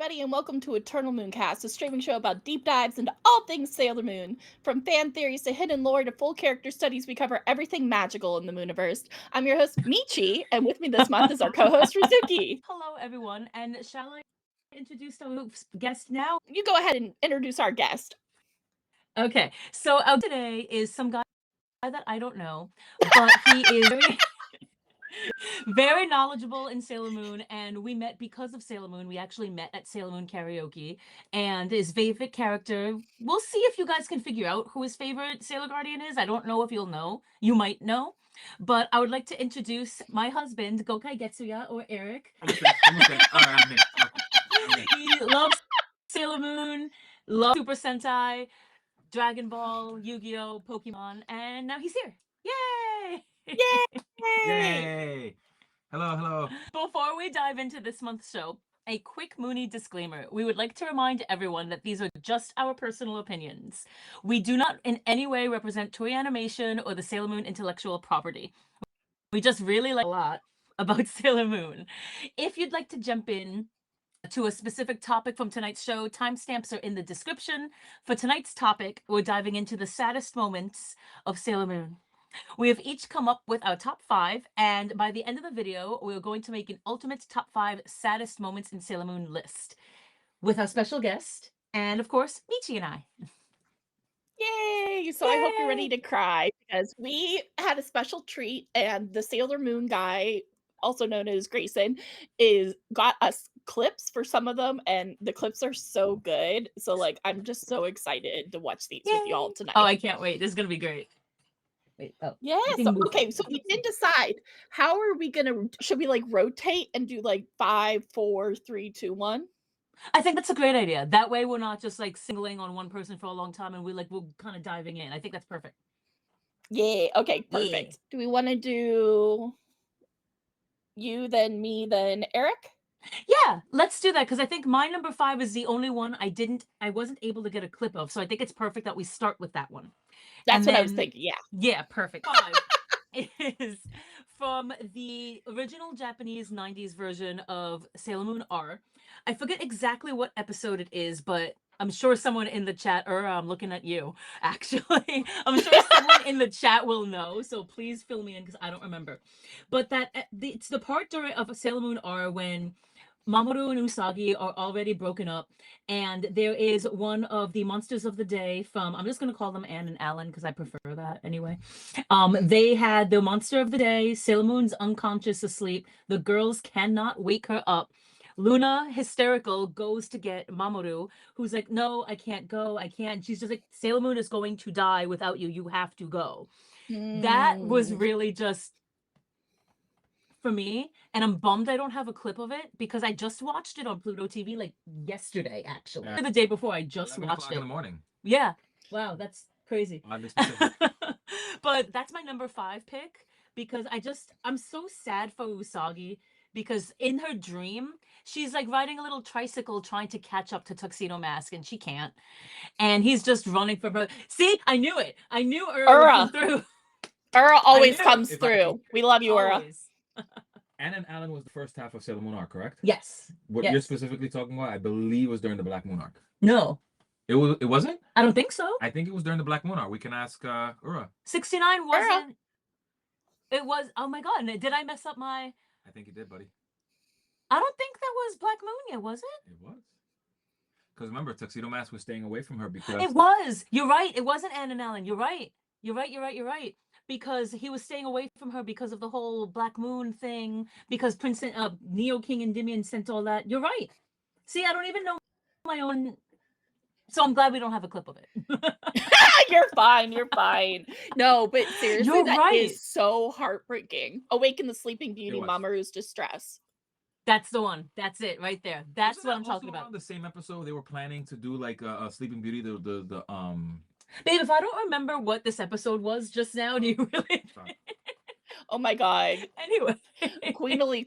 everybody, and welcome to Eternal Mooncast, a streaming show about deep dives into all things Sailor Moon. From fan theories to hidden lore to full character studies, we cover everything magical in the Mooniverse. I'm your host, Michi, and with me this month is our co-host, Rizuki. Hello, everyone, and shall I introduce our guest now? You go ahead and introduce our guest. Okay, so today is some guy that I don't know, but he is very knowledgeable in Sailor Moon, and we met because of Sailor Moon. We actually met at Sailor Moon karaoke, and his favorite character, we'll see if you guys can figure out who his favorite Sailor Guardian is. I don't know if you'll know. You might know. But I would like to introduce my husband, Gokaigetsua, or Eric. He loves Sailor Moon, loves Super Sentai, Dragon Ball, Yu-Gi-Oh, Pokemon, and now he's here. Yay! Yay! Hello. Before we dive into this month's show, a quick Moonie disclaimer. We would like to remind everyone that these are just our personal opinions. We do not in any way represent Toei Animation or the Sailor Moon intellectual property. We just really like a lot about Sailor Moon. If you'd like to jump in to a specific topic from tonight's show, timestamps are in the description. For tonight's topic, we're diving into the saddest moments of Sailor Moon. We have each come up with our top 5, and by the end of the video, we're going to make an ultimate top 5 saddest moments in Sailor Moon list with our special guest, and of course, Michi and I. Yay! So I hope you're ready to cry, because we had a special treat, and the Sailor Moon guy, also known as Grayson, got us clips for some of them, and the clips are so good. So I'm just so excited to watch these with y'all tonight. Oh, I can't wait. This is gonna be great. Wait, yeah, so okay, so we did decide how are we gonna, should we rotate and do 5, 4, 3, 2, 1? I think that's a great idea. That way we're not just singling on one person for a long time, and we're kind of diving in. I think that's perfect. Yeah, okay, perfect. Yeah. Do we want to do you, then me, then Eric? Yeah, let's do that, because I think my number 5 is the only one I wasn't able to get a clip of, so I think it's perfect that we start with that one. That's what I was thinking, yeah. Yeah, perfect. 5 is from the original Japanese 90s version of Sailor Moon R. I forget exactly what episode it is, but I'm sure someone in the chat, or I'm looking at you, actually. I'm sure someone in the chat will know, so please fill me in because I don't remember. But it's the part of Sailor Moon R when Mamoru and Usagi are already broken up, and there is one of the monsters of the day from, I'm just going to call them Anne and Alan because I prefer that anyway. They had the monster of the day. Sailor Moon's unconscious, asleep. The girls cannot wake her up. Luna, hysterical, goes to get Mamoru, who's like, no, I can't go. I can't. She's just like, Sailor Moon is going to die without you. You have to go. That was really just for me, and I'm bummed I don't have a clip of it because I just watched it on Pluto TV yesterday, actually. Yeah. The day before, I just watched it. In the morning. Yeah. Wow, that's crazy. But that's my number 5 pick because I'm so sad for Usagi because in her dream, she's riding a little tricycle trying to catch up to Tuxedo Mask, and she can't. And he's just running for her. See, I knew it. I knew Ura would come through. Ura always comes through. We love you, Ura. Anne and Alan was the first half of Sailor Moon arc, correct? Yes. What you're specifically talking about, I believe, was during the Black Moon arc. No. It wasn't? I don't think so. I think it was during the Black Moon arc. We can ask Ura. 69 wasn't. Ura. It was. Oh my god! Did I mess up my? I think you did, buddy. I don't think that was Black Moon yet, was it? It was. Because remember, Tuxedo Mask was staying away from her because it was. You're right. It wasn't Anne and Alan. You're right. You're right. Because he was staying away from her because of the whole Black Moon thing. Because Prince Neo King and Endymion sent all that. You're right. See, I don't even know my own. So I'm glad we don't have a clip of it. You're fine. No, but seriously, that is so heartbreaking. Awaken the Sleeping Beauty, Mamoru's distress. That's the one. That's it right there. That's what I'm talking about. The same episode they were planning to do a Sleeping Beauty, the Babe, if I don't remember what this episode was just now, do you really? Oh my god. Anyway, Queen Allie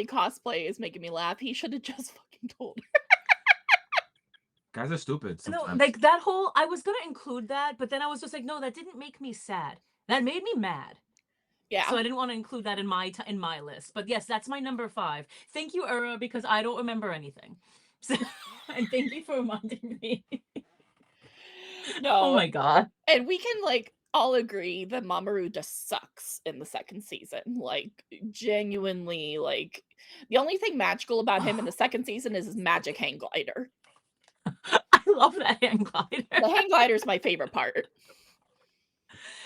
cosplay is making me laugh. He should have just fucking told her. Guys are stupid sometimes. No, that whole, I was gonna include that, but then I was just like, no, that didn't make me sad. That made me mad. Yeah. So I didn't want to include that in my list. But yes, that's my number 5. Thank you, Ura, because I don't remember anything. So, and thank you for reminding me. No. Oh my god. And we can like all agree that Mamoru just sucks in the second season. Like genuinely, like the only thing magical about him in the second season is his magic hang glider. I love that hang glider. The hang glider is my favorite part.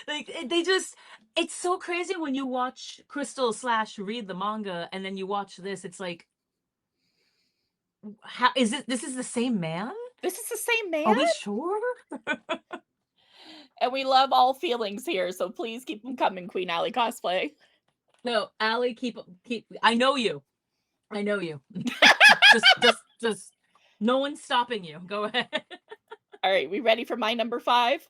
Like it's so crazy when you watch Crystal / read the manga and then you watch this. It's like, how is it? This is the same man? This is the same man. Are we sure? And we love all feelings here, so please keep them coming, Queen Allie cosplay. No, Allie, keep. I know you. I know you. just. No one's stopping you. Go ahead. All right, we ready for my number 5?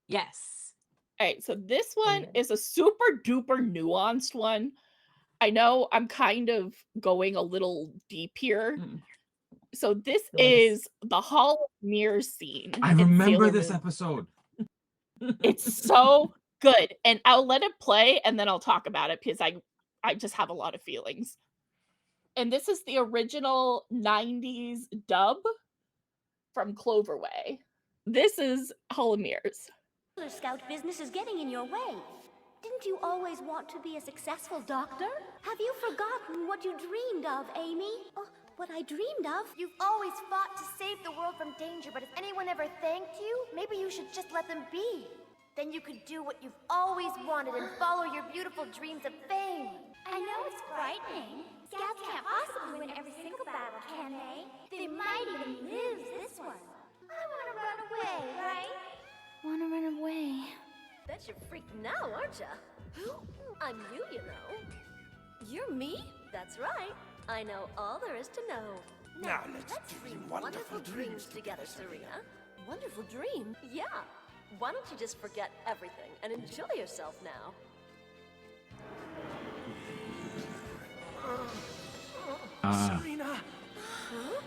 Yes. All right, so this one is a super duper nuanced one. I know I'm kind of going a little deep here. So this is the Hall of Mirrors scene. I remember this episode. It's so good. And I'll let it play and then I'll talk about it because I just have a lot of feelings. And this is the original 90s dub from Cloverway. This is Hall of Mirrors. The Scout business is getting in your way. Didn't you always want to be a successful doctor? Have you forgotten what you dreamed of, Amy? Oh, what I dreamed of? You've always fought to save the world from danger, but if anyone ever thanked you, maybe you should just let them be. Then you could do what you've always wanted and follow your beautiful dreams of fame. I know it's frightening. Scouts can't possibly win every single battle, can they? They might even lose this one. I want to run away, right? Want to run away. Bet you're freaked now, aren't ya? I'm you know. You're me? That's right. I know all there is to know. Now, let's dream wonderful dreams together, Serena. Wonderful dream? Yeah. Why don't you just forget everything and enjoy yourself now? Serena! Huh?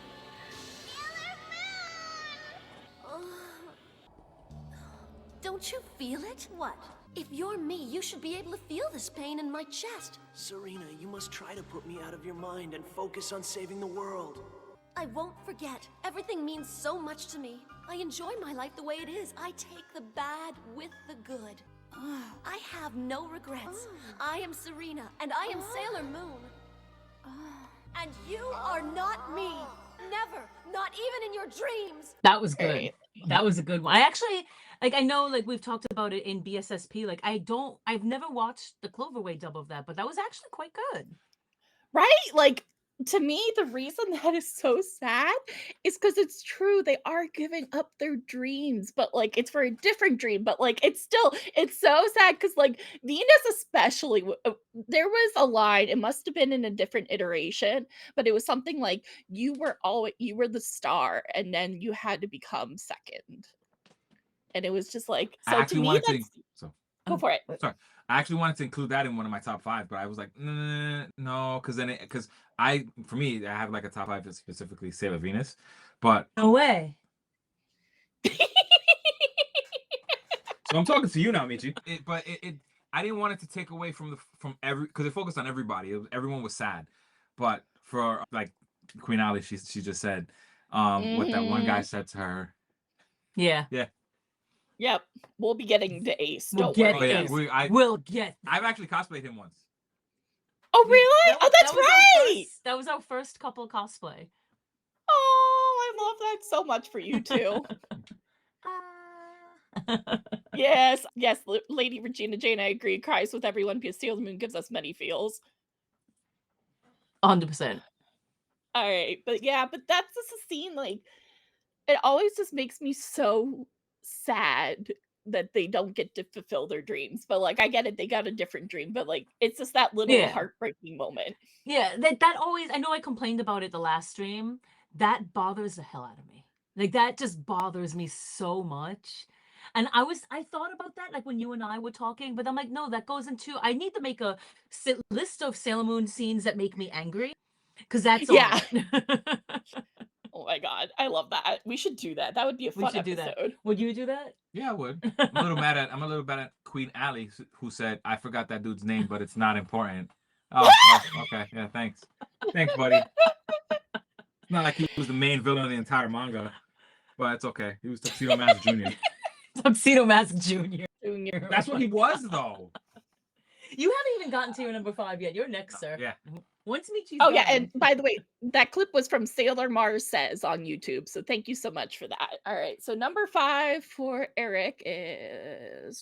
Don't you feel it? What? If you're me, you should be able to feel this pain in my chest. Serena, you must try to put me out of your mind and focus on saving the world. I won't forget. Everything means so much to me. I enjoy my life the way it is. I take the bad with the good. I have no regrets. I am Serena, and I am Sailor Moon. And you are not me. Never. Not even in your dreams. That was good. That was a good one. I actually, like, I know, like, we've talked about it in BSSP. Like, I've never watched the Cloverway dub of that, but that was actually quite good. Right? Like, to me, the reason that is so sad is because it's true. They are giving up their dreams, but like it's for a different dream. But like it's so sad because like Venus, especially, there was a line. It must have been in a different iteration, but it was something like you were the star, and then you had to become second. And it was just like so. I actually to me, wanted that's, to. go for it. Sorry. I actually wanted to include that in one of my top 5, but I was like, no, because for me, I have like a top 5 that's specifically Sailor Venus, but no way. So I'm talking to you now, Michi. I didn't want it to take away from because it focused on everybody. Everyone was sad, but for like Queen Allie, she just said what that one guy said to her. Yeah. Yep, we'll be getting to Ace. We'll Don't get worry. Ace. We'll get. I've actually cosplayed him once. Oh really? That's right. That was our first couple cosplay. Oh, I love that so much for you too. Yes, Lady Regina Jane, I agree. Cries with everyone because Sailor Moon gives us many feels. 100%. All right, but that's just a scene. Like, it always just makes me so sad that they don't get to fulfill their dreams. But like, I get it, they got a different dream, but like, it's just that little heartbreaking moment. Yeah, that always. I know I complained about it the last stream. That bothers the hell out of me. Like that just bothers me so much. And I thought about that like when you and I were talking, but I'm like, no, that goes into. I need to make a list of Sailor Moon scenes that make me angry, because that's a lot. Oh my god, I love that. We should do that. That would be a We fun should do that. episode. Would you do that? Yeah, I would. I'm a little mad at Queen Allie, who said, "I forgot that dude's name, but it's not important." Oh, okay. Yeah, thanks. Thanks, buddy. It's not like he was the main villain of the entire manga, but it's okay. He was Tuxedo Mask Jr. Tuxedo Mask Jr. That's what he was, though. You haven't even gotten to your number 5 yet. You're next, sir. Yeah. Once Michi's Oh yeah, done- and by the way, that clip was from Sailor Mars Says on YouTube, so thank you so much for that. All right, so number 5 for Eric is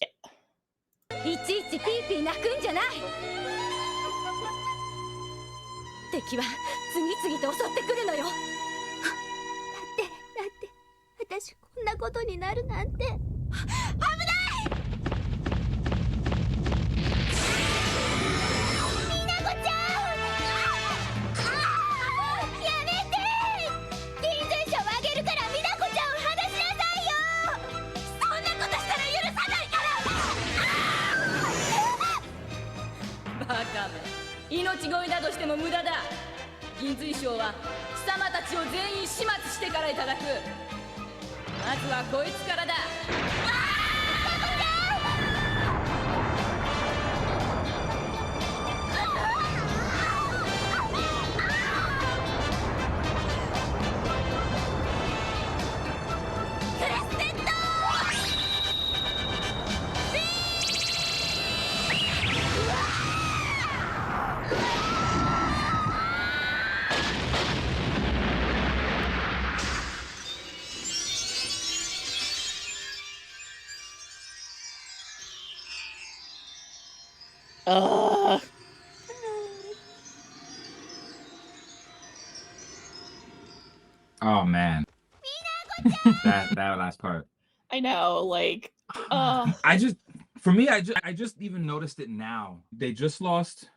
いちいちピーピー泣くんじゃない。敵は次々と襲ってくるのよ。だって私こんなことになるなんて。危ない！みなこちゃん！やめて！銀水賞をあげるからみなこちゃんを離しなさいよ！そんなことしたら許さないから！バカめ、命乞いなどしても無駄だ。銀水賞は貴様たちを全員始末してからいただく。まずはこいつからだ。クレステッド！Ugh. Oh man. that last part. I know, like, I just even noticed it now. They just lost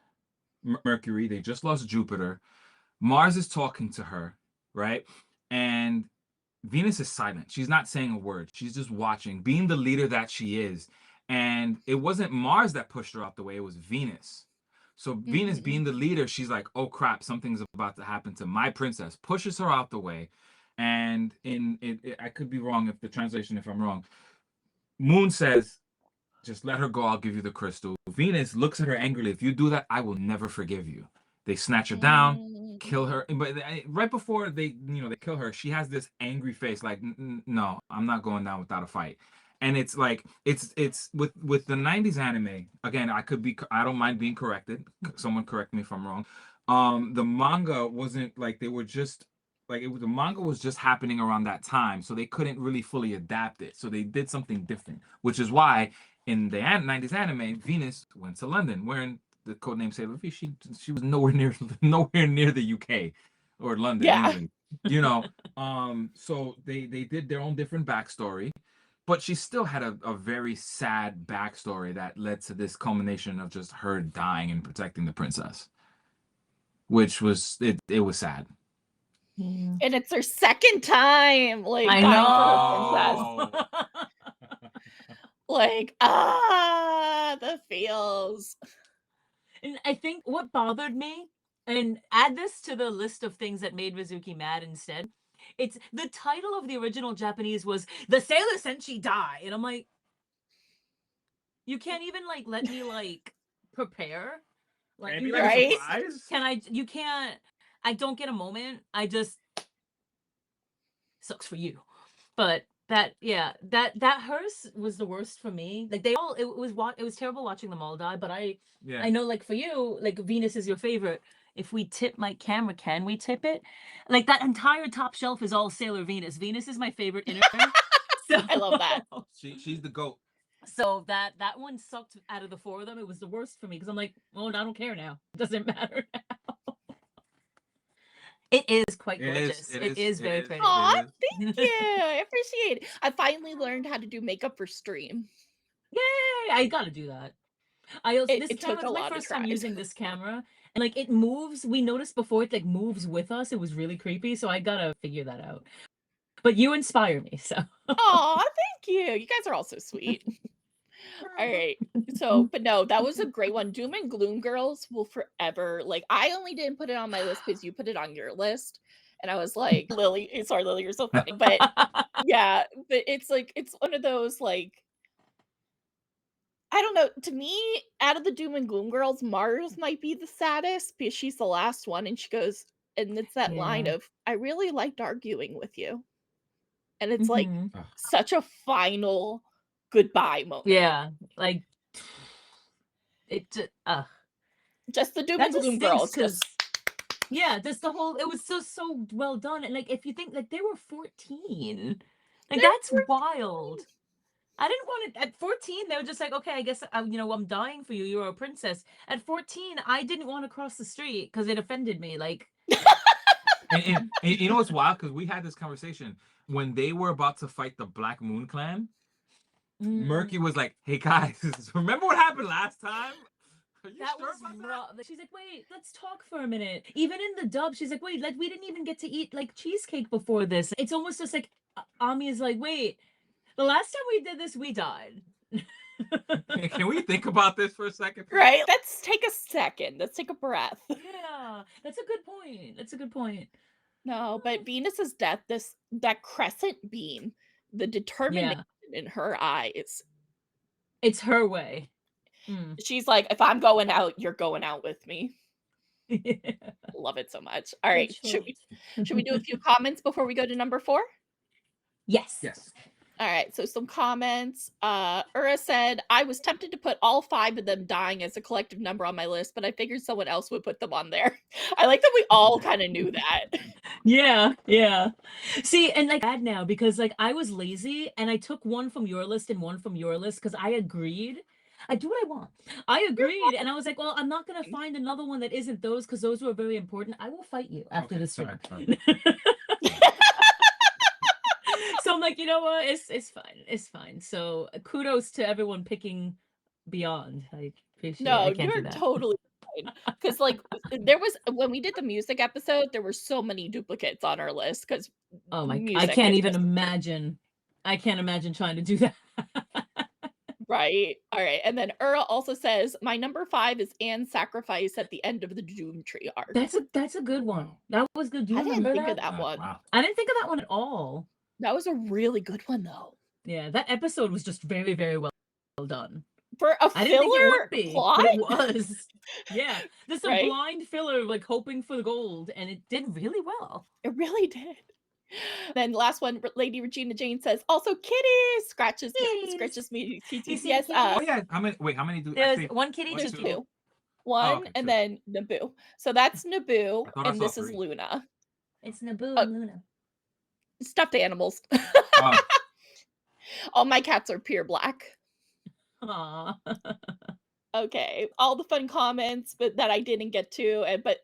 Mercury. They just lost Jupiter. Mars is talking to her, right? And Venus is silent. She's not saying a word. She's just watching, being the leader that she is. And it wasn't Mars that pushed her out the way. It was Venus. So Venus being the leader, she's like, oh crap, something's about to happen to my princess. Pushes her out the way. And I could be wrong if the translation, if I'm wrong. Moon says, just let her go. I'll give you the crystal. Venus looks at her angrily. If you do that, I will never forgive you. They snatch her down, kill her. But right before they kill her, she has this angry face like, no, I'm not going down without a fight. And it's like, it's with the 90s anime, again, I don't mind being corrected. Someone correct me if I'm wrong. The manga wasn't like, they were just like, the manga was just happening around that time. So they couldn't really fully adapt it. So they did something different, which is why in the 90s anime, Venus went to London wearing the codename Sailor V. She was nowhere near the UK or London, England, so they did their own different backstory. But she still had a very sad backstory that led to this culmination of just her dying and protecting the princess, which was it was sad. and it's her second time, like, I dying for know. her princess. Like, the feels. And I think what bothered me, and add this to the list of things that made Rizuki mad instead, it's the title of the original Japanese was "The Sailor Senshi Die," and I'm like, you can't even like let me like prepare, like, Maybe you like Right? a surprise? you can't. I don't get a moment. I just sucks for you, but that hers was the worst for me. Like it was terrible watching them all die. But I know, like, for you, like, Venus is your favorite. If we tip my camera, can we tip it? Like, that entire top shelf is all Sailor Venus. Venus is my favorite inner. So I love that. She's the GOAT. So that one sucked out of the 4 of them. It was the worst for me because I'm like, oh, I don't care now. It doesn't matter now. It is quite gorgeous. It is very pretty. Aw, thank you. I appreciate it. I finally learned how to do makeup for stream. Yay! I gotta do that. This It took camera's a my lot of first time tries. using this camera, and like, it moves. We noticed before it like moves with us. It was really creepy, so I gotta figure that out. But you inspire me, so. Aw, thank you. You guys are all so sweet. All right. So, but no, that was a great one. Doom and Gloom Girls will forever, like, I only didn't put it on my list because you put it on your list. And I was like, Lily, sorry, Lily, you're so funny. But yeah, but it's like, it's one of those, like, I don't know. To me, out of the Doom and Gloom girls, Mars might be the saddest because she's the last one. And she goes, and it's that line Yeah. of, I really liked arguing with you. And it's like Mhm. such a final goodbye moment. Yeah, like it. Just the Doom That and just Gloom stinks girls. because Just yeah, just the whole. It was so well done, and like if you think like they were 14, like They're that's wild. I didn't want it at 14. They were just like, okay, I guess I'm dying for you. You're a princess. At 14, I didn't want to cross the street because it offended me. Like, And you know what's wild? Because we had this conversation when they were about to fight the Black Moon Clan. Murky was like, "Hey guys, remember what happened last time? Are you that sure was about that?" rough. She's like, wait, let's talk for a minute. Even in the dub, she's like, wait, like we didn't even get to eat like cheesecake before this. It's almost just like Ami is like, wait, the last time we did this, we died. Can we think about this for a second? Please? right. Let's take a second. Let's take a breath. Yeah, that's a good point. That's a good point. No, but Venus's death, that crescent beam, the determination in her eyes. It's her way. She's like, if I'm going out, you're going out with me. Yeah. Love it so much. All right, should we do a few comments before we go to number 4? Yes. Yes. All right, so some comments. Ura said, I was tempted to put all 5 of them dying as a collective number on my list, but I figured someone else would put them on there. I like that we all kind of knew that. Yeah. See, and like bad now because like I was lazy and I took one from your list and one from your list because I agreed. I do what I want. I agreed, and I was like, well, I'm not gonna find another one that isn't those because those were very important. I will fight you after this stream. So I'm like, you know what? It's fine. It's fine. So kudos to everyone picking Beyond. I appreciate it. No, I can't do you're that. totally fine. Because, like, there was, when we did the music episode, there were so many duplicates on our list because Oh my, I music can't is even just imagine. I can't imagine trying to do that. right. All right. And then Ura also says, my number 5 is Anne's sacrifice at the end of the Doom Tree arc. That's a good one. That was good. Do you I didn't remember think that? of that one. Wow. I didn't think of that one at all. That was a really good one, though. Yeah, that episode was just very, very well done. For a I didn't think it filler would be, plot? but it was. Yeah, just a Right? blind filler, like hoping for the gold, and it did really well. It really did. Then last one, Lady Regina Jane says, also kitties! Scratches me. Yes, Oh yeah. How many do I There's say? one kitty, One, just two. two. One, okay, and two. then Naboo. So that's Naboo, I thought I and saw this is 3. Luna. It's Naboo Oh. and Luna. Stuffed animals. Oh. All my cats are pure black. Aww. Okay, all the fun comments, but that I didn't get to, but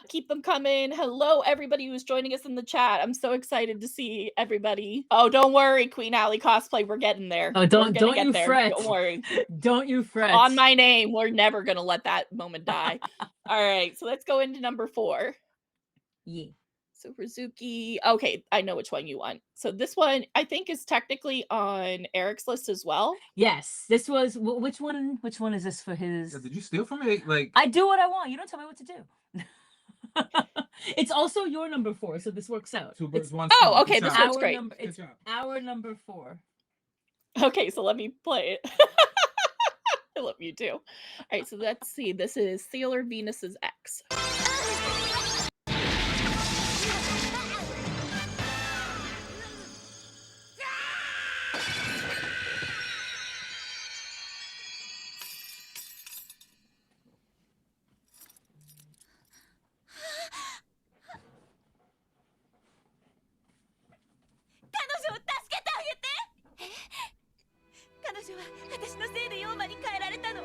keep them coming. Hello, everybody who's joining us in the chat. I'm so excited to see everybody. Oh, don't worry, Queen Alley cosplay. We're getting there. Oh, don't you fret. Don't worry. Don't you fret. On my name, we're never gonna let that moment die. All right, so let's go into number 4. Yeah. So Rizuki, okay, I know which one you want. So this one I think is technically on Eric's list as well. Yes, this was which one? Which one is this for his? Yeah, did you steal from me? Like I do what I want. You don't tell me what to do. It's also your number 4, so this works out. 2 birds, It's 1 Oh, stone. okay, Good this job. works great. It's Good job. our number 4. Okay, so let me play it. I love you too. All right, so let's see. This is Sailor Venus's ex. 彼女は私のせいでヨーマに変えられたの。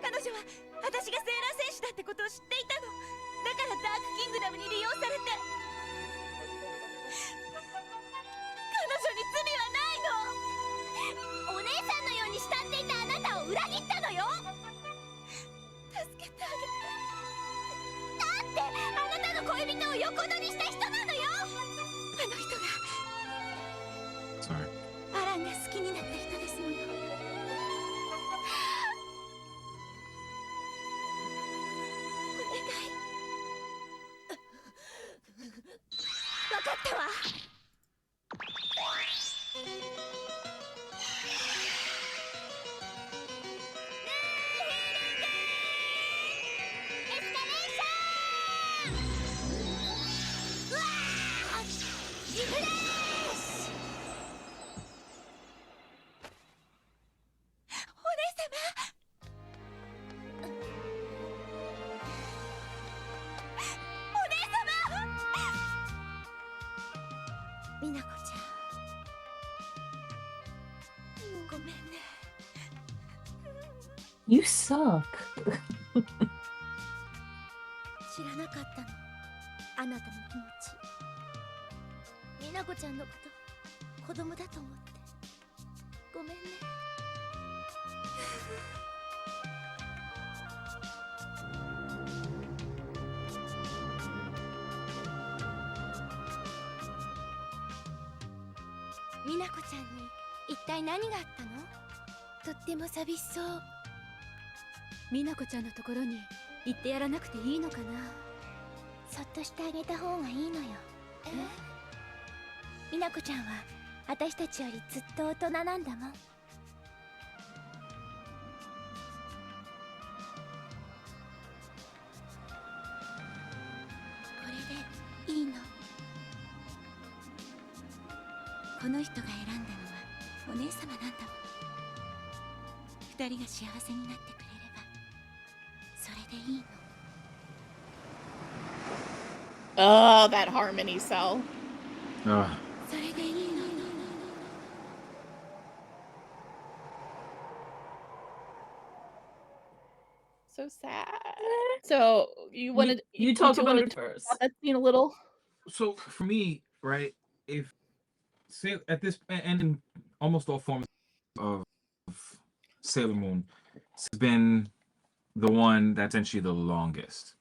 彼女は私がセーラー戦士だってことを知っていたの。だからダークキングダムに利用されて。彼女に罪はないの。お姉さんのように慕っていたあなたを裏切ったのよ。助けてあげて。だってあなたの恋人を横取りした人なのよ。あの人が Sorry. アランが好きになった人ですもの。お願い。美奈子ちゃん、ごめんね。 You suck. 知らなかったの、あなたの気持ち。美奈子ちゃんのこと子供だと思って。ごめんね。美奈子ちゃんに一体何があったの？とっても寂しそう。美奈子ちゃんのところに行ってやらなくていいのかな？そっとしてあげた方がいいのよ。美奈子ちゃんは私たちよりずっと大人なんだもん。これでいいの。この人が選んだのはお姉様なんだもん。二人が幸せになってくれればそれでいいの。 Oh, that harmony cell. それでいいの。 So sad. So you wanted You talk two about wanted it to talk first. about that scene a little. So for me, right, if say at this and in almost all forms of Sailor Moon, has been the one that's essentially the longest.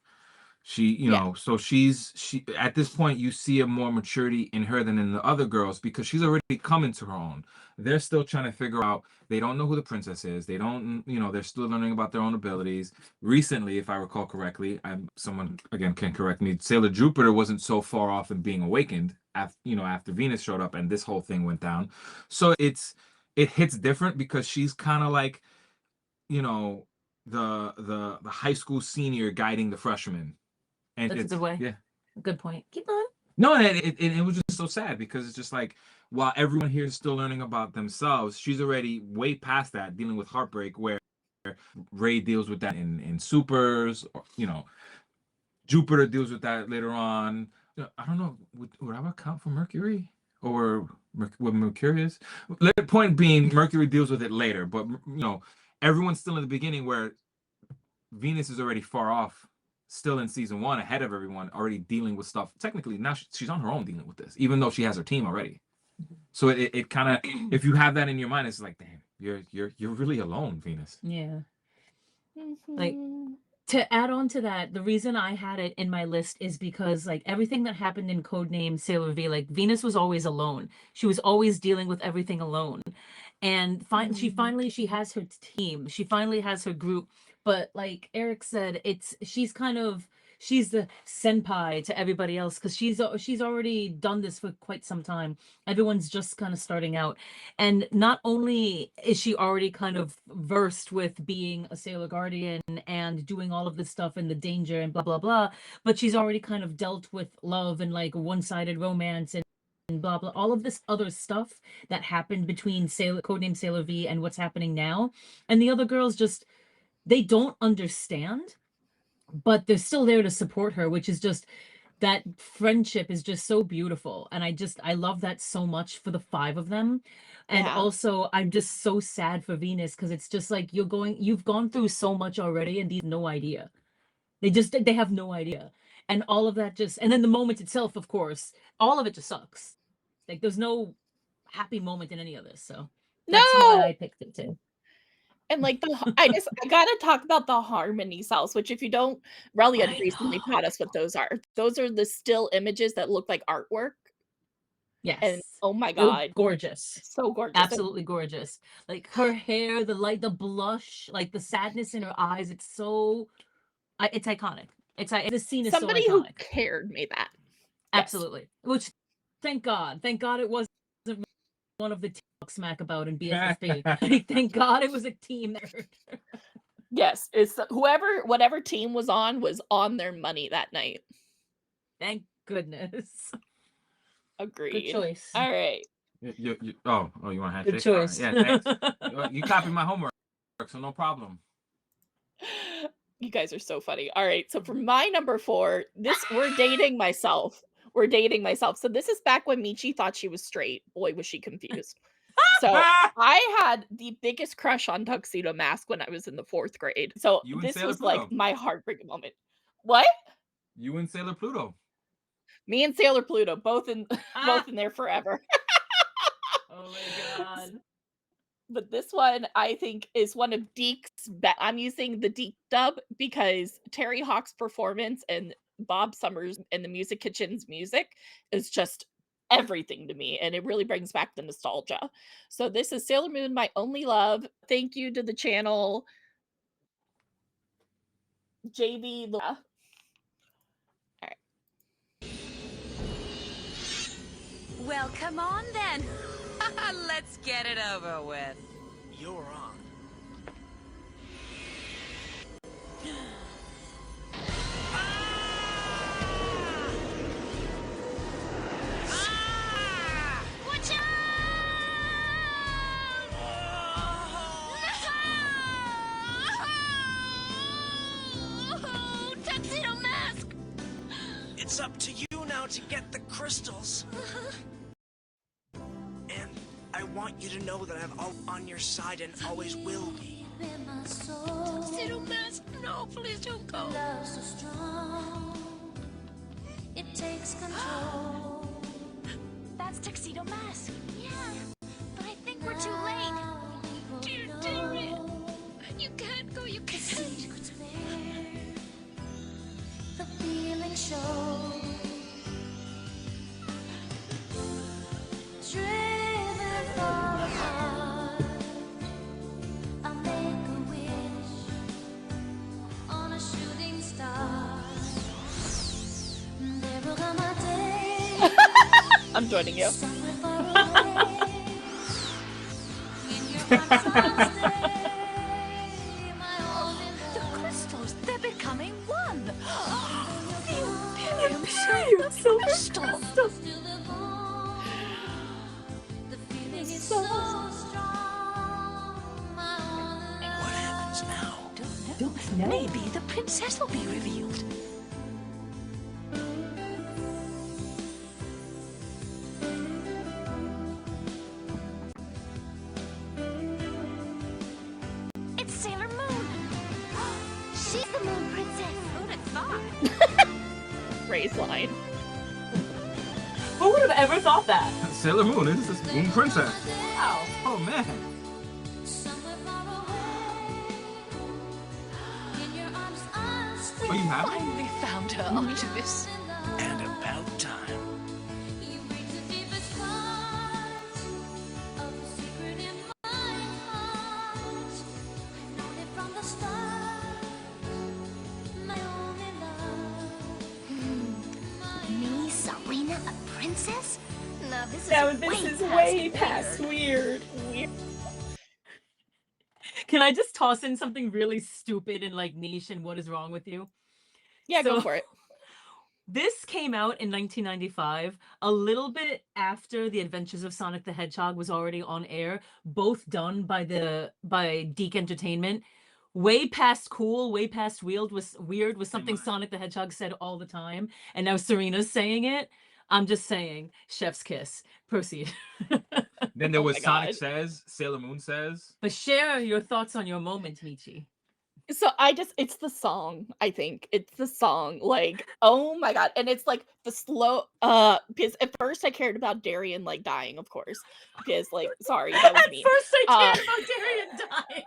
She, you know, so she at this point you see a more maturity in her than in the other girls because she's already coming to her own. They're still trying to figure out, they don't know who the princess is. They don't, you know, they're still learning about their own abilities. Recently, if I recall correctly, someone again can correct me, Sailor Jupiter wasn't so far off in being awakened after, you know, after Venus showed up and this whole thing went down. So it hits different because she's kind of like, you know, the high school senior guiding the freshman. And That's a good way. Yeah. Good point. Keep on. No, and it was just so sad because it's just like while everyone here is still learning about themselves, she's already way past that, dealing with heartbreak, where Ray deals with that in Supers, or, you know, Jupiter deals with that later on. I don't know, would I account for Mercury or what Mercury is? The point being, Mercury deals with it later, but you know, everyone's still in the beginning where Venus is already far off. Still in season 1, ahead of everyone, already dealing with stuff. Technically, now she's on her own dealing with this, even though she has her team already. So it kind of, if you have that in your mind, it's like, damn, you're really alone, Venus. Yeah. Like, to add on to that, the reason I had it in my list is because like everything that happened in Codename Sailor V, like Venus was always alone. She was always dealing with everything alone. And she finally has her team. She finally has her group. But like Eric said, she's the senpai to everybody else because she's already done this for quite some time. Everyone's just kind of starting out. And not only is she already kind of versed with being a Sailor Guardian and doing all of this stuff and the danger and blah, blah, blah, but she's already kind of dealt with love and like one-sided romance and blah, blah, all of this other stuff that happened between Codename Sailor V and what's happening now. And the other girls just, they don't understand, but they're still there to support her, which is just, that friendship is just so beautiful. And I love that so much for the 5 of them. And also I'm just so sad for Venus because it's just like you've gone through so much already and these no idea. They have no idea. And all of that and then the moment itself, of course, all of it just sucks. Like there's no happy moment in any of this. So that's why I picked it too. And like I gotta talk about the harmony cells, which if you don't, Relia had recently taught us what those are. Those are the still images that look like artwork. Yes. And oh my god, gorgeous. So gorgeous. Absolutely gorgeous. Like her hair, the light, the blush, like the sadness in her eyes. It's iconic. This scene is somebody so iconic. who cared made that. Absolutely. Which Thank God it wasn't one of the talk smack about in BSSP. Thank God it was a team effort. Yes, it's whatever team was on their money that night. Thank goodness. Agreed. Good choice. All right. You you want a handshake? Good choice. All right, yeah, thanks. You copied my homework, so no problem. You guys are so funny. All right, so for my number 4, we're dating myself. We're dating myself. So this is back when Michi thought she was straight. Boy, was she confused. So I had the biggest crush on Tuxedo Mask when I was in the 4th grade. So You and this Sailor was Pluto. like my heartbreaking moment. What? You and Sailor Pluto. Me and Sailor Pluto, both in there forever. Oh my God. But this one, I think, is one of Deke's I'm using the Deke dub because Terry Hawk's performance and Bob Summers and the Music Kitchen's music is just everything to me, and it really brings back the nostalgia. So this is Sailor Moon, My Only Love. Thank you to the channel JV. All right. Well, come on then. Let's get it over with. You're on. Watch out! No! Tuxedo Mask! It's up to you now to get the crystals. And I want you to know that I'm all on your side and always will be. Tuxedo Mask, no, please don't go. Love so strong, it takes control. That's Tuxedo Mask. Yeah, but I think we're too late. Dear it. You can't go, you can't. Secrets bare, the feeling shows. Driven from afar, I'll make a wish on a shooting star. There will come a day. I'm joining you. Somewhere far away, in your arms I'll stay, my only The love. crystals, they're becoming one. The Imperium Silver Crystal. Still the bond, the feeling is so strong, my only And what happens now? Don't know. Maybe the princess will be revealed. It's Sailor Moon. She's the Moon Princess. Who'd have thought? Ray's line. Who would have ever thought that? Sailor Moon, this is Moon Princess. Wow. Oh man. somewhere far away, in your arms I'll stay. Oh, you have it? Finally found her, Artemis. And about time. You reach the deepest parts of the secret in my heart. I've known it from the start, my only love. Me, Serena, a princess? No, this is Now this is way past weird. Can I just toss in something really stupid and like niche and what is wrong with you? Yeah, go So- for it. This came out in 1995, a little bit after The Adventures of Sonic the Hedgehog was already on air, both done by Deke Entertainment. Way past cool, way past weird was something mind. Sonic the Hedgehog said all the time, and now Serena's saying it. I'm just saying, chef's kiss. Proceed. Then there Oh was my Sonic God. Says, Sailor Moon Says. But share your thoughts on your moment, Michi. So it's the song, I think. It's the song. Like, oh my God. And it's like the slow because at first I cared about Darian like dying, of course. Because like, sorry, that was At me. first I cared about Darian dying.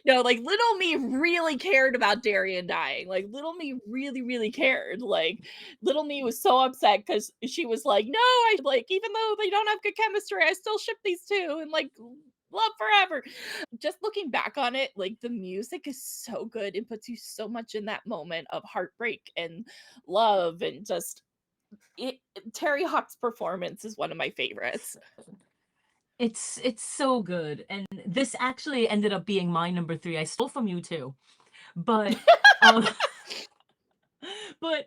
No, like little me really cared about Darian dying. Like little me really, really cared. Like little me was so upset because she was like, no, I like, even though they don't have good chemistry, I still ship these two and like love forever. Just looking back on it, like the music is so good. It puts you so much in that moment of heartbreak and love and just Terry Hawk's performance is one of my favorites. It's so good, and this actually ended up being my number 3. I stole from you too, but but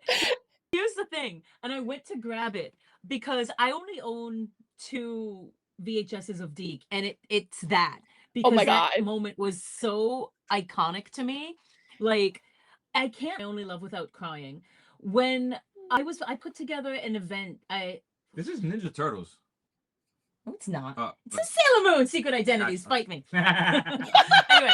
here's the thing, and I went to grab it because I only own 2 VHSs of Deke, and it's that Oh my because that God. moment was so iconic to me. Like, I can't I only love without crying. When I put together an event. This is Ninja Turtles. No, it's not. It's but- a Sailor Moon Secret Identities. That's- Fight me. Anyway,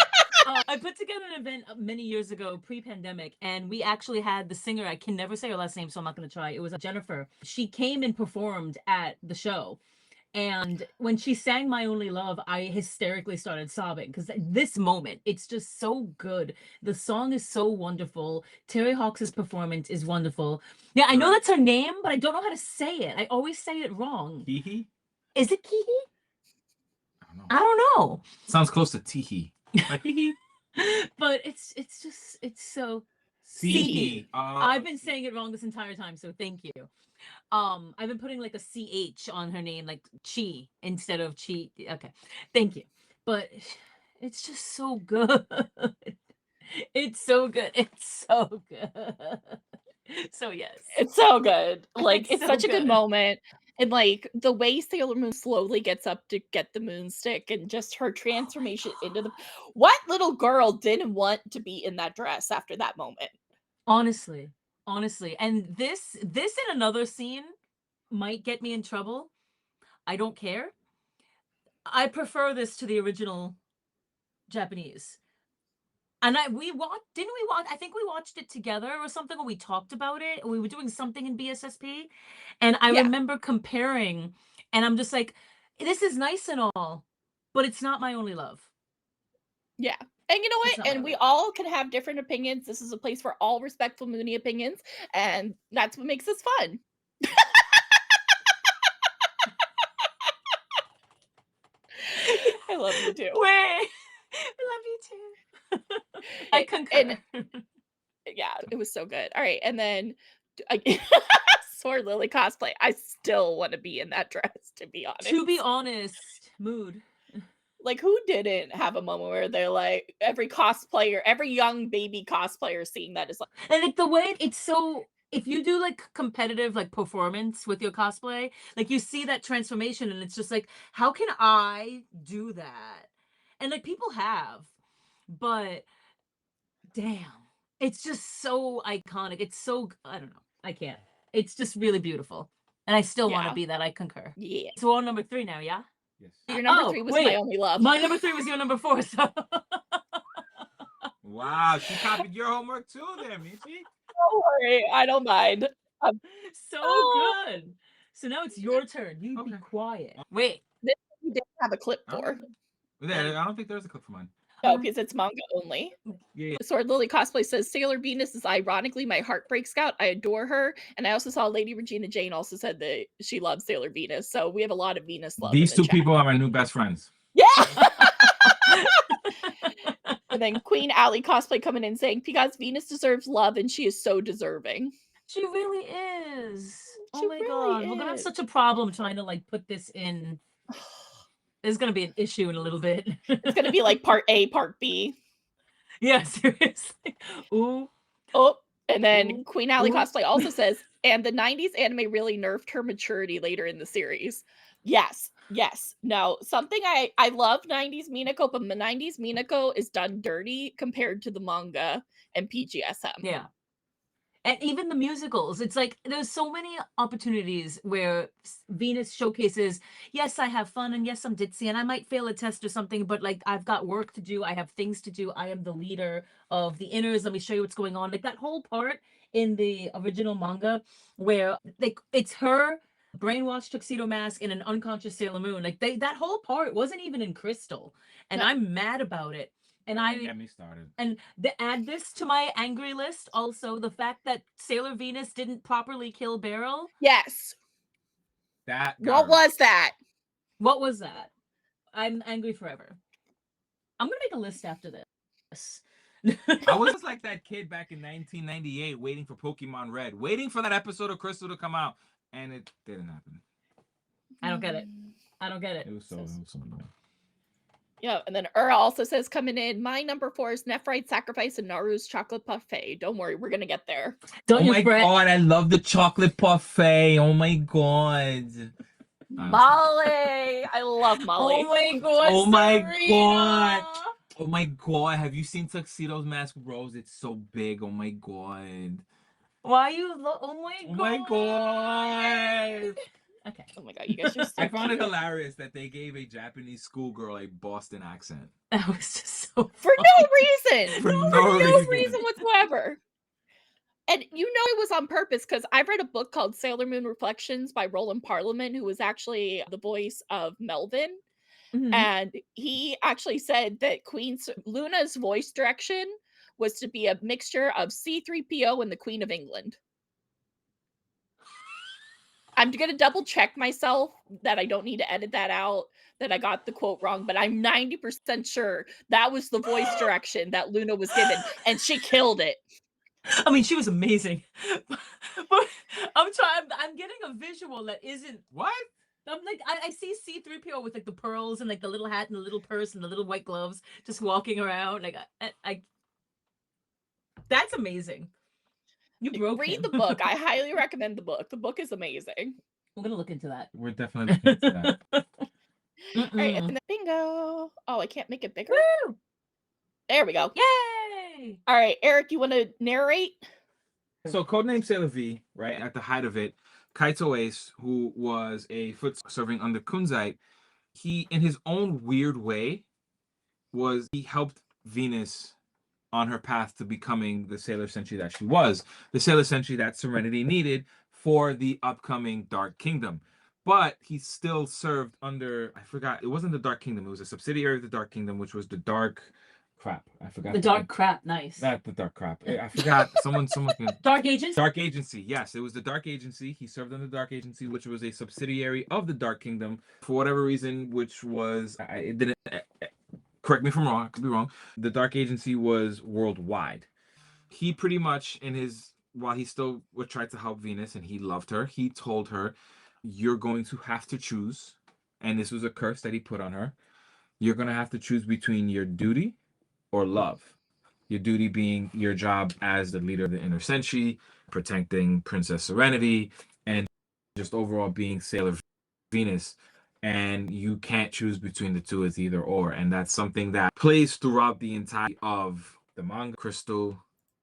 I put together an event many years ago, pre-pandemic, and we actually had the singer. I can never say her last name, so I'm not going to try. It was Jennifer. She came and performed at the show. And when she sang My Only Love, I hysterically started sobbing because this moment, it's just so good. The song is so wonderful. Terry Hawks' performance is wonderful. Yeah, I know that's her name, but I don't know how to say it. I always say it wrong. Teehee? Is it Kiki? I don't know. I don't know. Sounds close to Teehee. Like Teehee. But it's so Teehee. I've been saying it wrong this entire time, so thank you. I've been putting like a CH on her name, like Chi instead of Chi. Okay, thank you. But it's just so good. It's so good. It's so good. So yes, It's so good. Like, it's so such a good good. moment. And like the way Sailor Moon slowly gets up to get the moonstick and just her transformation into the what little girl didn't want to be in that dress after that moment? Honestly, and this in another scene might get me in trouble. I don't care. I prefer this to the original Japanese. And didn't we watch, I think we watched it together or something, or we talked about it. We were doing something in BSSP. And I Yeah. remember comparing, and I'm just like, this is nice and all, but it's not my only love. Yeah. And you know It's what? not And my we love. all can have different opinions. This is a place for all respectful Moonie opinions, and that's what makes this fun. I love you too. Wait, I love you too. I concur. Yeah, it was so good. All right, and then Sword Lily cosplay. I still want to be in that dress, to be honest. To be honest, mood. Like, who didn't have a moment where they're like, every cosplayer, every young baby cosplayer seeing that is like, And like the way it's so, if you do like competitive like performance with your cosplay, like you see that transformation and it's just like, how can I do that? And like people have, but damn, it's just so iconic. It's so, I don't know. I can't. It's just really beautiful. And I still want to Yeah. be that. I concur. yeah. So we're on number 3 now, yeah? Yes. Your number Oh, 3 was wait. My Only Love. My number 3 was your number 4, so Wow, she copied your homework too there, Michi. Don't worry, I don't mind. so Oh. good. So now it's your turn. You be Okay. quiet. Wait. This you didn't have a clip for. I don't think there's a clip for mine. No, because it's manga only. Yeah. Sword Lily cosplay says Sailor Venus is ironically my heartbreak scout. I adore her. And I also saw Lady Regina Jane also said that she loves Sailor Venus. So we have a lot of Venus love. These in the two chat. people are my new best friends. Yeah. And then Queen Allie cosplay coming in saying, because Venus deserves love and she is so deserving. She really is. She Oh my really god. We're gonna have is. such a problem trying to like put this in. There's gonna be an issue in a little bit. It's gonna be like part A, part B. Yeah, seriously. Ooh. Oh, and then Ooh. Queen Allie Ooh. cosplay also says, and the 90s anime really nerfed her maturity later in the series. Yes. No, something I love 90s Minako, but 90s Minako is done dirty compared to the manga and PGSM. Yeah. And even the musicals, it's like there's so many opportunities where Venus showcases, yes, I have fun, and yes, I'm ditzy, and I might fail a test or something, but like I've got work to do, I have things to do, I am the leader of the inners, let me show you what's going on. Like that whole part in the original manga where like it's her brainwashed tuxedo mask and an unconscious Sailor Moon. Like that whole part wasn't even in Crystal, and No. I'm mad about it. And Get me started. and add this to my angry list. Also, the fact that Sailor Venus didn't properly kill Beryl. Yes. That. What was that? What was that? I'm angry forever. I'm gonna make a list after this. I was like that kid back in 1998 waiting for Pokemon Red, waiting for that episode of Crystal to come out, and it didn't happen. I don't get it. I don't get it. It was so annoying. Yeah, and then Ura also says coming in, my number 4 is Nephrite Sacrifice and Naru's Chocolate Parfait. Don't worry, we're gonna get there. Don't Oh you my fret. god, I love the chocolate parfait. Oh my god. Molly! I love Molly. Oh my god. Oh my Serena! god. Oh my god, have you seen Tuxedo's Mask Rose? It's so big. Oh my god. Why you oh my god. Oh my god. Okay. Oh my god, you guys are so I found it cute. hilarious that they gave a Japanese schoolgirl a Boston accent. That was just so For no reason! For For no no reason. reason whatsoever. And you know it was on purpose because I've read a book called Sailor Moon Reflections by Roland Parliament, who was actually the voice of Melvin. Mhm. And he actually said that Luna's voice direction was to be a mixture of C-3PO and the Queen of England. I'm going to double check myself that I don't need to edit that out, that I got the quote wrong, but I'm 90% sure that was the voice direction that Luna was given, and she killed it. I mean, she was amazing. But I'm getting a visual that isn't What? I'm like I see C-3PO with like the pearls and like the little hat and the little purse and the little white gloves just walking around. Like I that's amazing. You broke Read him. the book. I highly recommend the book. The book is amazing. We're gonna look into that. We're definitely looking into that. All right, and then bingo. Oh, I can't make it bigger. Woo! There we go. Yay! All right, Eric, you want to narrate? So Codename Sailor V, right, at the height of it, Kaito Ace, who was a foot serving under Kunzite, he, in his own weird way, he helped Venus on her path to becoming the Sailor Sentry that she was, the Sailor Sentry that Serenity needed for the upcoming Dark Kingdom. But he still served under, I forgot, it wasn't the Dark Kingdom, it was a subsidiary of the Dark Kingdom, which was the Dark crap. I forgot. The dark crap, nice. Not the dark crap. I forgot. Someone can... Dark Agency? Dark Agency. Yes, it was the Dark Agency. He served under the Dark Agency, which was a subsidiary of the Dark Kingdom for whatever reason, which was it didn't. Correct me if I'm wrong. I could be wrong. The Dark Agency was worldwide. He pretty much while he still would try to help Venus and he loved her, he told her, "You're going to have to choose," and this was a curse that he put on her. You're going to have to choose between your duty or love. Your duty being your job as the leader of the Inner Senshi, protecting Princess Serenity, and just overall being Sailor Venus. And you can't choose between the two, it's either or. And that's something that plays throughout the entirety of the manga, Crystal,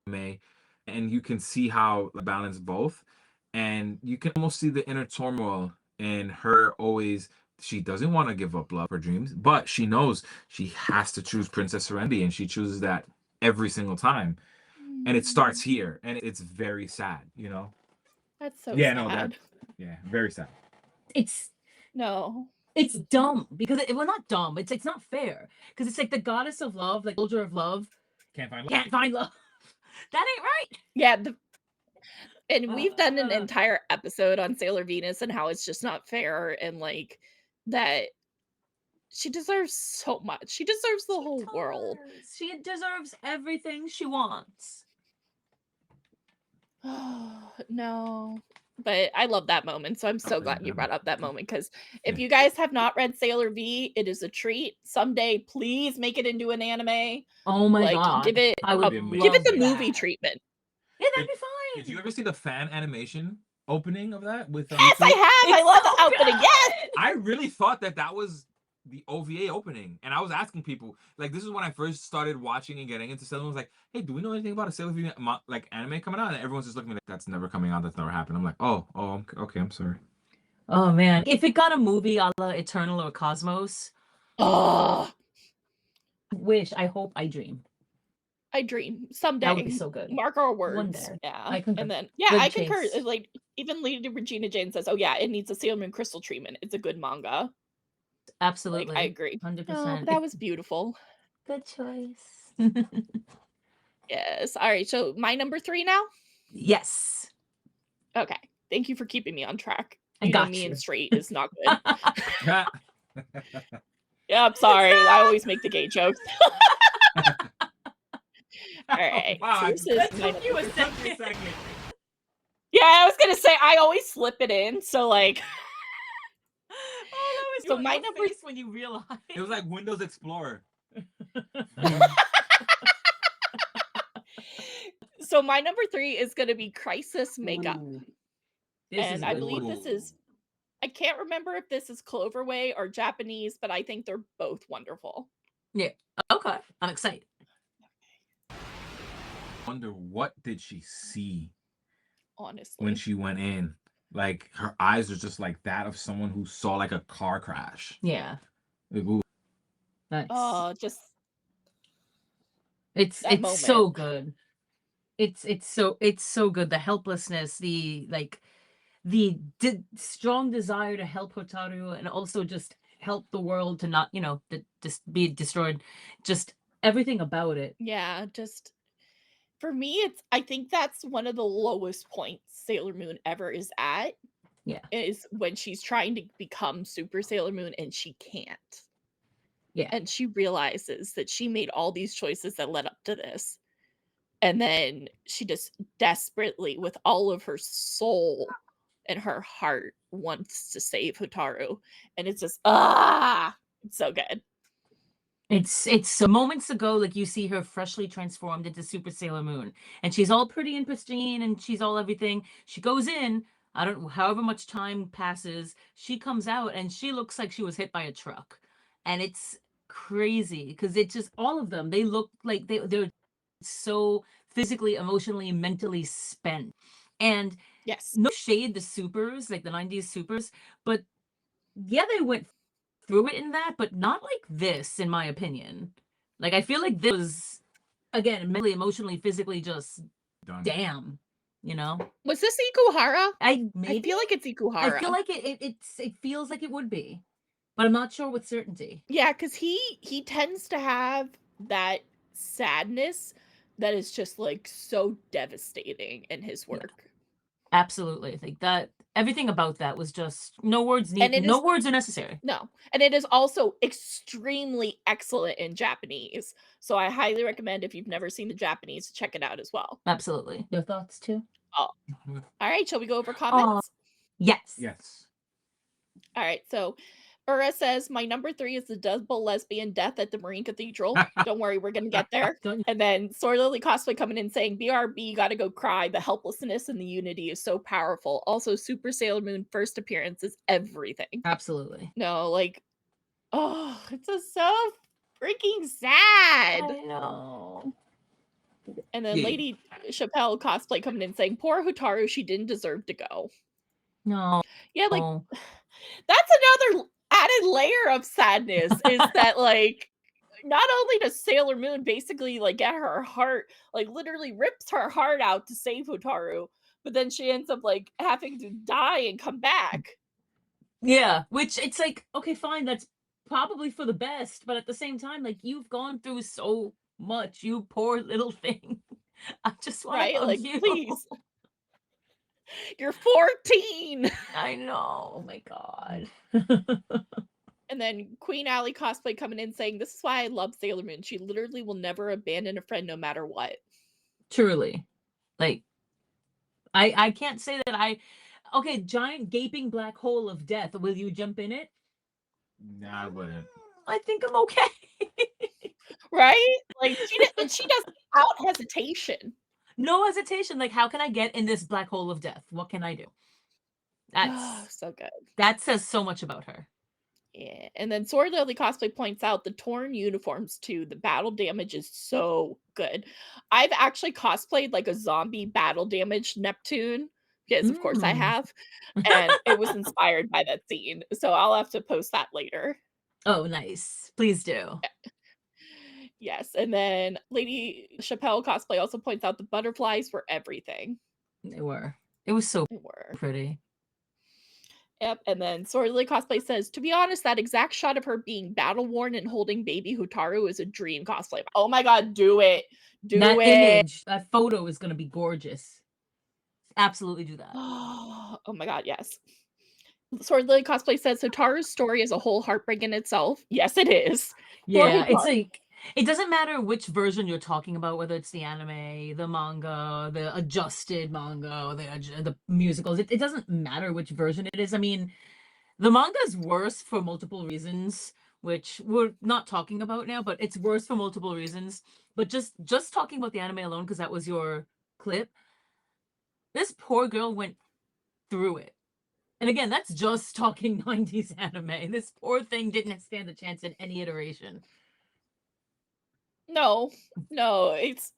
May, and you can see how balance both. And you can almost see the inner turmoil in her always. She doesn't want to give up love or dreams, but she knows she has to choose Princess Serenity, and she chooses that every single time. And it starts here, and it's very sad, you know? That's so Yeah, sad. No, very sad. It's dumb because well, not dumb. It's not fair because it's like the goddess of love, like soldier of love, Can't find love. That ain't right. Yeah, and we've done an entire episode on Sailor Venus and how it's just not fair and like that she deserves so much. She deserves the whole world. She deserves everything she wants. Oh, no. But I love that moment, so I'm so glad you brought up that moment because if Yeah. you guys have not read Sailor V, it is a treat. Someday, please make it into an anime. Oh my Like, god! give it I would give it the love movie that. treatment. Yeah, that'd be fine. Did you ever see the fan animation opening of that with Yes, I Rizuki? have. I It's love so the opening. good! Yes. I really thought that was the OVA opening, and I was asking people, like, this is when I first started watching and getting into Sailor Moon. I was like, hey, do we know anything about a Sailor V like anime coming out? And everyone's just looking at me like, that's never coming out, that's never happened. I'm like, oh, okay, I'm sorry. Oh man, if it got a movie a la Eternal or Cosmos, Oh, I hope, I dream. I dream someday. That would be so good. Mark our words. One day. Yeah. I concur. And then yeah, Good I concur. chase. Like even Lady Regina Jane says, "Oh yeah, it needs a Sailor Moon Crystal treatment. It's a good manga." Absolutely. Like I agree. 100%. Oh, that was beautiful. Good choice. Yes. All right. So my number 3 now. Yes. Okay. Thank you for keeping me on track. I You know got me you. and straight is not good. Yeah, I'm sorry. I always make the gay jokes. right. Wow, So this That is my took you a it took me a second. second. Yeah, I was gonna say I always slip it in. So like, Oh, that was So my your number- face when you realized. It was like Windows Explorer. so my number 3 is gonna be Crisis Makeup, Ooh. This is and a I good believe one. this is. I can't remember if this is Cloverway or Japanese, but I think they're both wonderful. Yeah. Okay. I'm excited. Wonder what did she see Honestly, when she went in? Like her eyes are just like that of someone who saw like a car crash. Yeah. Like, ooh. Nice. just it's that so moment. good. It's so good. The helplessness, the strong desire to help Hotaru and also just help the world to not, just be destroyed. Just everything about it. Yeah, just for me, I think that's one of the lowest points Sailor Moon ever is at. Yeah. Is when she's trying to become Super Sailor Moon and she can't. Yeah. And she realizes that she made all these choices that led up to this. And then she just desperately, with all of her soul and her heart, wants to save Hotaru. And it's just, it's so good. It's so moments ago, like you see her freshly transformed into Super Sailor Moon, and she's all pretty and pristine, and she's all everything. She goes in, I don't know, however much time passes, she comes out, and she looks like she was hit by a truck, and it's crazy because it just all of them. They look like they're so physically, emotionally, mentally spent, and Yes. no shade the supers, like the '90s supers, but yeah, they went through it in that, but not like this, in my opinion. Like I feel like this was again mentally, emotionally, physically just Done. damn, Was this Ikuhara? I I feel like it's Ikuhara. I feel like it feels like it would be, but I'm not sure with certainty. Yeah, because he tends to have that sadness that is just like so devastating in his Yeah. work. Absolutely, like that. Everything about that was just no words And it no is- words are necessary. No. And it is also extremely excellent in Japanese. So I highly recommend, if you've never seen the Japanese, check it out as well. Absolutely. Your thoughts too? All right, shall we go over comments? Yes. Yes. All right, so Ura says, my number 3 is the double lesbian death at the Marine Cathedral. Don't worry, we're going to get there. Don't- And then Sword Lily Cosplay coming in saying, BRB, gotta go cry. The helplessness and the unity is so powerful. Also, Super Sailor Moon first appearance is everything. Absolutely. No, like, oh, it's just so freaking sad. I know. And then Yeah. Lady Chappelle Cosplay coming in saying, poor Hotaru, she didn't deserve to go. No. Yeah, like, that's another added layer of sadness is that, like, not only does Sailor Moon basically, like, get her heart, like, literally rips her heart out to save Hotaru, but then she ends up, like, having to die and come back. Yeah, which it's like, okay, fine, that's probably for the best, but at the same time, like, you've gone through so much, you poor little thing. I just want Right? to hug Like, you. please. You're 14. I know. Oh my god. And then Queen Alley Cosplay coming in saying, this is why I love Sailor Moon. She literally will never abandon a friend no matter what. Truly. Like, I can't say that okay, giant gaping black hole of death. Will you jump in it? Nah, I wouldn't. I think I'm okay. Right? Like, she does without hesitation. No hesitation. Like, how can I get in this black hole of death? What can I do? So good. That says so much about her. Yeah. And then Sword Lily Cosplay points out the torn uniforms too. The battle damage is so good. I've actually cosplayed like a zombie battle damage Neptune, because of course I have. And it was inspired by that scene. So I'll have to post that later. Oh, nice. Please do. Yes. And then Lady Chappelle Cosplay also points out the butterflies were everything. They were. It was so They were. pretty. Yep. And then Sword Lily Cosplay says, to be honest, that exact shot of her being battle worn and holding baby Hotaru is a dream cosplay. Oh my god, do it. Do that it. image, that photo is going to be gorgeous. Absolutely do that. Oh my god, yes. Sword Lily Cosplay says Hotaru's story is a whole heartbreak in itself. Yes, it is. Yeah, it's like It doesn't matter which version you're talking about, whether it's the anime, the manga, the adjusted manga, or the musicals. It doesn't matter which version it is. I mean, the manga is worse for multiple reasons, which we're not talking about now, but it's worse for multiple reasons. But just talking about the anime alone, because that was your clip, this poor girl went through it. And again, that's just talking 90s anime. This poor thing didn't stand a chance in any iteration. No, it's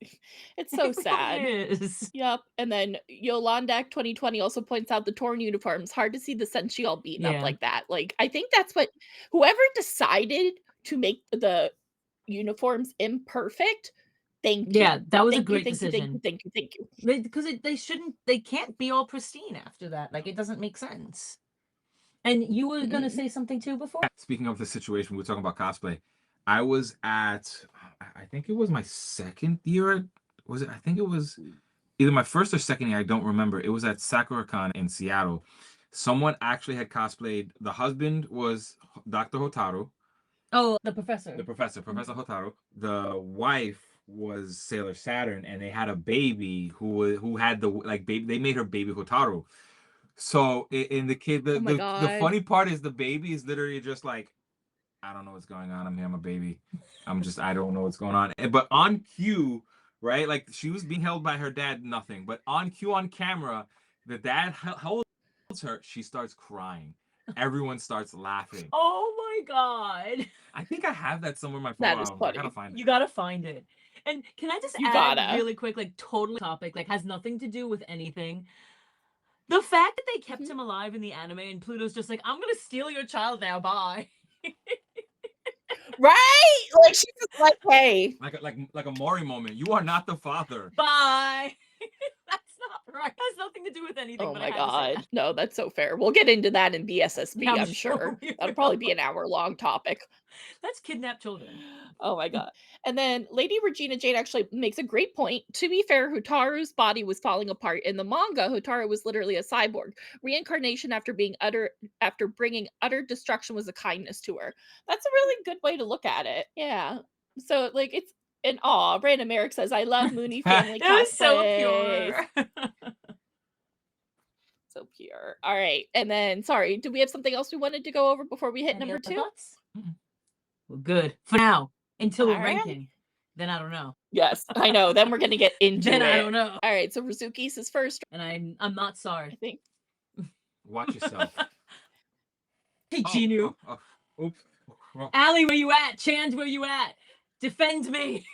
so It sad. really is. Yep. And then Yolandak 2020 also points out the torn uniforms. Hard to see the Senshi all beaten up Yeah. like that. Like, I think that's what whoever decided to make the uniforms imperfect. Thank you. Yeah, that was a Thank you, great thank you, decision. thank you, thank you. Because they can't be all pristine after that. Like, it doesn't make sense. And you were gonna say something too before? Speaking of the situation, we were talking about cosplay. I was at, I think it was my second year. Was it? I think it was either my first or second year. I don't remember. It was at SakuraCon in Seattle. Someone actually had cosplayed. The husband was Dr. Hotaru. Oh, the professor. The professor, Professor Hotaru. The wife was Sailor Saturn, and they had a baby who had the like baby. They made her baby Hotaru. So in the kid, Oh my the God. funny part is the baby is literally just like, I don't know what's going on. I'm here. I'm a baby. I don't know what's going on. But on cue, right? Like she was being held by her dad, nothing. But on cue on camera, the dad holds her. She starts crying. Everyone starts laughing. Oh my God. I think I have that somewhere in my phone. That is I funny. gotta find it. You gotta find it. And can I just You add gotta. really quick, like totally topic, like has nothing to do with anything. The fact that they kept him alive in the anime and Pluto's just like, I'm gonna steal your child now, bye. Right? Like she's just like, hey. Like a Maury moment. You are not the father. Bye. That's not right. It has nothing to do with anything. Oh but my I had to say God. that. No, that's so fair. We'll get into that in BSSB, Yeah, I'm sure. we That'll probably be will. an hour-long topic. Let's kidnap children. Oh my God. And then Lady Regina Jade actually makes a great point. To be fair, Hotaru's body was falling apart. In the manga, Hotaru was literally a cyborg. Reincarnation after bringing utter destruction was a kindness to her. That's a really good way to look at it. Yeah. So like it's an awe. Brandon Merrick says, I love Moonie family It was so cosplays. pure. So pure. All right. And then, sorry, do we have something else we wanted to go over before we hit Any number other 2? thoughts? Well, good. For now, until we're All right. ranking. Then I don't know. Yes, I know. Then we're going to get into Then it. I don't know. All right. So Rizuki's is first, And I'm not I sorry. think. Watch yourself. Hey, Genu. Oops. Wrong. Allie, where you at? Chand, where you at? Defend me.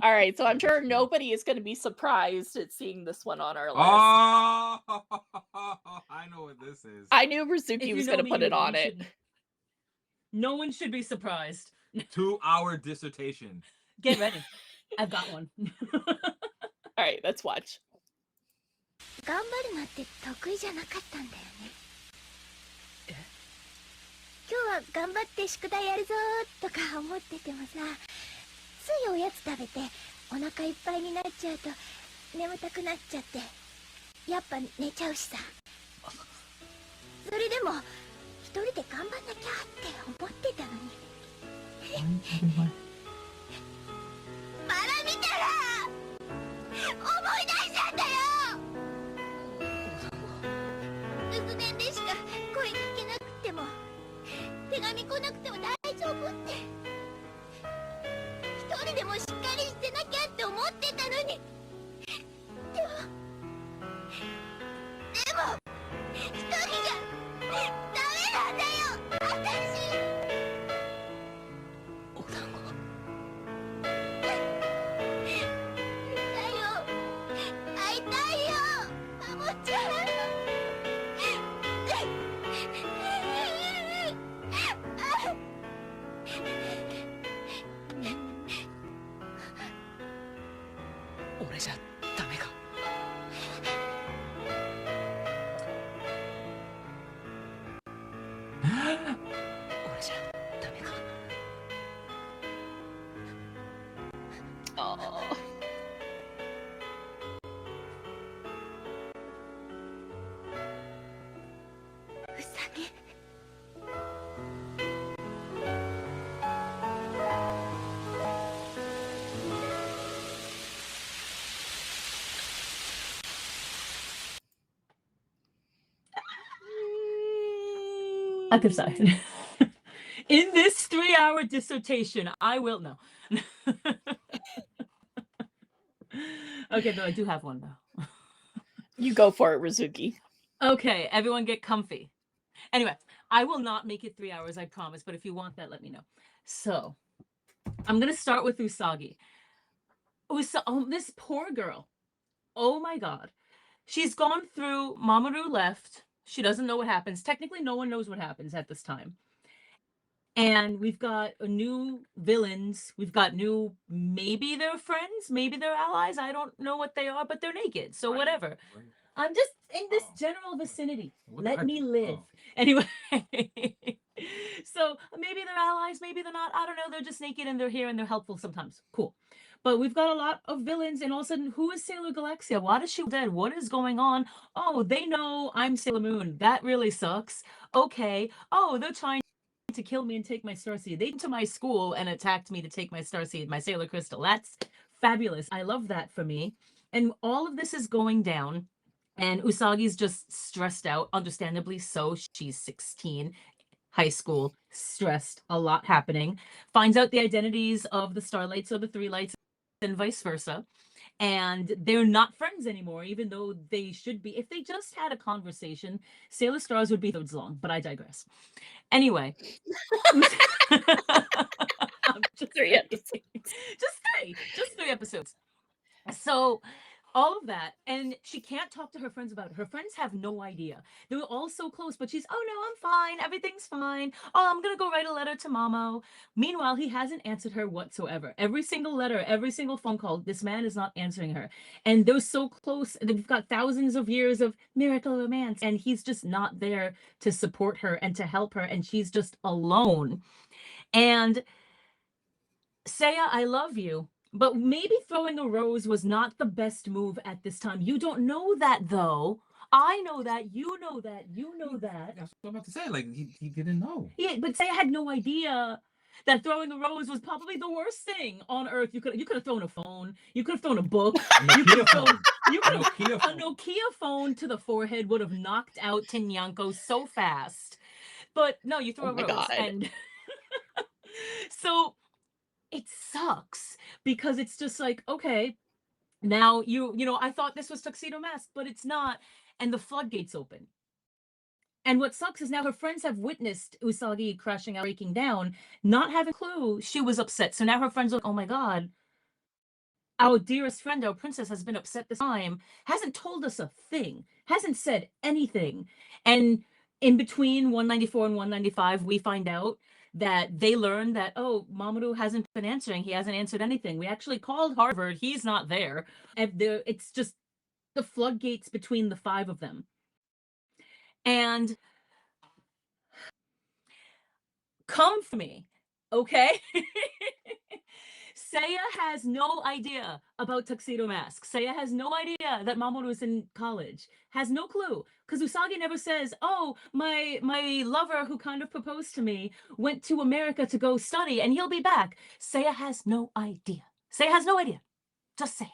All right. So I'm sure nobody is going to be surprised at seeing this one on our list. Oh, I know what this is. I knew Rizuki was going to put it on it. shouldn't. No one should be surprised. 2-hour dissertation. Get ready. I've got one. All right. Let's watch. 頑張るのって得意じゃなかったんだよね。今日は頑張って宿題やるぞーとか思っててもさ、ついおやつ食べてお腹いっぱいになっちゃうと眠たくなっちゃってやっぱ寝ちゃうしさ。それでも一人で頑張んなきゃって思ってたのに。まだ見たら思い出しちゃったよ。留守電でしか声聞けなくても手紙来なくても大丈夫って一人でもしっかりしてなきゃって思ってたのにでも一人じゃダメなんだよ私お団子だよ会いたいよマモちゃん俺じゃダメか。俺じゃダメか。Oh. うさぎ Akasai. In this 3-hour dissertation, I will know. Okay, though I do have one though. You go for it, Rizuki. Okay, everyone get comfy. Anyway, I will not make it 3 hours, I promise, but if you want that, let me know. So, I'm going to start with Usagi. This poor girl. Oh my god. She's gone through, Mamoru left. She doesn't know what happens. Technically, no one knows what happens at this time. And we've got new villains. We've got new, maybe they're friends, maybe they're allies. I don't know what they are, but they're naked. So whatever. I'm just in this general vicinity. Let me live. Anyway. So maybe they're allies, maybe they're not. I don't know. They're just naked and they're here and they're helpful sometimes. Cool. But we've got a lot of villains, and all of a sudden, who is Sailor Galaxia? Why is she dead? What is going on? Oh, they know I'm Sailor Moon. That really sucks. Okay. Oh, they're trying to kill me and take my starseed. They came to my school and attacked me to take my starseed, my Sailor Crystal. That's fabulous. I love that for me. And all of this is going down, and Usagi's just stressed out, understandably so. She's 16, high school, stressed, a lot happening. Finds out the identities of the Starlights or the Three Lights and vice versa. And they're not friends anymore, even though they should be. If they just had a conversation, Sailor Stars would be episodes long, but I digress. Anyway. Just 3 episodes. Just 3 episodes. So all of that, and she can't talk to her friends about it. Her friends have no idea. They were all so close, but she's, oh no, I'm fine, everything's fine. Oh, I'm gonna go write a letter to Mamo. Meanwhile, he hasn't answered her whatsoever. Every single letter, every single phone call, this man is not answering her. And they're so close. They've got thousands of years of miracle romance, and he's just not there to support her and to help her, and she's just alone. And Seiya, I love you, but maybe throwing a rose was not the best move at this time. You don't know that, though. I know that. You know that. You know that. That's what I'm about to say. Like, he didn't know. Yeah, but Seiya had no idea that throwing a rose was probably the worst thing on earth. You could have thrown a phone. You could have thrown a book. You could have thrown a Nokia phone to the forehead would have knocked out Tinyanko so fast. But no, you throw a rose. God. And so it sucks because it's just like, okay, now you know, I thought this was Tuxedo Mask, but it's not. And the floodgates open. And what sucks is now her friends have witnessed Usagi crashing out, breaking down, not having a clue she was upset. So now her friends are like, oh my God, our dearest friend, our princess, has been upset this time, hasn't told us a thing, hasn't said anything. And in between 194 and 195, we find out that they learned that, oh, Mamoru hasn't been answering. He hasn't answered anything. We actually called Harvard. He's not there. And it's just the floodgates between the 5 of them. And come for me, okay? Seiya has no idea about Tuxedo Mask. Seiya has no idea that Mamoru is in college. Has no clue. Because Usagi never says, oh, my lover who kind of proposed to me went to America to go study and he'll be back. Seiya has no idea. Seiya has no idea. Just saying.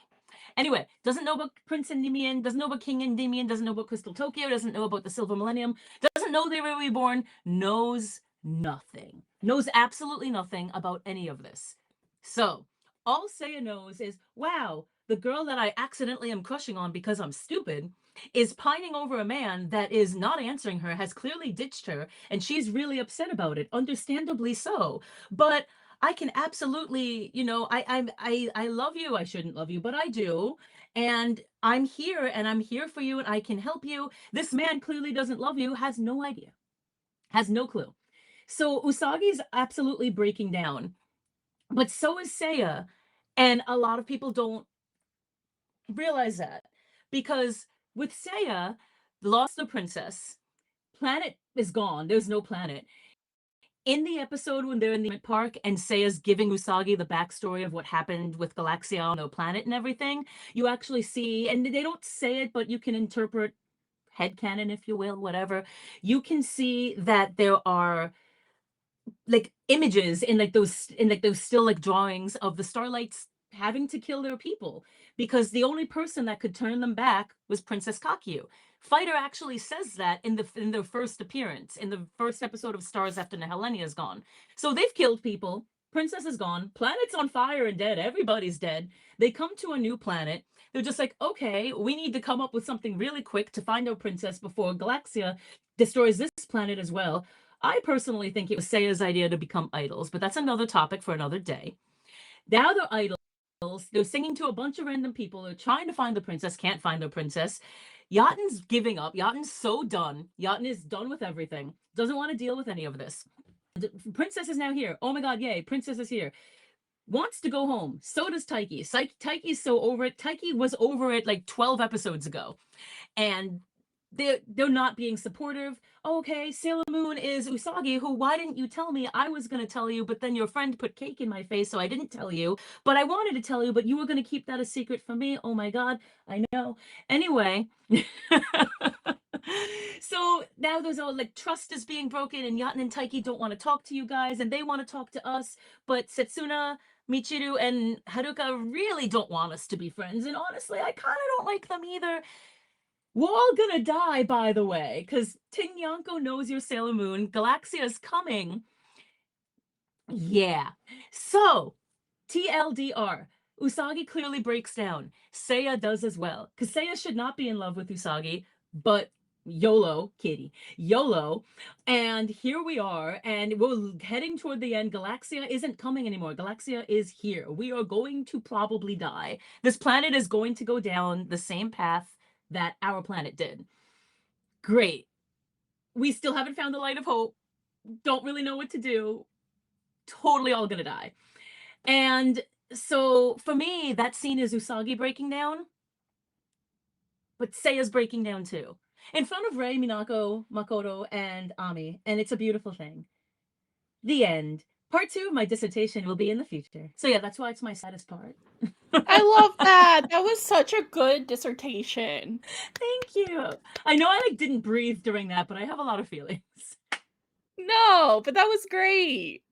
Anyway, doesn't know about Prince Endymion, doesn't know about King Endymion, doesn't know about Crystal Tokyo, doesn't know about the Silver Millennium, doesn't know they were reborn, knows nothing. Knows absolutely nothing about any of this. So, all Seiya knows is, wow, the girl that I accidentally am crushing on because I'm stupid is pining over a man that is not answering her, has clearly ditched her, and she's really upset about it, understandably so. But I can absolutely, you know, I love you. I shouldn't love you, but I do. And I'm here for you and I can help you. This man clearly doesn't love you, has no idea, has no clue. So Usagi's absolutely breaking down, but so is Seiya. And a lot of people don't realize that because with Seiya, lost the princess, planet is gone. There's no planet. In the episode when they're in the park and Seiya's giving Usagi the backstory of what happened with Galaxia on the planet and everything, you actually see, and they don't say it, but you can interpret headcanon, if you will, whatever. You can see that there are like images in like those still like drawings of the Starlights having to kill their people because the only person that could turn them back was Princess Kakyu. Fighter actually says that in their first appearance, in the first episode of Stars After Nehelenia's gone. So they've killed people. Princess is gone. Planet's on fire and dead. Everybody's dead. They come to a new planet. They're just like, okay, we need to come up with something really quick to find our princess before Galaxia destroys this planet as well. I personally think it was Seiya's idea to become idols, but that's another topic for another day. Now they're idols. They're singing to a bunch of random people. They're trying to find the princess, can't find the princess. Yaten's giving up. Yaten's so done. Yaten is done with everything. Doesn't want to deal with any of this. The princess is now here. Oh my god, yay, princess is here. Wants to go home. So does Taiki. Taiki's so over it. Taiki was over it like 12 episodes ago. And they're not being supportive. Oh, okay, Sailor Moon is Usagi, who, why didn't you tell me? I was going to tell you, but then your friend put cake in my face, so I didn't tell you. But I wanted to tell you, but you were going to keep that a secret from me. Oh my god, I know. Anyway. So now there's all like trust is being broken, and Yaten and Taiki don't want to talk to you guys, and they want to talk to us, but Setsuna, Michiru, and Haruka really don't want us to be friends, and honestly, I kind of don't like them either. We're all gonna die, by the way, because Tinyanko knows you're Sailor Moon. Galaxia is coming. Yeah. So, TLDR. Usagi clearly breaks down. Seiya does as well. Because Seiya should not be in love with Usagi, but YOLO, kitty. YOLO. And here we are, and we're heading toward the end. Galaxia isn't coming anymore. Galaxia is here. We are going to probably die. This planet is going to go down the same path that our planet did. Great. We still haven't found the light of hope. Don't really know what to do. Totally all gonna die. And so for me, that scene is Usagi breaking down, but Seiya's breaking down too. In front of Rei, Minako, Makoto, and Ami, and it's a beautiful thing. The end. Part 2 of my dissertation will be in the future. So yeah, that's why it's my saddest part. I love that. That was such a good dissertation. Thank you. I know I like didn't breathe during that, but I have a lot of feelings. No, but that was great.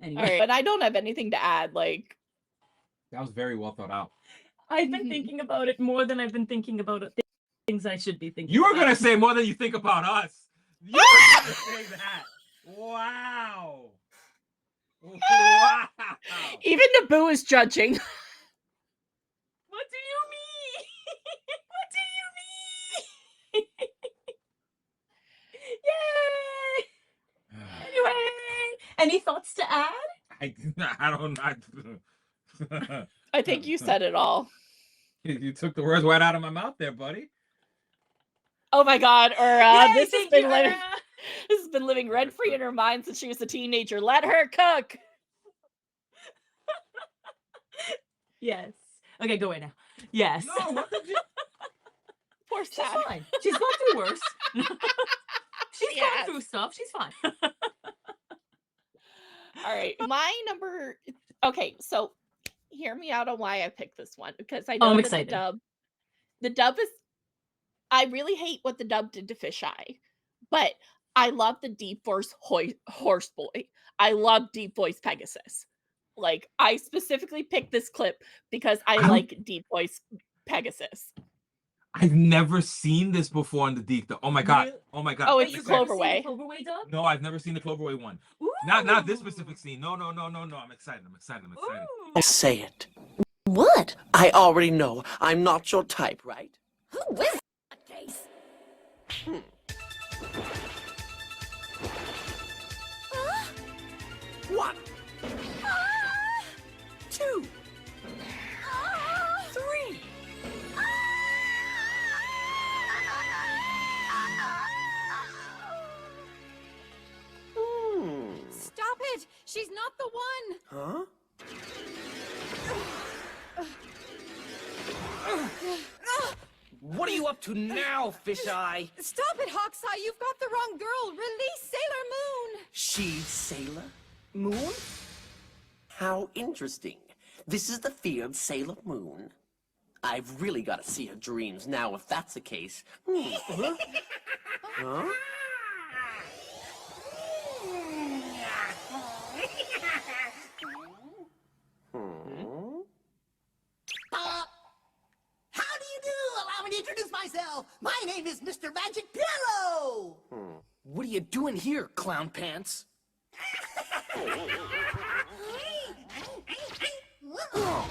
Anyway. All right, but I don't have anything to add. Like, That was very well thought out. I've been thinking about it more than I've been thinking about things I should be thinking You were about. gonna say more than you think about us. You were gonna say that. Wow. Wow. even Naboo is judging. What do you mean? What do you mean? Yay! Anyway, any thoughts to add? I don't. I think you said it all. You took the words right out of my mouth there, buddy. Oh my god, Yay, this has thank been you, living Ura. this has been living rent free in her mind since she was a teenager. Let her cook. Yes. Okay, go away now. Yes. No, what did you? Poor She's Sad. fine. She's gone through worse. She's Yes. gone through stuff. She's fine. All right, my number. Okay, so hear me out on why I picked this one, because I know I'm that excited. the dub is. I really hate what the dub did to Fisheye, but I love the Deep Voice Horse Boy. I love Deep Voice Pegasus. Like, I specifically picked this clip because I like Deep Voice Pegasus. I've never seen this before in the deep. Oh my god. Really? Oh my god. Oh, Wait, it's you've the never seen Cloverway. the Cloverway dub? No, I've never seen the Cloverway one. Ooh. Not this specific scene. No. I'm excited. Ooh. I'll say it. What? I already know. I'm not your type, right? Who is that case? One. Two. Three. Stop it! She's not the one! Huh? What are you up to now, Fisheye? Stop it, Hawkeye! You've got the wrong girl! Release Sailor Moon! She's Sailor Moon? How interesting. This is the feared Sailor Moon. I've really got to see her dreams now if that's the case. Huh? Huh? me introduce myself. My name is Mr. Magic Piero. What are you doing here, clown pants? Well.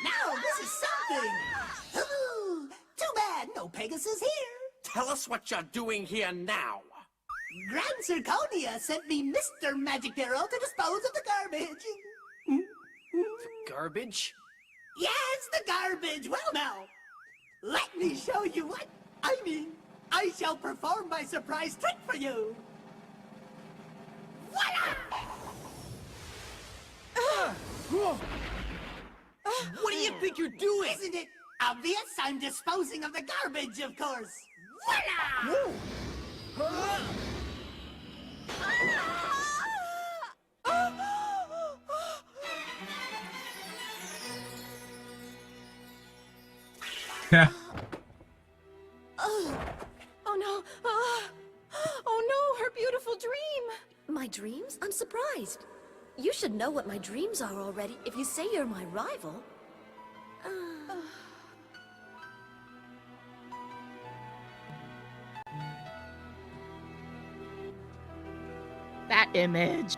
Now this is something. Too bad no Pegasus here. Tell us what you're doing here now. Grand Zirconia sent me Mr. Magic Piero to dispose of the garbage. Garbage? Yes, the garbage. Well, now, let me show you what I mean. I shall perform my surprise trick for you. Voila! What do you think you're doing? Isn't it obvious? I'm disposing of the garbage, of course. Voila! Yeah. Oh no! Oh no! Her beautiful dream! My dreams? I'm surprised. You should know what my dreams are already if you say you're my rival. That image.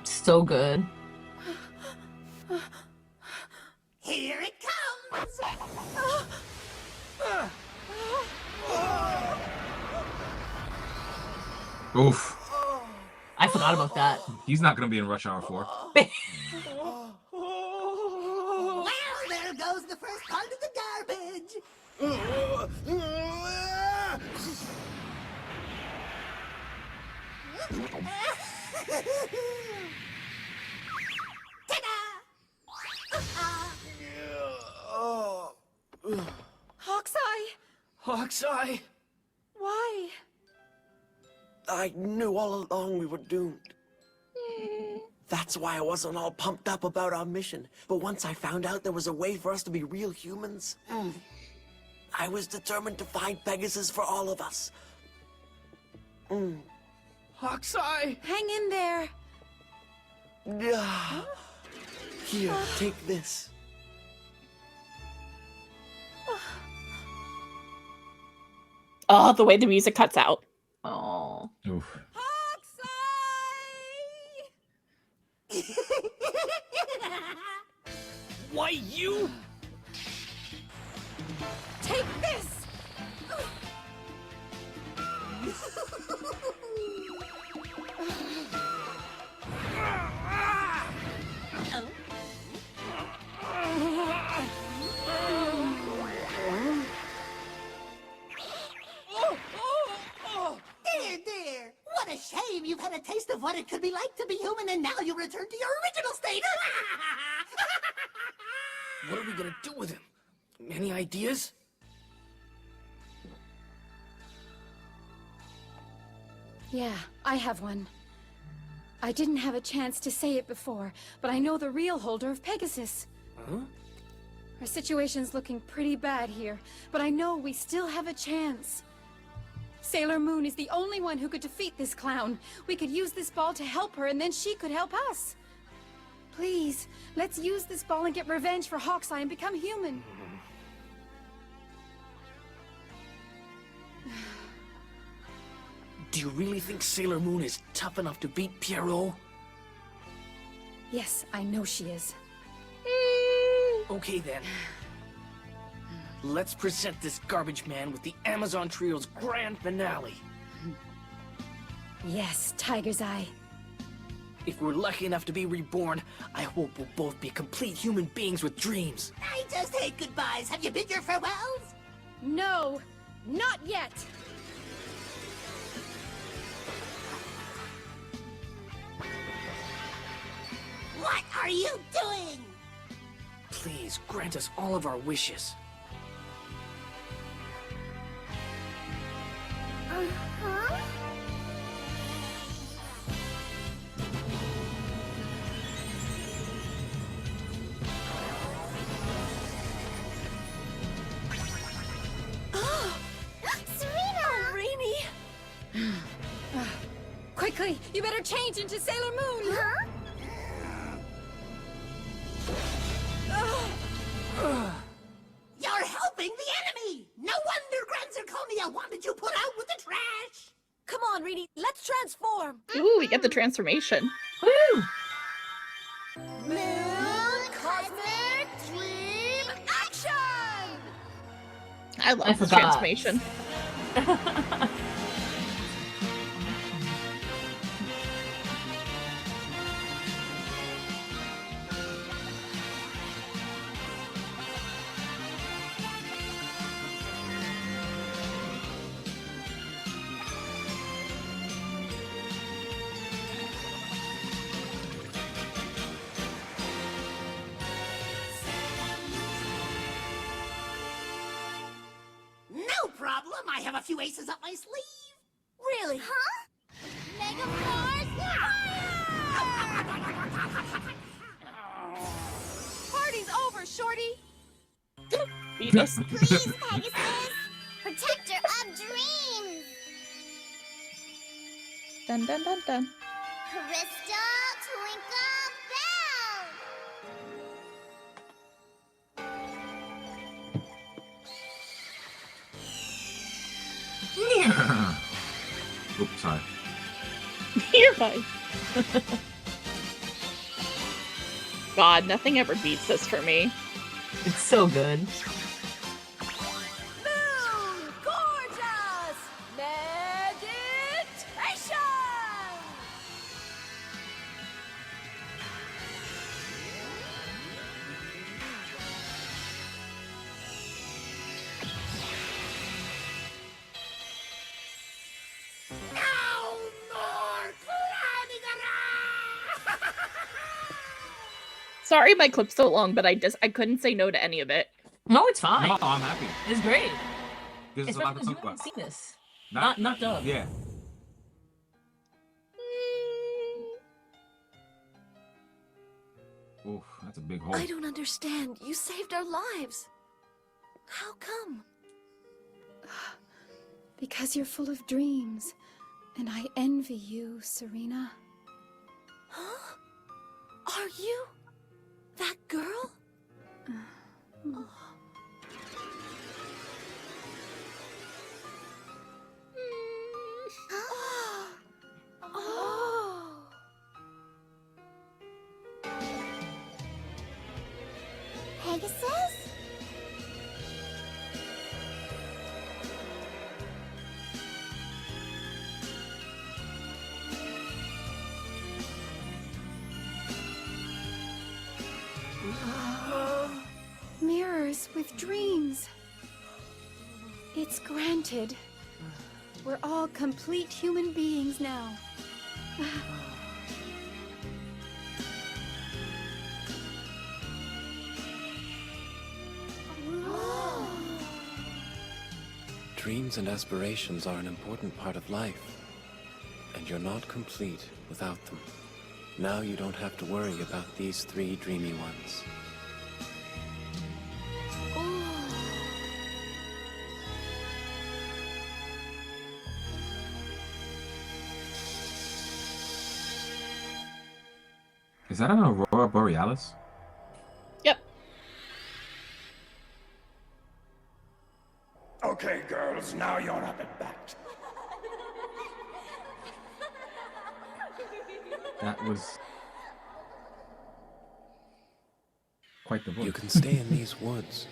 So good. Here it comes! Oof. I forgot about that. He's not gonna be in Rush Hour 4. Well, there goes the first part of the garbage. Hawkeye! Hawkeye? Why? I knew all along we were doomed. That's why I wasn't all pumped up about our mission. But once I found out there was a way for us to be real humans, I was determined to find Pegasus for all of us. Hawkeye? Hang in there. Here, take this. Oh, the way the music cuts out. Oh. Oof. Why you? Take this! Dear, what a shame you've had a taste of what it could be like to be human and now you return to your original state. What are we gonna do with him? Any ideas? Yeah, I have one. I didn't have a chance to say it before, but I know the real holder of Pegasus. Huh? Our situation's looking pretty bad here, but I know we still have a chance. Sailor Moon is the only one who could defeat this clown. We could use this ball to help her, and then she could help us. Please, let's use this ball and get revenge for Hawkeye and become human. Do you really think Sailor Moon is tough enough to beat Pierrot? Yes, I know she is. Okay then. Let's present this garbage man with the Amazon Trio's grand finale. Yes, Tiger's Eye. If we're lucky enough to be reborn, I hope we'll both be complete human beings with dreams. I just hate goodbyes. Have you bid your farewells? No, not yet. What are you doing? Please grant us all of our wishes. Quickly, you better change into Sailor Moon. You're helping the enemy! No wonder Grand Zirconia wanted you put out with the trash! Come on, Rini, let's transform! Ooh, we get the transformation. Woo! Moon Cosmic Dream Action! I love this forgot. transformation. No problem, I have a few aces up my sleeve. Really? Huh? Mega Force Fire! Party's over, Shorty! Venus. Please, Pegasus! Protector of dreams! Dun dun dun dun. Crystal Twinkle Bell! Oops, sorry. You're fine. God, nothing ever beats this for me. It's so good. Moon Gorgeous! Meditation! No more planning. Sorry my clip's so long, but I couldn't say no to any of it. No, it's fine. No, I'm happy. It's great. Gives us a lot Especially to because talk you about. haven't seen this. Not dubbed. Yeah. Oof, that's a big hole. I don't understand. You saved our lives. How come? Because you're full of dreams, and I envy you, Serena. Huh? Are you that girl? Oh. Oh. Pegasus? Mirrors with dreams. It's granted. We're all complete human beings now. Dreams and aspirations are an important part of life, and you're not complete without them. Now you don't have to worry about these three dreamy ones. Is that an Aurora Borealis? Yep. Okay, girls, now you're up and bat. That was quite the voice. You can stay in these woods.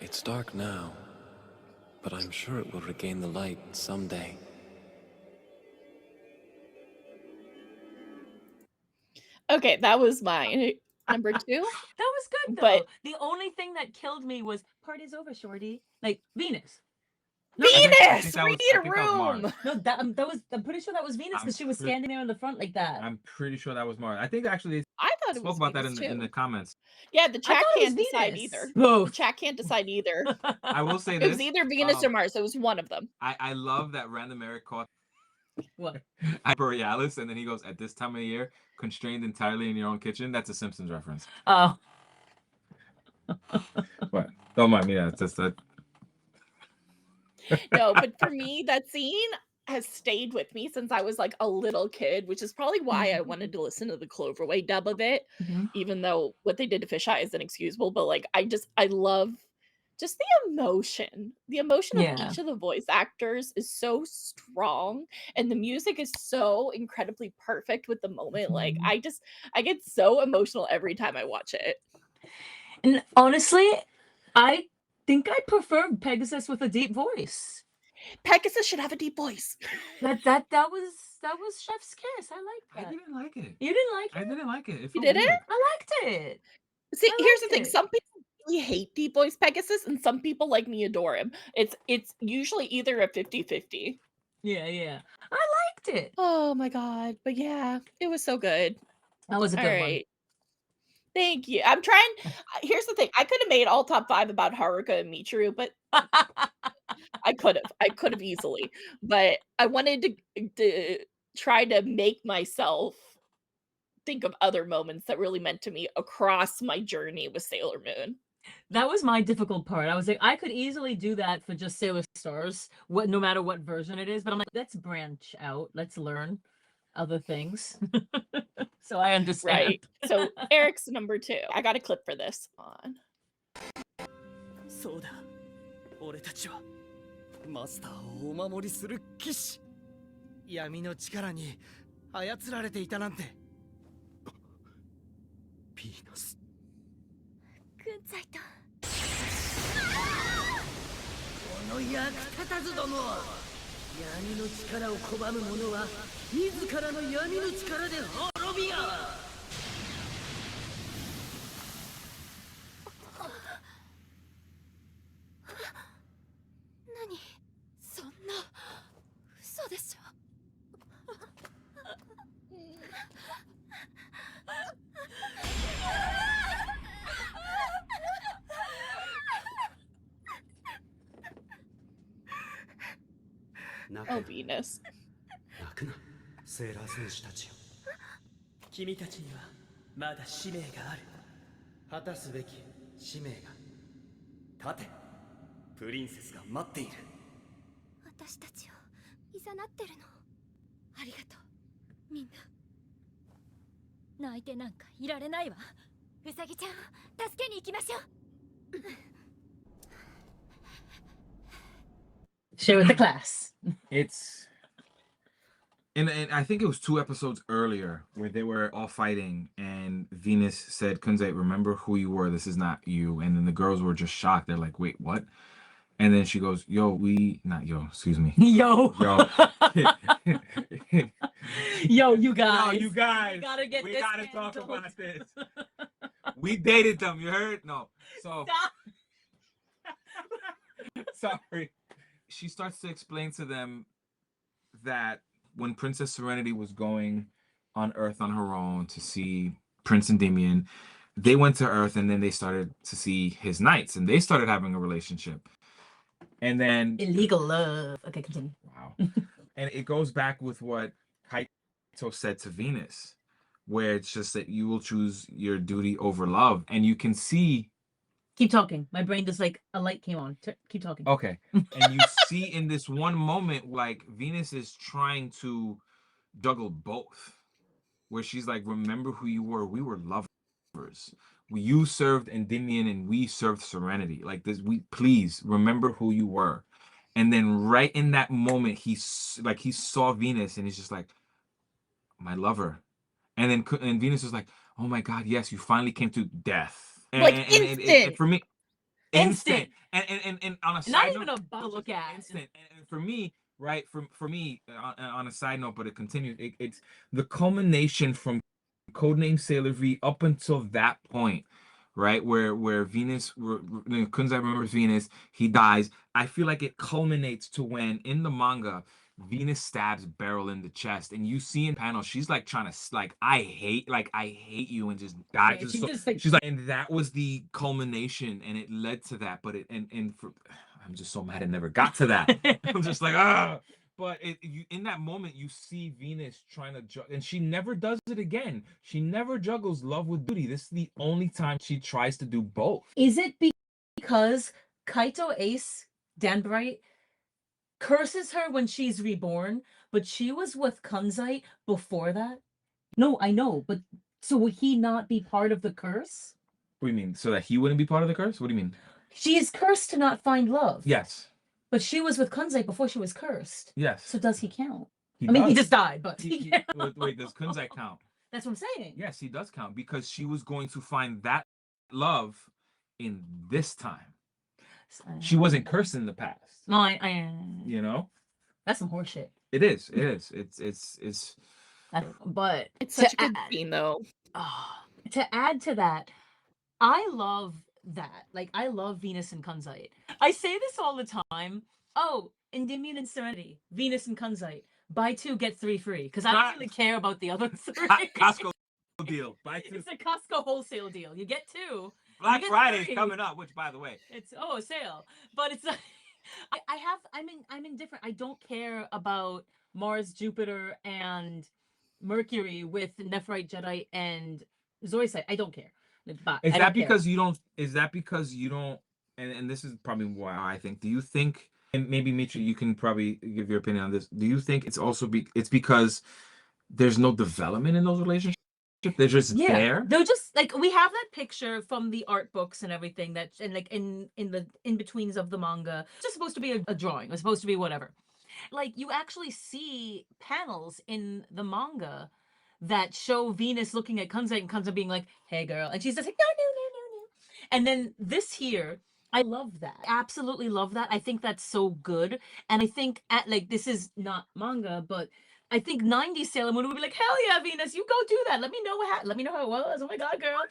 It's dark now, but I'm sure it will regain the light someday. Okay, that was mine. Number 2. That was good though. But- the only thing that killed me was party's over, Shorty. Like Venus. Venus! that was- Read I think that was room! Mars. No, that was. I'm pretty sure that was Venus because she was pretty- standing there in the front like that. I'm pretty sure that was Mars. I think actually I thought they it was spoke about that Venus, in the too. comments. Yeah, the chat thought it was can't decide Venus. either. Oh. The chat can't decide either. I will say It this. was either Venus or Mars. It was one of them. I love that Random Eric caught What? Borealis, and then he goes, at this time of year, constrained entirely in your own kitchen. That's a Simpsons reference. Oh. What? Don't mind me. Yeah, it's just that. No, but for me, that scene, has stayed with me since I was like a little kid, which is probably why I wanted to listen to the Cloverway dub of it, even though what they did to Fisheye is inexcusable. But like, I love just the emotion. The emotion of Yeah. each of the voice actors is so strong, and the music is so incredibly perfect with the moment. Like, I get so emotional every time I watch it. And honestly, I think I prefer Pegasus with a deep voice. Pegasus should have a deep voice. That was Chef's kiss. I like that. I didn't like it. You didn't like it? I didn't like it. It You felt didn't? weird. I liked it. See, I here's the liked thing. it. Some people really hate deep voice Pegasus, and some people like me adore him. It's usually either a 50-50. Yeah. I liked it. Oh my god. But yeah, it was so good. That was a All good one. right. Thank you. I'm trying. Here's the thing. I could have made all top 5 about Haruka and Michiru, but I could have easily. But I wanted to try to make myself think of other moments that really meant to me across my journey with Sailor Moon. That was my difficult part. I was like, I could easily do that for just Sailor Stars, no matter what version it is. But I'm like, let's branch out. Let's learn other things. So I understand. Right. So Eric's number 2. I got a clip for this on. そうだ。俺たちはマスターをお守りする騎士。闇の力に操られていたなんて。ピーナス。軍在と。この役立たずども。闇の力を拒む者は自らの闇の力で滅びや。何？そんな嘘でしょ。Oh, Venus. 泣くな、セーラー戦士たちよ。君たちにはまだ使命がある。果たすべき使命が。立て、プリンセスが待っている。私たちを誘ってるの。ありがとう、みんな。泣いてなんかいられないわ。ウサギちゃん、助けに行きましょう。Share with the class. It's and I think it was 2 episodes earlier where they were all fighting and Venus said, Kunzai, remember who you were, this is not you. And then the girls were just shocked. They're like, wait, what? And then she goes, excuse me. Yo, you guys. Yo, you guys. We gotta talk about this. We dated them, you heard? No. So sorry. She starts to explain to them that when Princess Serenity was going on Earth on her own to see Prince Endymion, they went to Earth and then they started to see his knights and they started having a relationship. And then illegal love. Okay, continue. Wow. And it goes back with what Kaito said to Venus, where it's just that you will choose your duty over love. And you can see. Keep talking. My brain just like a light came on. Keep talking. Okay. And you see in this one moment, like Venus is trying to juggle both, where she's like, remember who you were. We were lovers. You served Endymion and we served Serenity. Like this, please remember who you were. And then right in that moment, he saw Venus and he's just like, my lover. And Venus was like, oh my God, yes, you finally came to death. And for me, instant. And on a side not note, even a look at instant. And for me, right, for me, on a side note, but it continues. It's the culmination from Codename Sailor V up until that point, right, where Venus, Kunzai remembers Venus, he dies. I feel like it culminates to when in the manga Venus stabs Beryl in the chest, and you see in panel she's like trying to I hate you, and just dies. Yeah, she's like, and that was the culmination, and it led to that. But I'm just so mad it never got to that. I'm just like, ah. But in that moment, you see Venus trying to juggle, and she never does it again. She never juggles love with duty. This is the only time she tries to do both. Is it because Kaito Ace Danbright curses her when she's reborn, but she was with Kunzite before that. No, I know, but so would he not be part of the curse? What do you mean? So that he wouldn't be part of the curse? What do you mean? She is cursed to not find love. Yes. But she was with Kunzite before she was cursed. Yes. So does he count? He I mean, he does. just died, but wait, does Kunzite count? That's what I'm saying. Yes, he does count because she was going to find that love in this time. She wasn't cursed in the past. No, I you know? That's some horseshit. It is. It is. It's but it's such a good scene though. To add to that, I love that. Like, I love Venus and Kunzite. I say this all the time. Oh, Endymion and Serenity, Venus and Kunzite. Buy 2, get 3 free. Because I don't really care about the other 3. Costco deal. Buy 2. It's a Costco wholesale deal. You get 2. Black Friday's coming up, which by the way. It's a sale. But it's like I'm indifferent. I don't care about Mars, Jupiter, and Mercury with Nephrite, Jedi, and Zoisite. I don't care. Is that because you don't and this is probably why I think, do you think, and maybe Michi, you can probably give your opinion on this, do you think it's also it's because there's no development in those relationships? They're just there? They're just like, we have that picture from the art books and everything that, and like in the in-betweens of the manga. It's just supposed to be a drawing. It's supposed to be whatever. Like, you actually see panels in the manga that show Venus looking at Kunzite and Kunzite being like, hey girl, and she's just like, no. And then this here, I love that. Absolutely love that. I think that's so good. And I think this is not manga, but I think 90s Sailor Moon would be like, hell yeah, Venus, you go do that. Let me know let me know how it was. Oh my god, girl.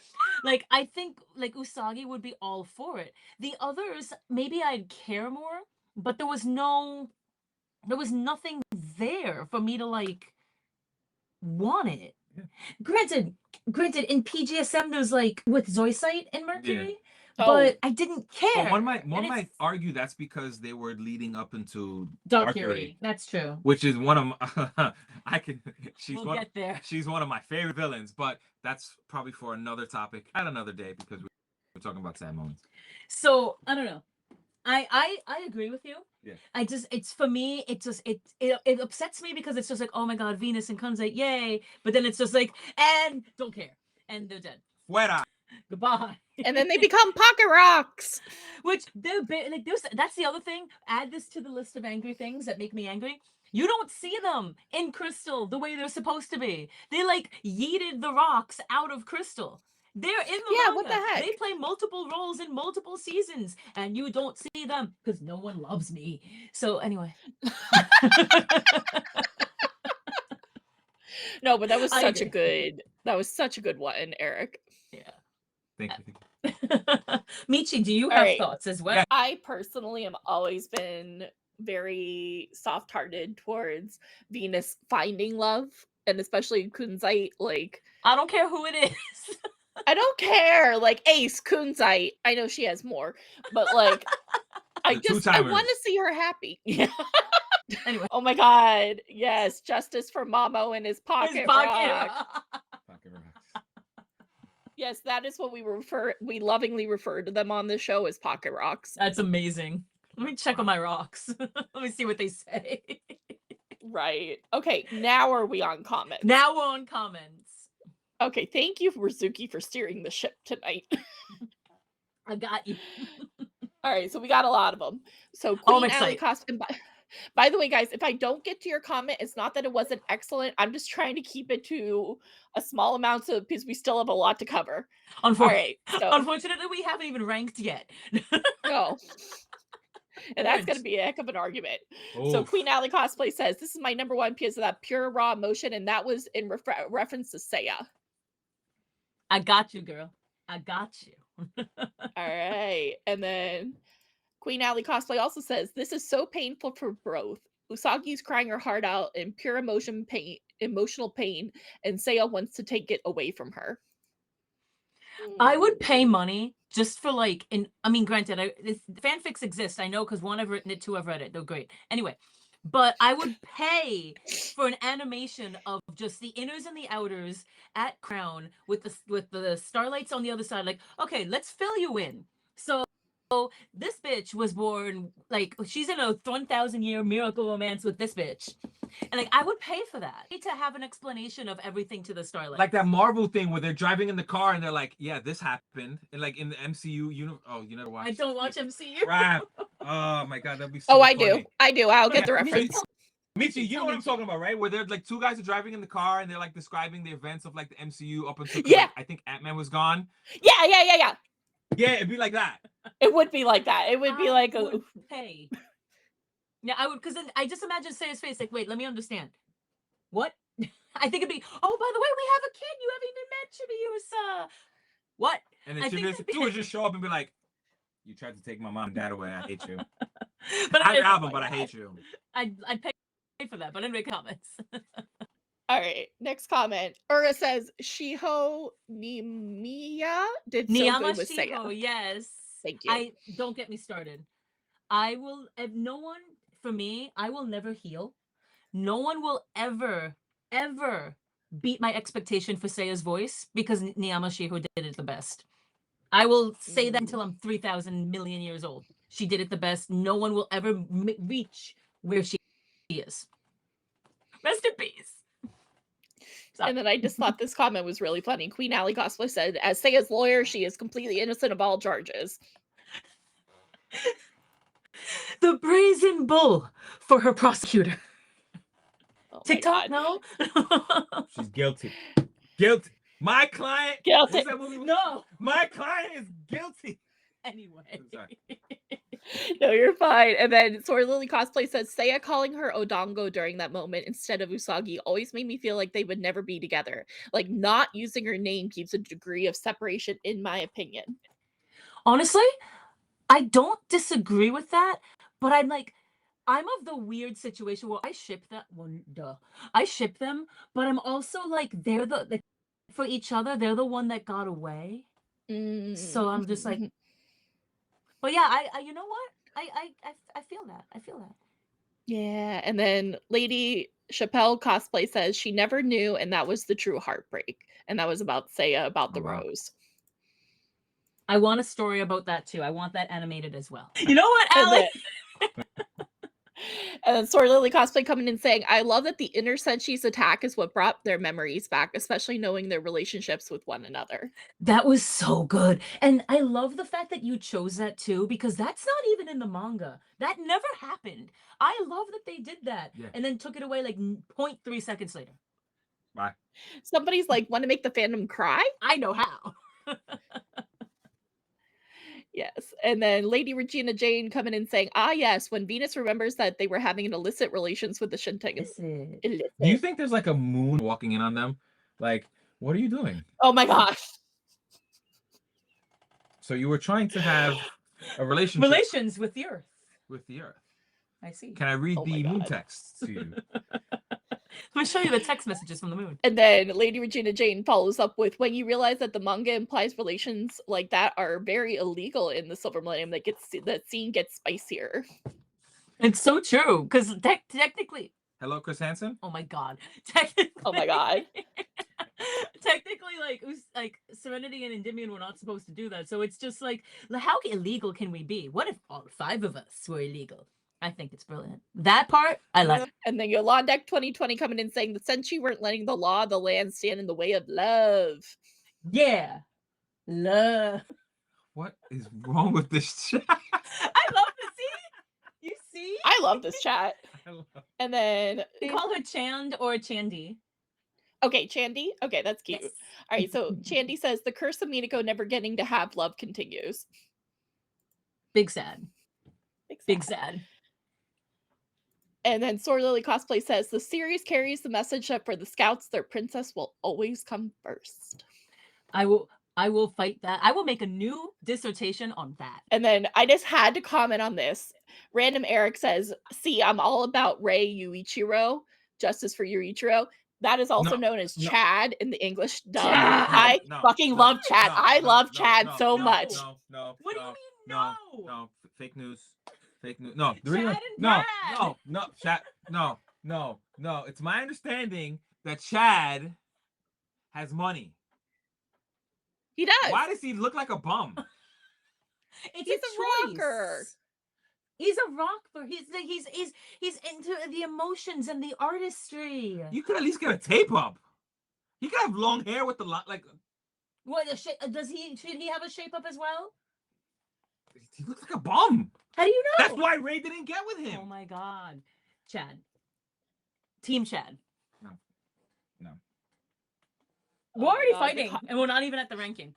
Like, I think like Usagi would be all for it. The others, maybe I'd care more, but there was nothing there for me to like want it. Yeah. Granted, in PGSM there's like with Zoisite and Mercury, but I didn't care. Well, one might argue that's because they were leading up into Dark Fury. That's true. Which is one of my, she's one of my favorite villains, but that's probably for another topic at another day because we're talking about sad moments. So I don't know. I agree with you. Yeah. It's for me, it upsets me because it's just like, oh my god, Venus and Kunzite, yay. But then it's just like, and don't care. And they're dead. Fuera. Goodbye. And then they become pocket rocks. Which they're like, that's the other thing. Add this to the list of angry things that make me angry. You don't see them in Crystal the way they're supposed to be. They like yeeted the rocks out of Crystal. They're in the manga. What the heck? They play multiple roles in multiple seasons, and you don't see them because no one loves me. So anyway. No, but that was such a good one, Eric. Yeah. Thank you. Michi, do you have thoughts as well? I personally have always been very soft-hearted towards Venus finding love, and especially Kunzite. Like, I don't care who it is. I don't care. Like, Ace, Kunzite. I know she has more, but like, I want to see her happy. Yeah. Anyway. Oh my god. Yes, justice for Mamo and his pocket rock. Pocket rocks. Yes, that is what we lovingly refer to them on the show as pocket rocks. That's amazing. Let me check on my rocks. Let me see what they say. Right. Okay, now are we on comments? Now we're on comments. Okay, thank you, Rizuki, for steering the ship tonight. I got you. All right, so we got a lot of them. So Queen Alley costume. By the way, guys, if I don't get to your comment, it's not that it wasn't excellent. I'm just trying to keep it to a small amount because we still have a lot to cover. Unfortunately, we haven't even ranked yet. No. And that's going to be a heck of an argument. Oof. So Queen Alley Cosplay says, this is my number one because of that pure raw emotion, and that was in reference to Seiya. I got you, girl. I got you. All right. And then Queen Alley Cosplay also says, this is so painful for both. Usagi's crying her heart out in pure emotional pain, and Seiya wants to take it away from her. I would pay money just for like, granted, fanfics exist. I know because 1, I've written it, 2, I've read it. They're great. Anyway, but I would pay for an animation of just the inners and the outers at Crown with the starlights on the other side. Like, okay, let's fill you in. So this bitch was born, like, she's in a 1,000-year miracle romance with this bitch. And, like, I would pay for that. To have an explanation of everything to the Starlight. Like that Marvel thing where they're driving in the car and they're like, yeah, this happened. And like in the MCU, you never watched. I don't watch MCU. Crap. Oh my God, that'd be so I funny. do. I'll get the reference. Michi, you know what I'm talking about, right? Where they're like two guys are driving in the car and they're like describing the events of like the MCU up until like, I think Ant-Man was gone. Yeah. Yeah, it'd be like that. It would be like that. It would be like a pay. Yeah, I would, because then I just imagine Saya's face like, wait, let me understand. What? I think it'd be, oh, by the way, we have a kid you haven't even mentioned. What? And then two would just show up and be like, you tried to take my mom and dad away. I hate you. But I have your album, but I hate you. I'd pay for that, but anyway, comments. All right, next comment. Ura says Shiho Nimiya did so good with Saya. Shiho, yes. Thank you. Don't get me started. I will, if no one, for me, I will never heal. No one will ever beat my expectation for Saya's voice because Niyama Shiho did it the best. I will say that until I'm 3,000 million years old. She did it the best. No one will ever reach where she is. Rest in peace. And then I just thought this comment was really funny. Queen Alley Cosplay said, as Saya's lawyer, she is completely innocent of all charges. The brazen bull for her prosecutor. Oh TikTok, no? She's guilty. Guilty. My client. Guilty. What's that movie? No. My client is guilty. Anyway. No, you're fine. And then Sora Lily Cosplay says, Saya calling her Odongo during that moment instead of Usagi always made me feel like they would never be together. Like, not using her name keeps a degree of separation, in my opinion. Honestly, I don't disagree with that, but I'm of the weird situation where I ship that one. I ship them, but I'm also like, they're the for each other, they're the one that got away. So I'm just like, but yeah, I you know what? I feel that. I feel that. Yeah, and then Lady Chappelle Cosplay says she never knew, and that was the true heartbreak. And that was about Saya, about the rose. I want a story about that too. I want that animated as well. You know what, Allie? And then Sora Lily Cosplay coming in saying, I love that the inner Senshi's attack is what brought their memories back, especially knowing their relationships with one another. That was so good. And I love the fact that you chose that too, because that's not even in the manga. That never happened. I love that they did that and then took it away like 0.3 seconds later. Bye. Somebody's like, want to make the fandom cry? I know how. Yes. And then Lady Regina Jane coming in saying, yes, when Venus remembers that they were having an illicit relations with the Shintegan. Do you think there's like a moon walking in on them? Like, what are you doing? Oh my gosh. So you were trying to have a relationship. Relations with the Earth. With the Earth. I see. Can I read the moon text to you? I'm going to show you the text messages from the moon. And then Lady Regina Jane follows up with, when you realize that the manga implies relations like that are very illegal in the Silver Millennium, that scene gets spicier. It's so true, because technically... Hello, Chris Hansen? Oh my God. Oh my God. Technically, like Serenity and Endymion were not supposed to do that. So it's just like, how illegal can we be? What if all 5 of us were illegal? I think it's brilliant. That part, I like. And then Yolanda 2020 coming in saying, the Senshi weren't letting the law of the land stand in the way of love. Yeah. Love. What is wrong with this chat? I love to see. You see? I love this chat. And then... They call her Chand or Chandy. Okay, Chandy? Okay, that's cute. Yes. All right, so Chandy says, the curse of Minako never getting to have love continues. Big sad. Big sad. And then Sora Lily Cosplay says, the series carries the message that for the scouts, their princess will always come first. I will fight that. I will make a new dissertation on that. And then I just had to comment on this. Random Eric says, see, I'm all about Rei Yuichiro, justice for Yuichiro. That is also known as Chad in the English dub. I fucking love Chad. I love Chad so much. No. What do you mean no? Fake news. Fake news. No. Chad. No. It's my understanding that Chad has money. He does. Why does he look like a bum? It's He's a a choice. rocker. He's a rocker. He's into the emotions and the artistry. You could at least get a tape up. He could have long hair with the like. What does he? Should he have a shape up as well? He looks like a bum. How do you know? That's why Ray didn't get with him. Oh my god, Chad. Team Chad. No. We're already fighting, and we're not even at the ranking.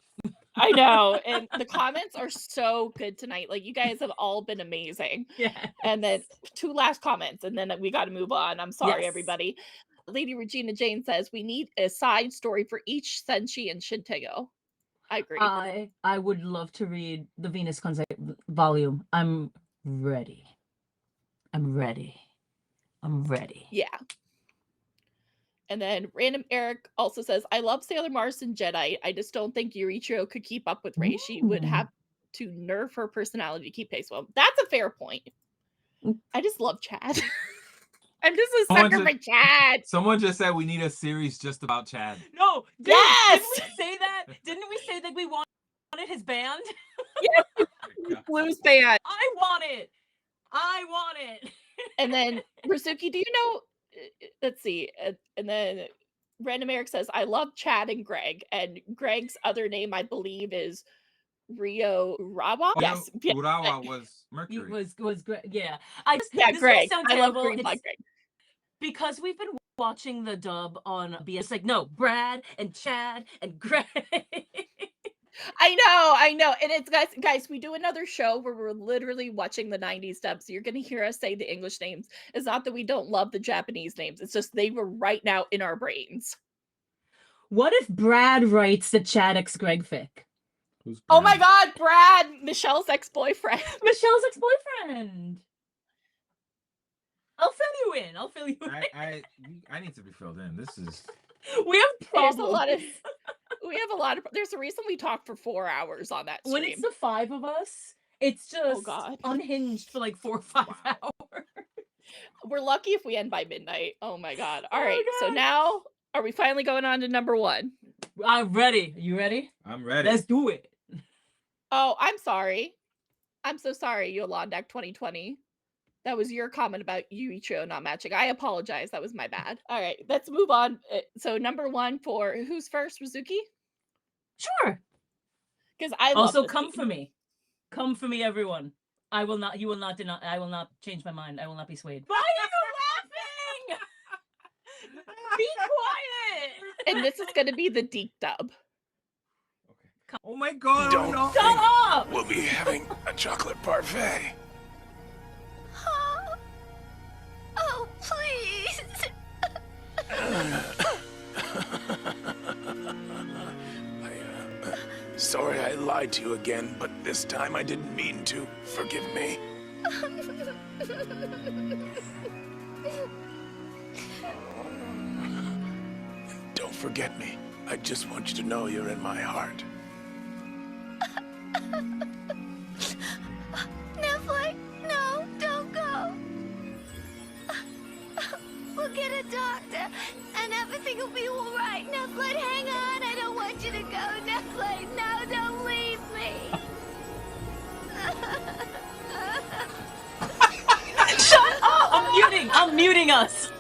I know, and the comments are so good tonight. Like, you guys have all been amazing. Yeah. And then 2 last comments, and then we got to move on. I'm sorry, Yes. everybody. Lady Regina Jane says we need a side story for each Senshi and Shintego. I agree. I would love to read the Venus Concept volume. I'm ready. Yeah. And then Random Eric also says, I love Sailor Mars and Jedi. I just don't think Yurichiro could keep up with Rei. She would have to nerf her personality to keep pace. Well, that's a fair point. I just love Chad. I'm just a sucker for Chad. Someone just said we need a series just about Chad. No, dude, yes! Didn't we say that? Didn't we say that we wanted his band? Yes, Blues band. I want it. And then Rizuki, do you know? Let's see. And then Random Eric says, I love Chad and Greg. And Greg's other name, I believe, is Rio Urawa. Oh, Yes. no, Urawa was Mercury. Was Greg. Yeah. This Greg. sound I love terrible. Green Greg. Because we've been watching the dub on BS. Like, no, Brad and Chad and Greg. I know. And it's guys, we do another show where we're literally watching the 90s dubs. So you're gonna hear us say the English names. It's not that we don't love the Japanese names. It's just they were right now in our brains. What if Brad writes the Chad X Greg fic? Oh my god, Brad, Michelle's ex-boyfriend. Michelle's ex-boyfriend. I'll fill you in. I need to be filled in. This is. We have problems. There's a reason we talked for 4 hours on that stream. When it's the 5 of us, it's just unhinged for like 4 or 5 hours. We're lucky if we end by midnight. Oh my god. All right. So now, are we finally going on to number 1? I'm ready. You ready? I'm ready. Let's do it. Oh, I'm sorry. I'm so sorry, Yolandak 2020. That was your comment about Yuichiro not matching. I apologize. That was my bad. All right, let's move on. So number 1 for who's first, Rizuki? Sure. Because I also come for me. Come for me, everyone. I will not. You will not deny. I will not change my mind. I will not be swayed. Why are you laughing? Be quiet. And this is going to be the deep dub. Oh my god! Don't no. Shut up! We'll be having a chocolate parfait. Oh, please. Sorry I lied to you again, but this time I didn't mean to. Forgive me. Don't forget me. I just want you to know you're in my heart. Netflix, no, don't go. We'll get a doctor, and everything will be all right. Netflix, hang on. I don't want you to go. Netflix, no, don't leave me. Shut up! I'm muting us.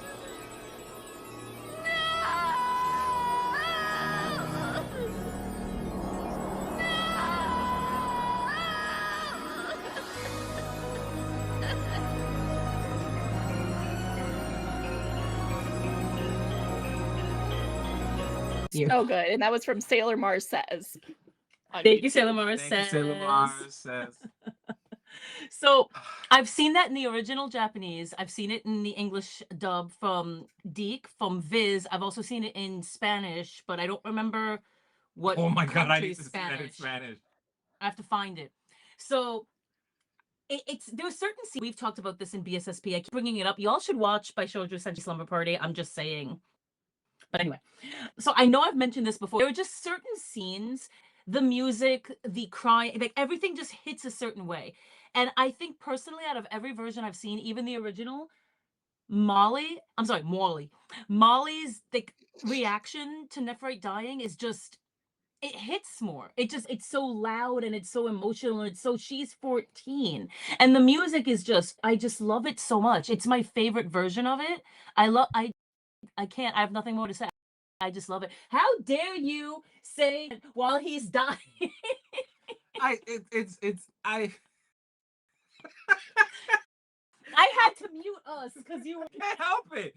Oh, good. And that was from Sailor Mars Says. Thank you, Sailor Mars Thank Says. you, Sailor Mars Says. So I've seen that in the original Japanese. I've seen it in the English dub from Deke, from Viz. I've also seen it in Spanish, but I don't remember what. Oh my god, I need to Spanish. see that in Spanish. I have to find it. So there's certain scenes. We've talked about this in BSSP. I keep bringing it up. Y'all should watch by Shoujo Senshi Slumber Party. I'm just saying. But anyway, so I know I've mentioned this before. There are just certain scenes, the music, the crying, like everything just hits a certain way. And I think personally, out of every version I've seen, even the original, Molly's like reaction to Nephrite dying is just it hits more. It's so loud and it's so emotional and she's 14. And the music is I just love it so much. It's my favorite version of it. I can't, I have nothing more to say. I just love it. How dare you say it while he's dying? I had to mute us because you can't help it.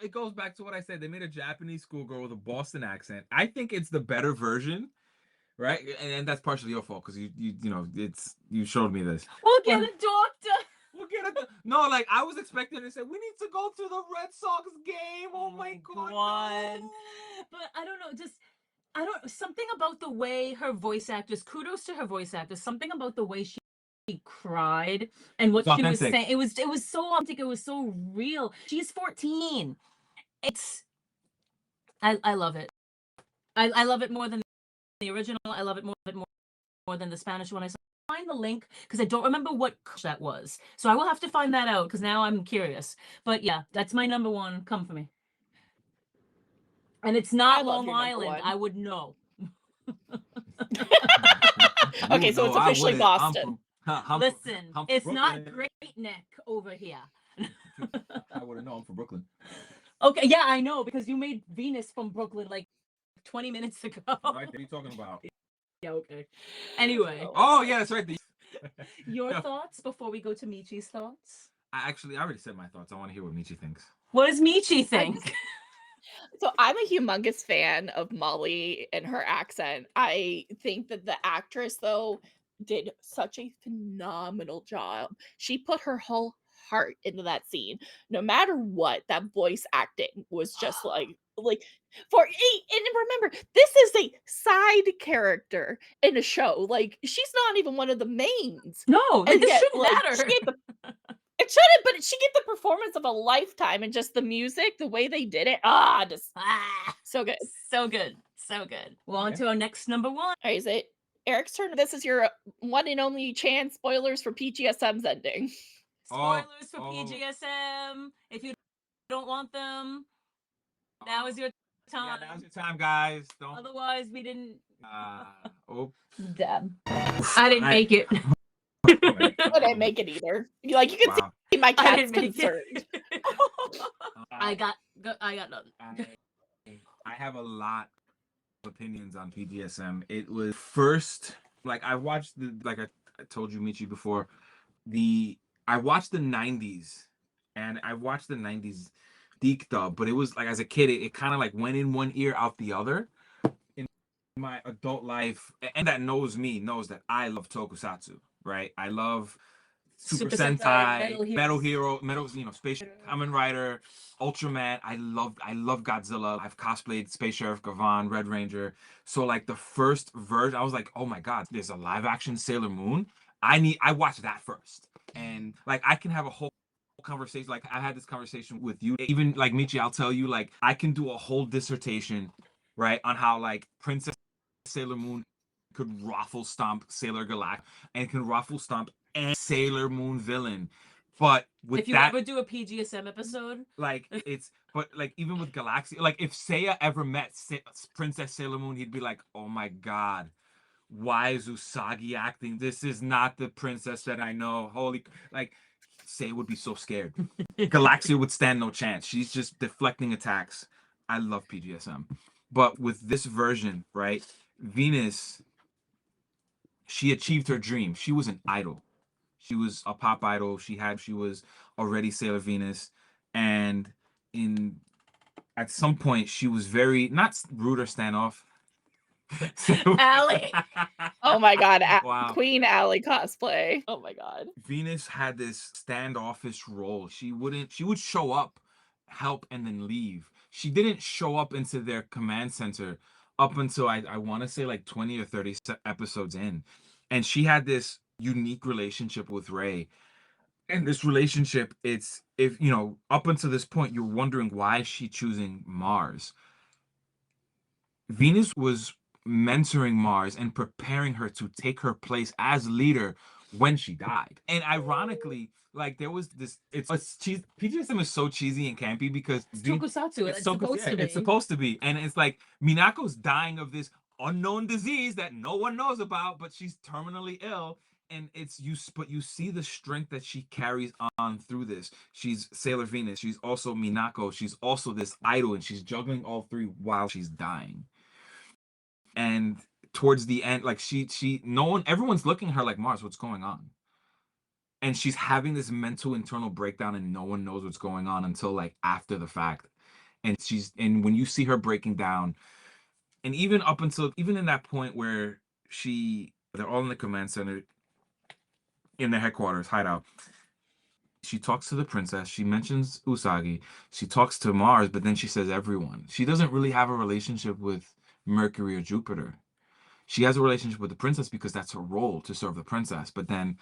It goes back to what I said. They made a Japanese schoolgirl with a Boston accent. I think it's the better version, right? And that's partially your fault because you showed me this. We'll get a doctor. We'll get a no. Like I was expecting to say we need to go to the Red Sox game. Oh my god! No. But I don't know. Something about the way her voice actress. Kudos to her voice actress. Something about the way she cried and what she was saying. It was so authentic. It was so real. She's 14. I love it. I love it more than the original. I love it more than the Spanish one I saw. Find the link because I don't remember what that was. So I will have to find that out because now I'm curious. But yeah, that's my number one. Come for me. And it's not Long Island. I would know. Okay, so it's officially Boston. Listen, it's Brooklyn. Not Great Neck over here. I wouldn't know. I'm from Brooklyn. Okay, yeah, I know because you made Venus from Brooklyn like 20 minutes ago. Right, what are you talking about? Yeah, okay. Anyway. Oh, yeah, that's right. Your thoughts before we go to Michi's thoughts? I already said my thoughts. I want to hear what Michi thinks. What does Michi think? So I'm a humongous fan of Molly and her accent. I think that the actress, though, did such a phenomenal job. She put her whole heart into that scene. No matter what, that voice acting was just like and remember, this is a side character in a show. Like she's not even one of the mains. No, it shouldn't matter. It shouldn't, but she get the performance of a lifetime and just the music, the way they did it. So good. So good. So good. Well, on to our next number one. Right, is it Eric's turn? This is your one and only chance. Spoilers for PGSM's ending. Spoilers for PGSM. If you don't want them, now is your time. Yeah, now's your time, guys. Don't. Otherwise, we didn't. Damn. I didn't make it. I didn't make it either. You can see my cat's concerned. I got nothing. I have a lot of opinions on PGSM. It was first, I watched I told you, Michi, before. I watched the 90s, and I watched the 90s Deke dub, but it was as a kid, it kind of went in one ear, out the other. In my adult life, and that knows me knows that I love tokusatsu. Right, I love Super Sentai, Metal Hero, Space Kamen Rider, Ultraman. I love Godzilla. I've cosplayed Space Sheriff Gavan, Red Ranger. So the first version, I was like, oh my god, there's a live action Sailor Moon. I watched that first, and I can have a whole conversation. I had this conversation with you, even Michi. I'll tell you, I can do a whole dissertation, right, on how Princess Sailor Moon could raffle stomp Sailor Galactica and can raffle stomp and Sailor Moon villain. But with if you ever do a PGSM episode, even with Galaxy, if Seiya ever met Princess Sailor Moon, he'd be like, oh my god, why is Usagi acting? This is not the princess that I know. Holy, Seiya would be so scared. Galaxia would stand no chance. She's just deflecting attacks. I love PGSM. But with this version, right, Venus, she achieved her dream. She was an idol. She was a pop idol. She was already Sailor Venus. And at some point, she was very, not rude or standoff. Allie. Oh my god. Wow. Queen Allie cosplay. Oh my god. Venus had this standoffish role. She would show up, help, and then leave. She didn't show up into their command center up until I want to say 20 or 30 episodes in. And she had this unique relationship with Rei. And this relationship, up until this point, you're wondering why is she choosing Mars. Venus was mentoring Mars and preparing her to take her place as leader when she died. And ironically, like there was this, it's cheese. PGSM is so cheesy and campy because It's tokusatsu. It's supposed to be. It's supposed to be, and it's like Minako's dying of this unknown disease that no one knows about, but she's terminally ill. And but you see the strength that she carries on through this. She's Sailor Venus. She's also Minako. She's also this idol, and she's juggling all three while she's dying. And towards the end, like everyone's looking at her like, Mars, what's going on? And she's having this mental internal breakdown, and no one knows what's going on until like after the fact. And when you see her breaking down, and even in that point where they're all in the command center in their headquarters hideout. She talks to the princess. She mentions Usagi. She talks to Mars, but then she says everyone. She doesn't really have a relationship with Mercury or Jupiter. She has a relationship with the princess because that's her role, to serve the princess. But then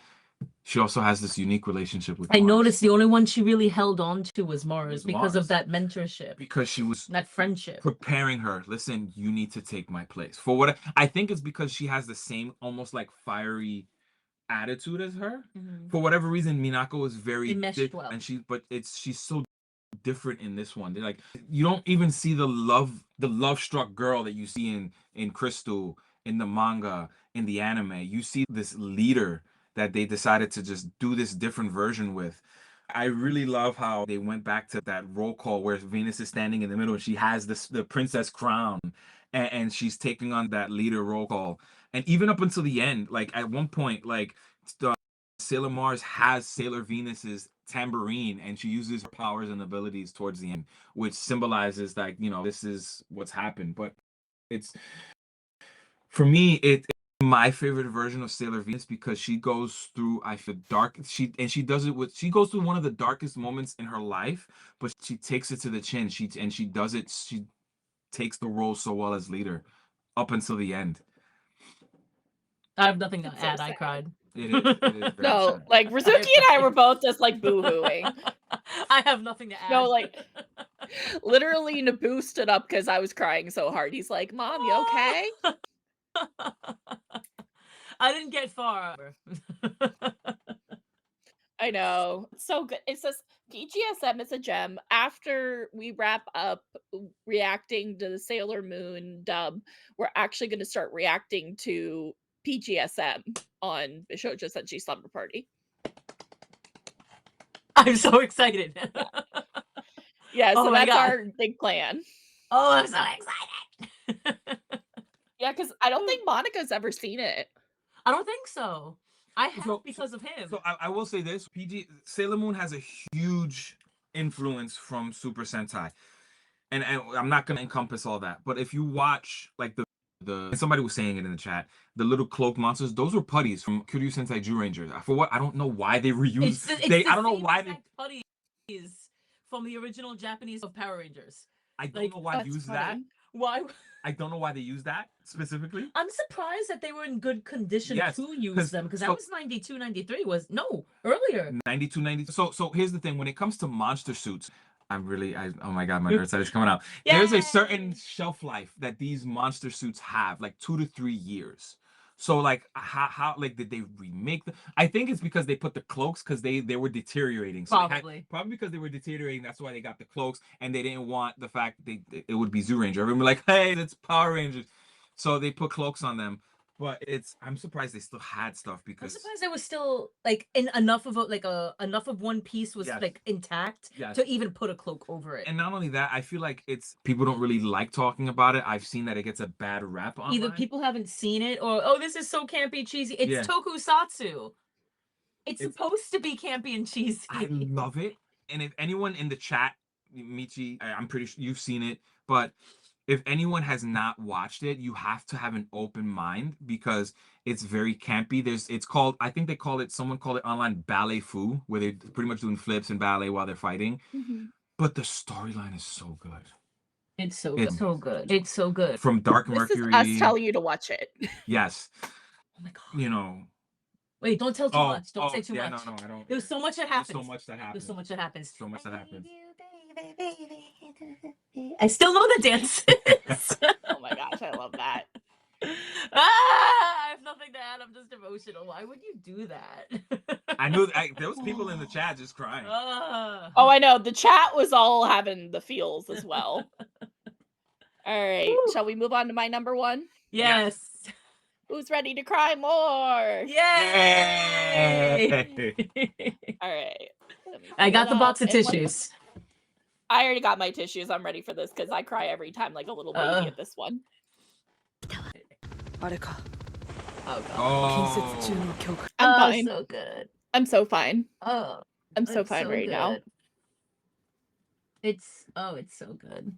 she also has this unique relationship with Mars. I noticed the only one she really held on to was Mars because of that mentorship. Because she was that friendship. Preparing her. Listen, you need to take my place. For what I think it's because she has the same almost like fiery attitude as her. For whatever reason, Minako is very well. And she's so different in this one. They're like, you don't even see the love struck girl that you see in Crystal, in the manga, in the anime. You see this leader that they decided to just do this different version with. I really love how they went back to that roll call where Venus is standing in the middle and she has the princess crown and she's taking on that leader roll call. And even up until the end, like at one point, like Sailor Mars has Sailor Venus's tambourine and she uses her powers and abilities towards the end, which symbolizes like, this is what's happened. But for me, it's my favorite version of Sailor Venus because she goes through she goes through one of the darkest moments in her life, but she takes it to the chin. She takes the role so well as leader up until the end. I have nothing to add. I cried. It is no, sad. like Rizuki and I were both just like boo-hooing. I have nothing to add. No, like literally Naboo stood up because I was crying so hard. He's like, Mom, you okay? I didn't get far. I know. It's so good. It says PGSM is a gem. After we wrap up reacting to the Sailor Moon dub, we're actually going to start reacting to PGSM on Bishojo Senshi Slumber Party. I'm so excited. Yeah, so that's our big plan. Oh, I'm so excited. Yeah, because I don't think Monica's ever seen it. I don't think so. I have because of him. So I will say this: Sailor Moon has a huge influence from Super Sentai, and I'm not gonna encompass all that. But if you watch like somebody was saying it in the chat, the little cloak monsters, those were putties from Kyoryu Sentai Zyuranger. For what I don't know why they reused. I don't know why they putties from the original Japanese of Power Rangers. I don't know why they used that. Why? I don't know why they use that specifically. I'm surprised that they were in good condition to use them because that was 92, 93 earlier. 92, 93. So here's the thing. When it comes to monster suits, oh my God, my nerd side is coming out. There's a certain shelf life that these monster suits have, like 2 to 3 years. So like how like did they remake them? I think it's because they put the cloaks because they were deteriorating. So probably because they were deteriorating. That's why they got the cloaks, and they didn't want the fact that it would be Zyuranger. Everyone like, hey, it's Power Rangers. So they put cloaks on them. But I'm surprised they still had stuff because I'm surprised there was still like enough of one piece was like intact to even put a cloak over it. And not only that, I feel like people don't really like talking about it. I've seen that it gets a bad rap online. Either people haven't seen it or this is so campy cheesy. It's tokusatsu. It's supposed to be campy and cheesy. I love it. And if anyone in the chat, Michi, I'm pretty sure you've seen it, but if anyone has not watched it, you have to have an open mind because it's very campy. I think someone called it online ballet foo, where they're pretty much doing flips and ballet while they're fighting. Mm-hmm. But the storyline is so good. It's so good. It's so good. From Dark Mercury. This is us telling you to watch it. Yes. Oh my God. Wait, don't tell too much. Don't say too much. No, I don't. There's so much that happens. There's so much that happens. I still know the dances. Oh my gosh, I love that. I have nothing to add. I'm just emotional. Why would you do that? I knew there was people in the chat just crying. Oh, I know. The chat was all having the feels as well. All right. Shall we move on to my number one? Yes. Who's ready to cry more? Yay! All right. I got the box of And what- tissues. I already got my tissues. I'm ready for this because I cry every time like a little baby at this one. Oh god. Oh. I'm fine. So good. I'm so fine. Oh, I'm so it's fine so right now. good. It's so good.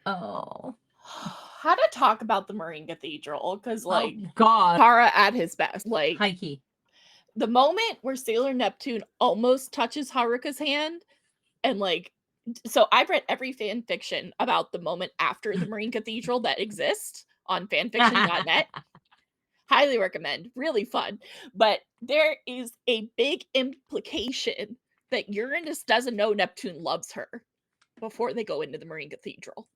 Oh. How to talk about the Marine Cathedral? Because like God, Kara at his best. Like high key. The moment where Sailor Neptune almost touches Haruka's hand, and like, so I've read every fan fiction about the moment after the Marine Cathedral that exists on fanfiction.net. Highly recommend. Really fun. But there is a big implication that Uranus doesn't know Neptune loves her before they go into the Marine Cathedral.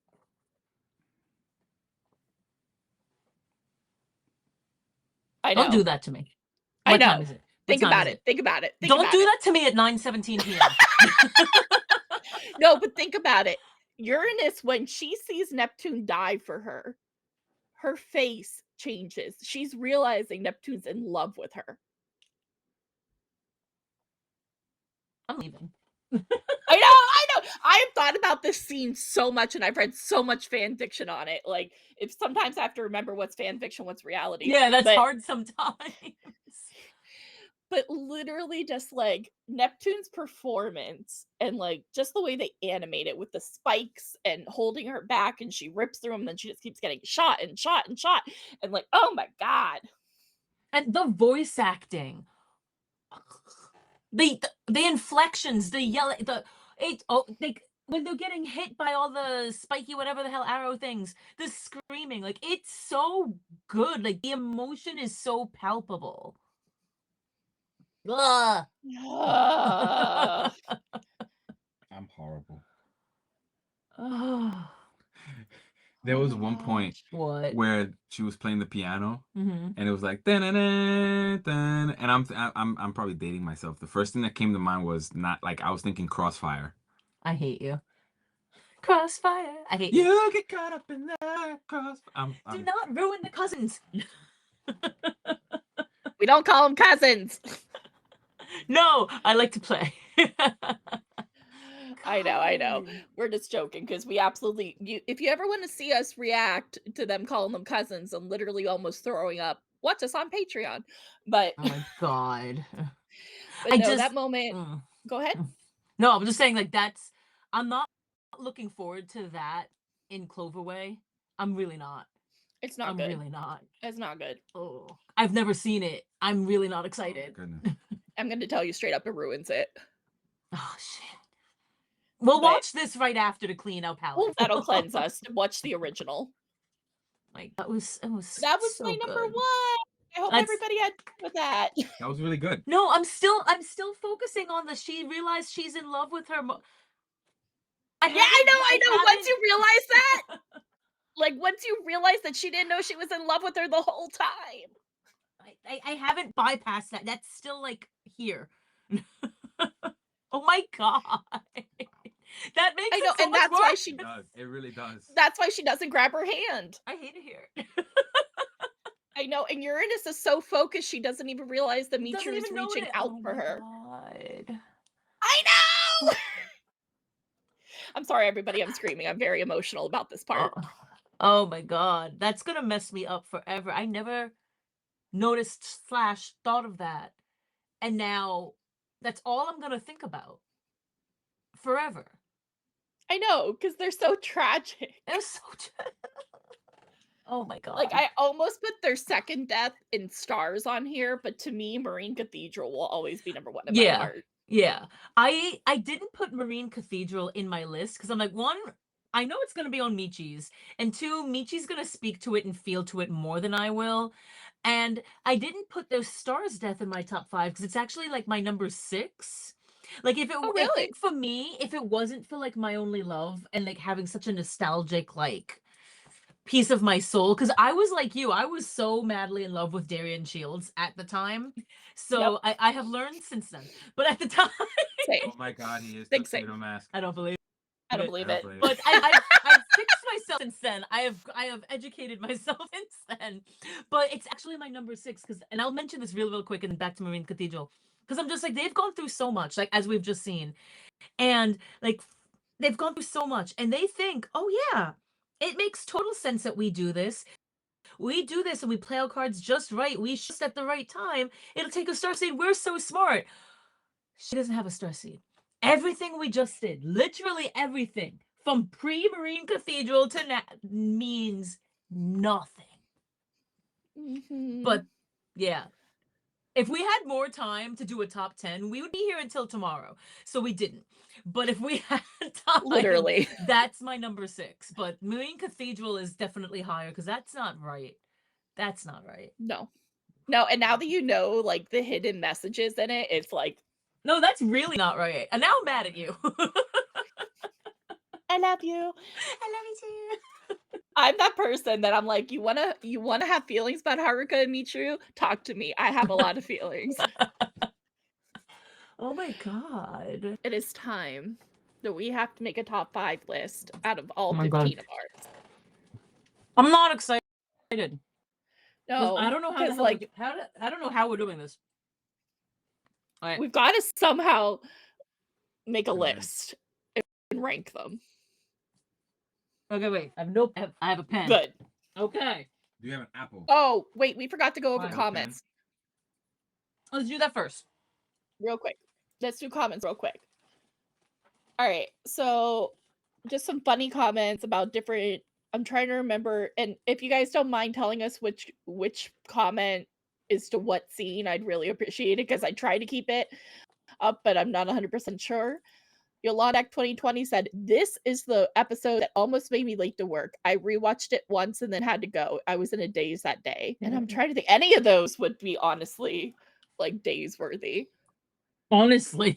I know. Don't do that to me. I What know. time is it? Think about it. Think about it. Don't do that to me at 9:17 p.m. No, but think about it. Uranus, when she sees Neptune die for her, her face changes. She's realizing Neptune's in love with her. I'm leaving. I know. I have thought about this scene so much, and I've read so much fan fiction on it. Like, if sometimes I have to remember what's fan fiction, what's reality. Yeah, that's hard sometimes. But literally just like Neptune's performance and like just the way they animate it with the spikes and holding her back, and she rips through them, and then she just keeps getting shot and shot and shot. And like, oh my God. And the voice acting. The inflections, the yelling, when they're getting hit by all the spiky whatever the hell arrow things, the screaming, like it's so good. Like the emotion is so palpable. Ugh. Ah. I'm horrible. Oh. There was one point What? where she was playing the piano, Mhm. and it was like dun, dun, dun, dun, and I'm probably dating myself. The first thing that came to mind was not like I was thinking Crossfire. I hate you. Crossfire. I hate you. You get caught up in that crossfire. Do not ruin the cousins. We don't call them cousins. No, I like to play. I know. We're just joking because we absolutely. If you ever want to see us react to them calling them cousins and literally almost throwing up, watch us on Patreon. But oh my God. But no, that moment. Go ahead. No, I'm just saying like I'm not looking forward to that in Cloverway. I'm really not. It's not I'm good. really not. It's not good. Oh, I've never seen it. I'm really not excited. Goodness. I'm going to tell you straight up, it ruins it. Oh shit. We'll watch this right after to clean our palate. Well, that'll cleanse us. Watch the original. Like that was so my number good. 1. I hope everybody had fun with that. That was really good. No, I'm still focusing on she realized she's in love with her. I know. Once you realize that, like once you realize that she didn't know she was in love with her the whole time. I haven't bypassed that. That's still like here. Oh my God. That makes it so and much that's why she does. It really does. That's why she doesn't grab her hand. I hate it here. I know, and Uranus is so focused she doesn't even realize that Michiru is reaching out for her. God. I know. I'm sorry, everybody. I'm screaming. I'm very emotional about this part. Oh my God, that's gonna mess me up forever. I never noticed / thought of that, and now that's all I'm gonna think about forever. I know, because they're so tragic. They're so oh my God. Like, I almost put their second death in stars on here, but to me, Marine Cathedral will always be number 1 in my heart. Yeah. I didn't put Marine Cathedral in my list because I'm like, 1, I know it's gonna be on Michi's, and 2, Michi's gonna speak to it and feel to it more than I will. And I didn't put those stars death in my top 5 because it's actually like my number 6. Like if it really? I think for me, if it wasn't for like My Only Love and like having such a nostalgic like piece of my soul, because I was like you. I was so madly in love with Darian Shields at the time. So I have learned since then. But at the time, Oh my God, he is Big Tuxedo Mask. I don't believe I don't it. believe I it. don't believe But I've fixed myself since then. I have educated myself since then. But it's actually my number 6, and I'll mention this real quick and back to Marine Cathedral. Because I'm just like, they've gone through so much, like as we've just seen. And like they've gone through so much, and they think, oh yeah, it makes total sense that we do this. We do this and we play our cards just right. We just at the right time. It'll take a star seed. We're so smart. She doesn't have a star seed. Everything we just did, literally everything from pre-Marine Cathedral to now, means nothing. But yeah, if we had more time to do a top 10, we would be here until tomorrow. So we didn't. But if we had time, Literally. that's my number 6. But Marine Cathedral is definitely higher because that's not right. That's not right. No. And now that you know, like, the hidden messages in it, it's like, no, that's really not right. And now I'm mad at you. I love you. I love you too. I'm that person that I'm like, you wanna have feelings about Haruka and Michiru? Talk to me. I have a lot of feelings. Oh my God. It is time that we have to make a top 5 list out of all my 15 God. of ours. I'm not excited. No, I don't know how the 'cause, hell like, I don't know how we're doing this. All right. we've got to somehow make a list and rank them. Okay, wait. I have a pen. Good. Okay. Do you have an apple? Oh, wait, we forgot to go over Fine. comments. Let's do that first. Real quick. Let's do comments real quick. All right. So, just some funny comments about different. I'm trying to remember, and if you guys don't mind telling us which comment is to what scene, I'd really appreciate it because I try to keep it up, but I'm not 100% sure. Yolanda 2020 said, "This is the episode that almost made me late to work. I rewatched it once and then had to go. I was in a daze that day." And I'm trying to think, any of those would be honestly like daze worthy. Honestly,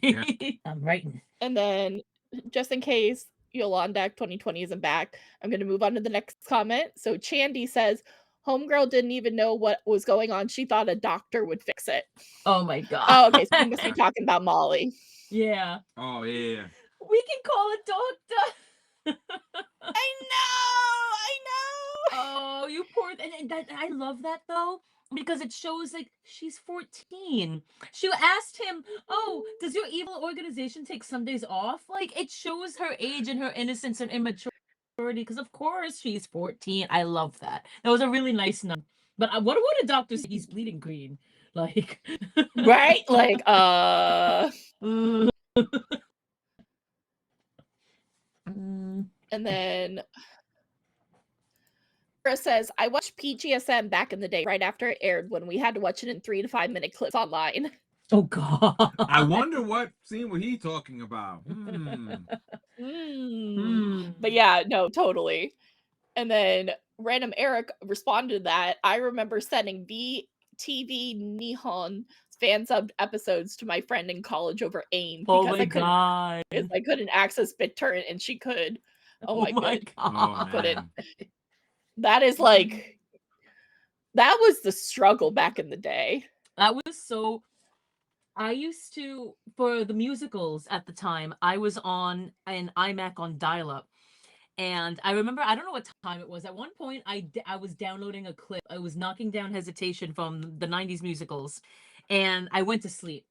I'm writing. And then, just in case Yolanda 2020 isn't back, I'm going to move on to the next comment. So Chandy says, "Homegirl didn't even know what was going on. She thought a doctor would fix it." Oh my God. Oh, okay. So we must be talking about Molly. Yeah. Oh yeah. We can call a doctor. I know. Oh, you poor. And that I love that though, because it shows like she's 14. She asked him, "Oh, does your evil organization take Sundays off?" Like it shows her age and her innocence and immaturity. Because of course she's 14. I love that. That was a really nice note. But what would a doctor say? He's bleeding green, like Right? Like, And then Chris says, "I watched PGSM back in the day, right after it aired, when we had to watch it in 3 to 5 minute clips online." Oh God. I wonder what scene was he talking about. But yeah, no, totally. And then Random Eric responded to that. "I remember sending VTV Nihon fan subbed episodes to my friend in college over AIM Oh because my God. I couldn't access BitTorrent and she could." Oh my God. Oh, Put it. man. That is like, that was the struggle back in the day. That was so. I used to, for the musicals at the time, I was on an iMac on dial-up. And I remember, I don't know what time it was. At one point, I was downloading a clip. I was knocking down Hesitation from the 90s musicals. And I went to sleep.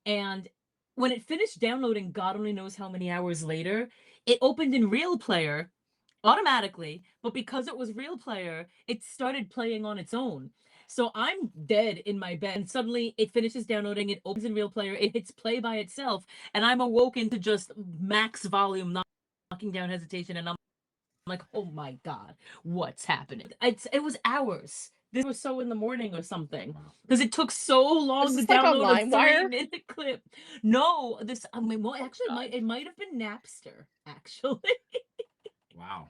And when it finished downloading, God only knows how many hours later, it opened in Real Player automatically. But because it was Real Player, it started playing on its own. So I'm dead in my bed, and suddenly it finishes downloading, it opens in Real Player, it hits play by itself, and I'm awoken to just max volume, knocking down Hesitation, and I'm like, oh my God, what's happening? It was hours. This was so in the morning or something, because it took so long Was to this like on download a LimeWire? 3-minute clip. No, this, I mean, well, actually, it might have been Napster, actually. Wow.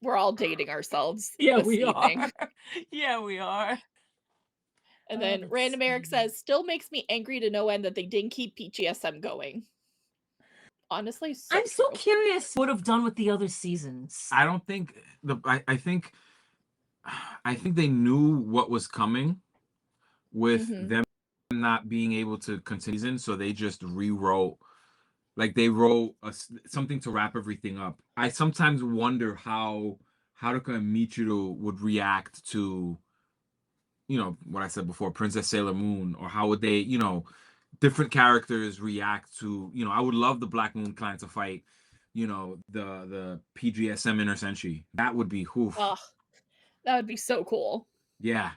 We're all dating ourselves. Yeah, this we evening. are. Yeah, we are. And Oh, then that's Random Eric funny. says, "Still makes me angry to no end that they didn't keep PGSM going." Honestly, so I'm so true. curious what have done with the other seasons. I don't think I think they knew what was coming with them not being able to continue, so they just rewrote. Like they wrote something to wrap everything up. I sometimes wonder how Haruka and Michiru would react to, what I said before, Princess Sailor Moon, or how would they, different characters react to, I would love the Black Moon clan to fight, the PGSM Inner Senshi. That would be oof. Oh, that would be so cool. Yeah.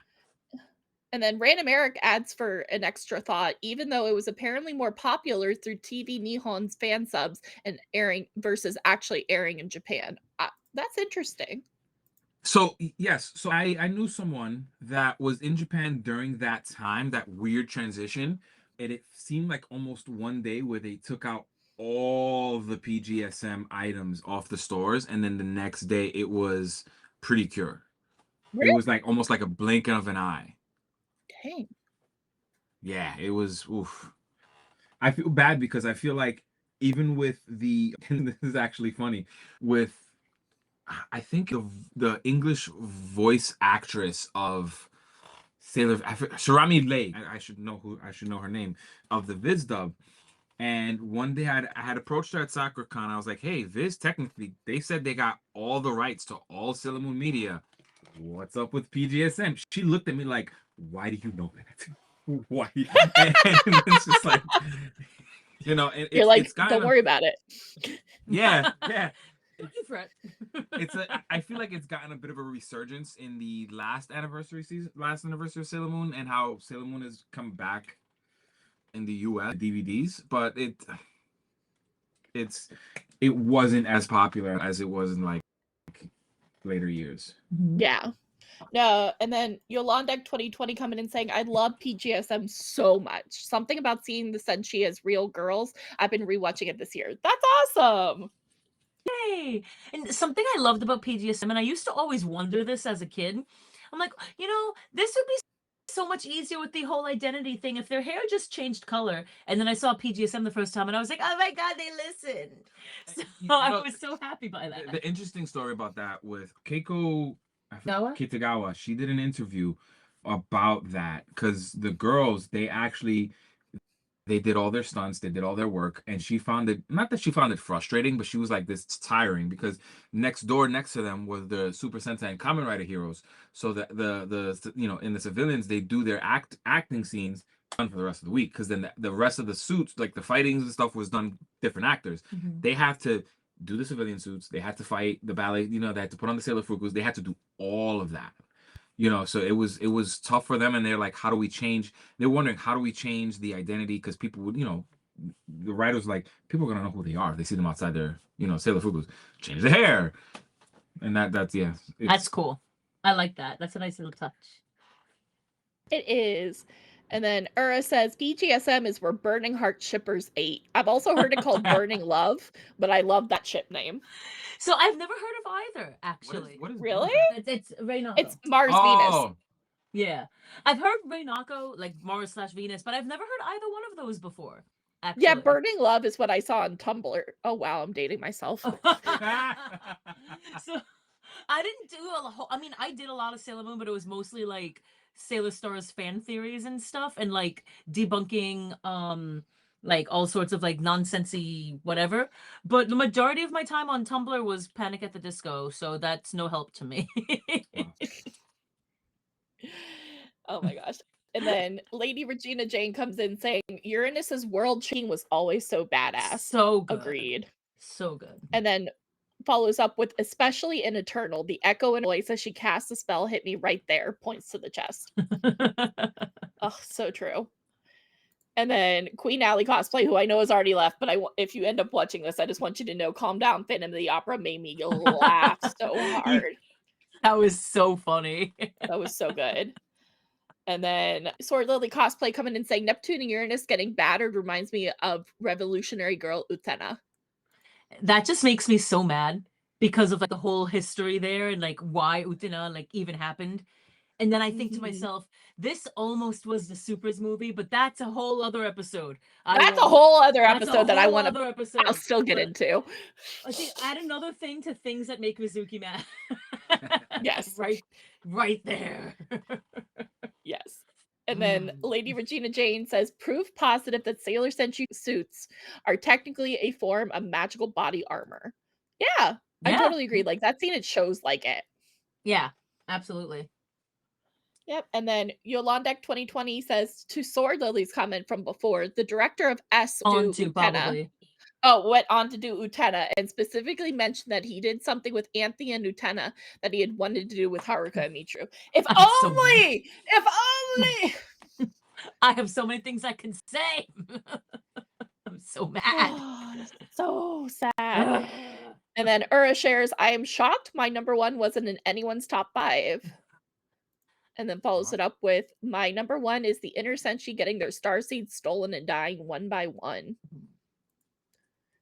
And then Random Eric adds for an extra thought, even though it was apparently more popular through TV Nihon's fan subs and airing versus actually airing in Japan. That's interesting. So yes, so I knew someone that was in Japan during that time, that weird transition, and it seemed like almost one day where they took out all the PGSM items off the stores, and then the next day it was Pretty Cure. Really? It was like almost like a blink of an eye. Dang. Yeah, it was oof. I feel bad because I feel like even with the and this is actually funny, with I think the English voice actress of Shirami Lei, I should know her name, of the Viz dub. And one day I had approached her at SakuraCon. I was like, hey, Viz, technically, they said they got all the rights to all Sailor Moon media. What's up with PGSM? She looked at me like, why do you know that? Why? And it's just like, you're like, don't worry about it. Yeah. Don't you fret. I feel like it's gotten a bit of a resurgence in the last anniversary of Sailor Moon, and how Sailor Moon has come back in the US DVDs, but it wasn't as popular as it was in like later years. Yeah. No, and then Yolanda 2020 coming in saying, I love PGSM so much. Something about seeing the Senshi as real girls. I've been rewatching it this year. That's awesome. Yay! And something I loved about PGSM, and I used to always wonder this as a kid, I'm like, this would be so much easier with the whole identity thing if their hair just changed color. And then I saw PGSM the first time and I was like, oh my god, they listened. So I was so happy by that. The interesting story about that with Keiko Kitagawa, she did an interview about that, because the girls, they did all their stunts, they did all their work, and she found it, not that she found it frustrating, but she was like, this is tiring, because next to them was the Super Sentai and Kamen Rider heroes. So the in the civilians, they do their acting scenes done for the rest of the week, because then the rest of the suits, like the fightings and stuff, was done different actors. They have to do the civilian suits, they had to fight the ballet, they had to put on the Sailor Fukus, they had to do all of that. So it was tough for them, and they're like, how do we change? They're wondering, how do we change the identity? Because people would, the writers like, people are gonna know who they are if they see them outside their, Sailor Fukus. Change the hair, and that's yeah. That's cool. I like that. That's a nice little touch. It is. And then Ura says, PGSM is where Burning Heart shippers ate. I've also heard it called Burning Love, but I love that ship name. So I've never heard of either, actually. What is really? It's Reynako. It's Mars Venus. Yeah. I've heard Reynako, like Mars/Venus, but I've never heard either one of those before. Actually. Yeah, Burning Love is what I saw on Tumblr. Oh wow, I'm dating myself. So I didn't do I did a lot of Sailor Moon, but it was mostly like Sailor Stars fan theories and stuff, and like debunking like all sorts of like nonsensey whatever. But the majority of my time on Tumblr was Panic at the Disco, so that's no help to me. Oh my gosh. And then Lady Regina Jane comes in saying, Uranus's world chain was always so badass. So good. Agreed. So good. And then follows up with, especially in Eternal, the echo and voice as she casts a spell hit me right there, points to the chest. Oh, so true. And then Queen Ally cosplay, who I know has already left, but if you end up watching this, I just want you to know, Calm Down, Phantom of the Opera made me laugh so hard. That was so funny. That was so good. And then Sword Lily cosplay coming in saying, Neptune and Uranus getting battered reminds me of Revolutionary Girl Utena. That just makes me so mad because of like the whole history there and like why Utena like even happened. And then I think to myself, this almost was the Supers movie, but that's a whole other episode. That's a whole other That's a episode that I whole want other to. episode. I'll still get But into. I think add another thing to things that make Rizuki mad. Yes. Right there. Yes. And then Lady Regina Jane says, proof positive that Sailor Senshi suits are technically a form of magical body armor. Yeah, I totally agree. Like, that scene, it shows like it. Yeah, absolutely. Yep. And then Yolandek 2020 says, to Sword Lily's comment from before, the director of S On do to Utena. probably. Oh, went on to do Utena and specifically mentioned that he did something with Anthe and Utena that he had wanted to do with Haruka and Mitru. If only! If only! I have so many things I can say. I'm so mad. So sad. And then Ura shares, I am shocked my number one wasn't in anyone's top 5. And then follows it up with, my number one is the Inner Senshi getting their star seeds stolen and dying one by one.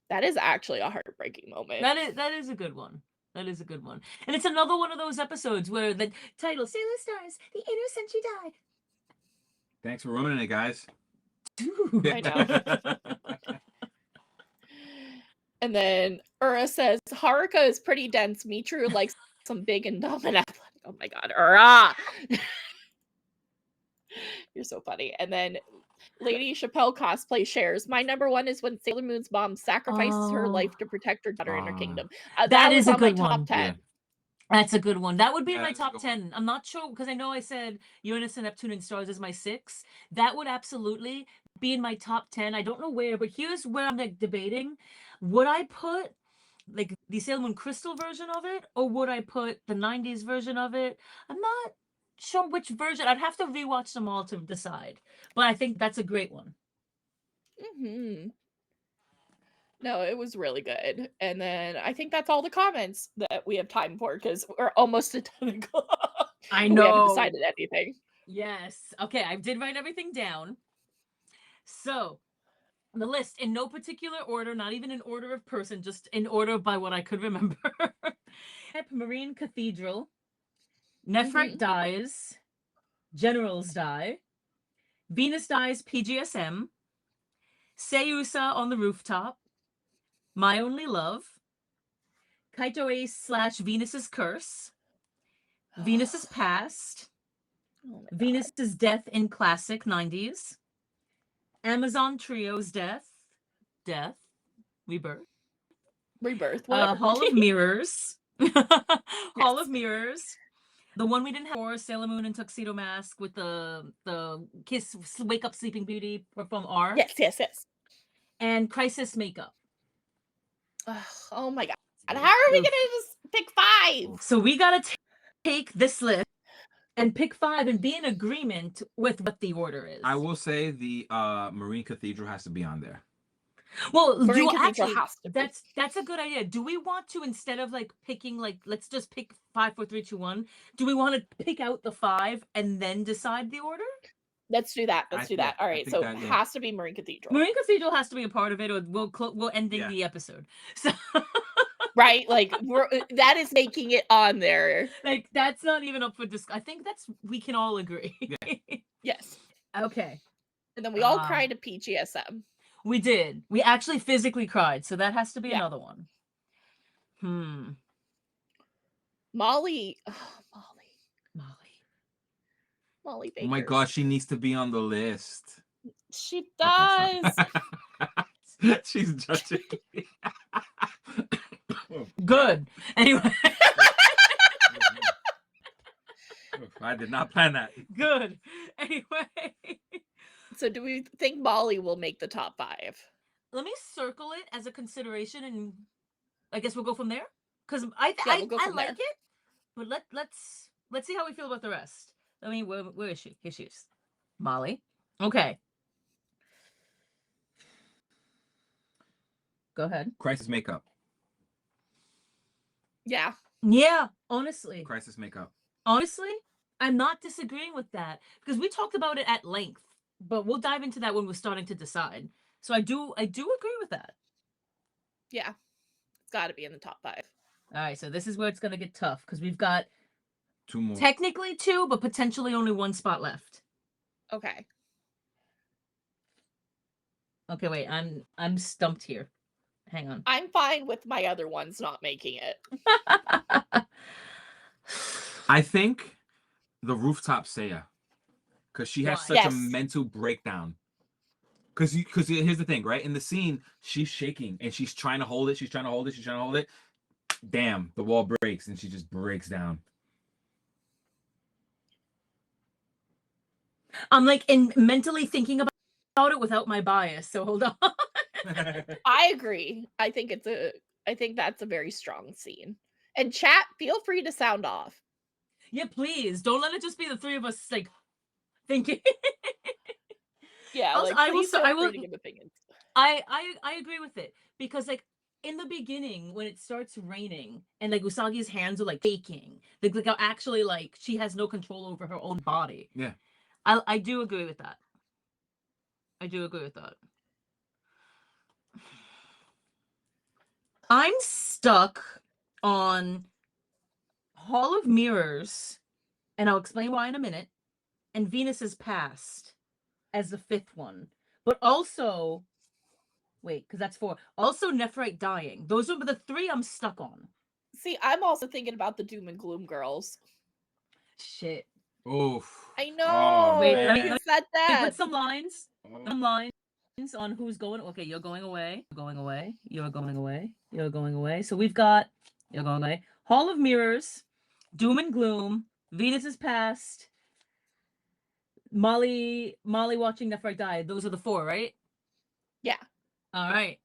That is actually a heartbreaking moment. That is a good one. That is a good one. And it's another one of those episodes where the title, Sailor Stars, the Inner Senshi died. Thanks for ruining it, guys. Dude, I know. And then Ura says, Haruka is pretty dense. Mitru likes some big and dominant. Oh my god, Ura! You're so funny. And then Lady Chappelle cosplay shares, my number one is when Sailor Moon's mom sacrifices her life to protect her daughter in her kingdom. That was is a on my good top one. 10. Yeah. That's a good one. That would be in my that's a top good 10. I'm not sure because I know I said Uranus and Neptune and Stars is my 6. That would absolutely be in my top 10. I don't know where, but here's where I'm like debating. Would I put like the Sailor Moon Crystal version of it, or would I put the 90s version of it? I'm not sure which version. I'd have to rewatch them all to decide. But I think that's a great one. Mm-hmm. No, it was really good. And then I think that's all the comments that we have time for because we're almost at 10 o'clock. I We know. haven't decided anything. Yes. Okay, I did write everything down. So, the list in no particular order, not even in order of person, just in order by what I could remember. Marine Cathedral, Nephrite dies, Generals die, Venus dies PGSM, Seiusa on the rooftop, My Only Love, Kaito Ace / Venus's Curse, Venus's Past, Venus's Death in Classic 90s, Amazon Trio's Death, Rebirth, whatever. Hall of Mirrors, Hall of Mirrors, the one we didn't have for Sailor Moon and Tuxedo Mask with the Kiss Wake Up Sleeping Beauty from R. Yes. And Crisis Makeup. Oh my god. And how are we going to just pick 5? So we got to take this list and pick 5 and be in agreement with what the order is. I will say the Marine Cathedral has to be on there. Well, Marine Cathedral has to be. That's a good idea. Do we want to, instead of like picking like let's just pick 5, 4, 3, 2, 1, do we want to pick out the 5 and then decide the order? Let's do that. All right, so it has to be Marine Cathedral. Marine Cathedral has to be a part of it, or we'll ending the episode. So right, like that is making it on there. Like that's not even up for discussion. I think we can all agree. Yes. Okay. And then we all cried at PGSM. We did. We actually physically cried, so that has to be another one. Molly. Molly Baker. Oh my god, she needs to be on the list. She does. She's judging me. Good. Anyway. I did not plan that. Good. Anyway. So do we think Molly will make the top 5? Let me circle it as a consideration, and I guess we'll go from there. Because I like it, but let's see how we feel about the rest. I mean, where is she? Here she is. Molly. Okay. Go ahead. Crisis Makeup. Yeah. Yeah, honestly. Crisis Makeup. Honestly, I'm not disagreeing with that because we talked about it at length, but we'll dive into that when we're starting to decide. So I do agree with that. Yeah. It's got to be in the top 5. All right, so this is where it's going to get tough because we've got 2 more. Technically 2, but potentially only 1 spot left. Okay. Okay, wait. I'm stumped here. Hang on. I'm fine with my other ones not making it. I think the rooftop Seiya, because she has Why? such a mental breakdown. Because here's the thing, right? In the scene, she's shaking and she's trying to hold it. She's trying to hold it. She's trying to hold it. Damn, the wall breaks and she just breaks down. I'm like mentally thinking about it without my bias. So hold on. I agree. I think that's a very strong scene. And chat, feel free to sound off. Yeah, please. Don't let it just be the 3 of us like thinking. Yeah, Also, like I will please say- feel I free will- to give opinions. I agree with it because like in the beginning when it starts raining and like Usagi's hands are like shaking, like actually like she has no control over her own body. Yeah. I do agree with that. I do agree with that. I'm stuck on Hall of Mirrors, and I'll explain why in a minute, and Venus's Past as the 5th one. But also, wait, because that's 4. Also Nephrite Dying. Those are the 3 I'm stuck on. See, I'm also thinking about the Doom and Gloom girls. Shit. Oof. I know. Oh, Wait, man. let me Is that put that? some lines. Some lines on who's going. Okay, you're going away. You're going away. You're going away. You're going away. So we've got you're going away. Hall of Mirrors, Doom and Gloom, Venus's Past, Molly watching Nephrite die. Those are the 4, right? Yeah. All right.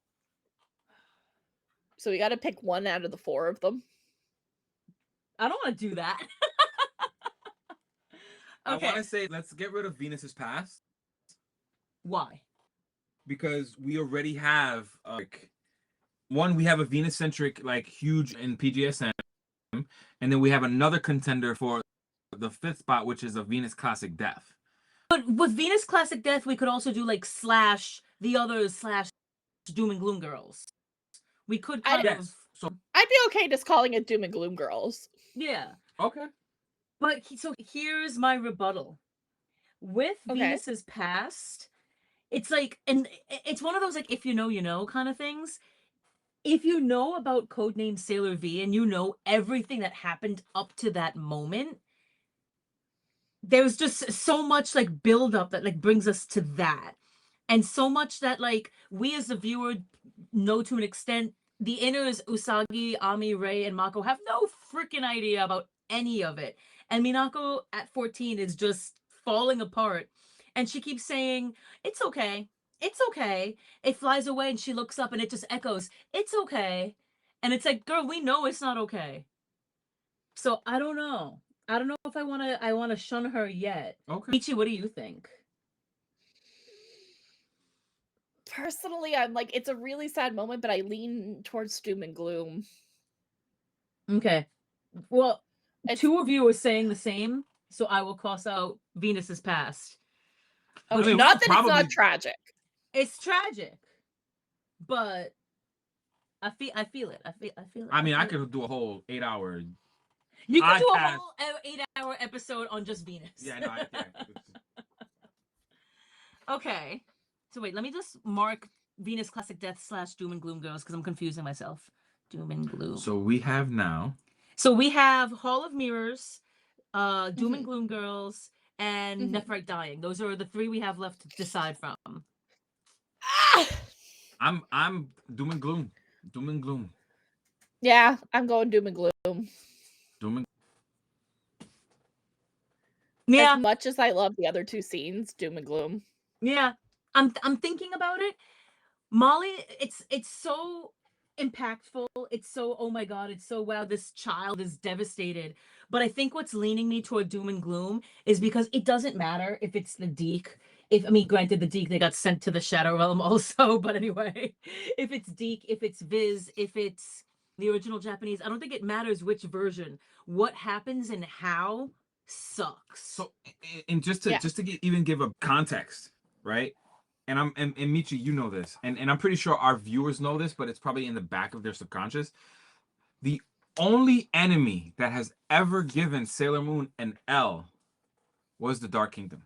So we got to pick one out of the 4 of them. I don't want to do that. I Okay. want to say let's get rid of Venus's Past Why? because we already have like one. We have a Venus-centric like huge in PGSM, and then we have another contender for the 5th spot, which is a Venus Classic Death. But with Venus Classic Death, we could also do like / the others / Doom and Gloom girls. We could kind of. So I'd be okay just calling it Doom and Gloom girls. Yeah. Okay. But so here's my rebuttal. With Okay. Venus's Past, it's like, and it's one of those like if you know, you know kind of things. If you know about Codename Sailor V and you know everything that happened up to that moment, there's just so much like buildup that like brings us to that. And so much that like we as the viewer know to an extent. The inners, Usagi, Ami, Rei, and Mako have no freaking idea about any of it. And Minako at 14 is just falling apart. And she keeps saying, it's okay. It's okay. It flies away and she looks up and it just echoes, it's okay. And it's like, girl, we know it's not okay. So I don't know. I don't know if I want to shun her yet. Okay. Michi, what do you think? Personally, I'm like, it's a really sad moment, but I lean towards Doom and Gloom. Okay. Well, 2 of you are saying the same, so I will cross out Venus's Past. Okay, I mean, not that it's not tragic. It's tragic, but I feel it. I feel it. I mean, I could do a whole 8-hour. You could do a whole 8-hour episode on just Venus. Yeah, no, I can't. Okay. So wait, let me just mark Venus Classic Death / Doom and Gloom girls because I'm confusing myself. Doom and Gloom. So we have now. So we have Hall of Mirrors, Doom and Gloom girls, and Nephrite Dying. Those are the 3 we have left to decide from. I'm Doom and Gloom. Doom and Gloom. Yeah, I'm going Doom and Gloom. Doom and. Yeah. As much as I love the other 2 scenes, Doom and Gloom. Yeah. I'm thinking about it. Molly, it's so impactful. It's so, oh my god, it's so wow, this child is devastated. But I think what's leaning me toward Doom and Gloom is because it doesn't matter if it's the Deke. Granted, the Deke, they got sent to the Shadow Realm also, but anyway, if it's Deke, if it's Viz, if it's the original Japanese, I don't think it matters which version. What happens and how sucks. So, and just to even give a context, right? And Michi, you know this, and I'm pretty sure our viewers know this, but it's probably in the back of their subconscious. The only enemy that has ever given Sailor Moon an L was the Dark Kingdom.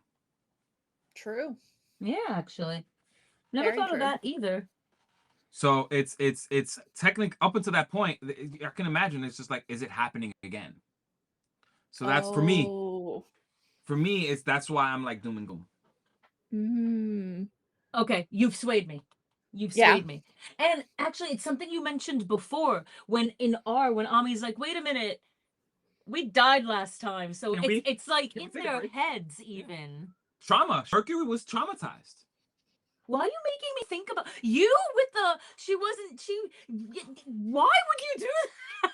True. Yeah, actually. Never Very thought of true. that either. So it's technically up until that point, I can imagine it's just like, is it happening again? So that's for me. Oh. For me, that's why I'm like doom and gloom. Okay, you've swayed me. You've Yeah. swayed me. And actually, it's something you mentioned before when Ami's like, wait a minute, we died last time. So it's like in their heads even. Trauma. Mercury was traumatized. Why are you making me think about you with the why would you do that?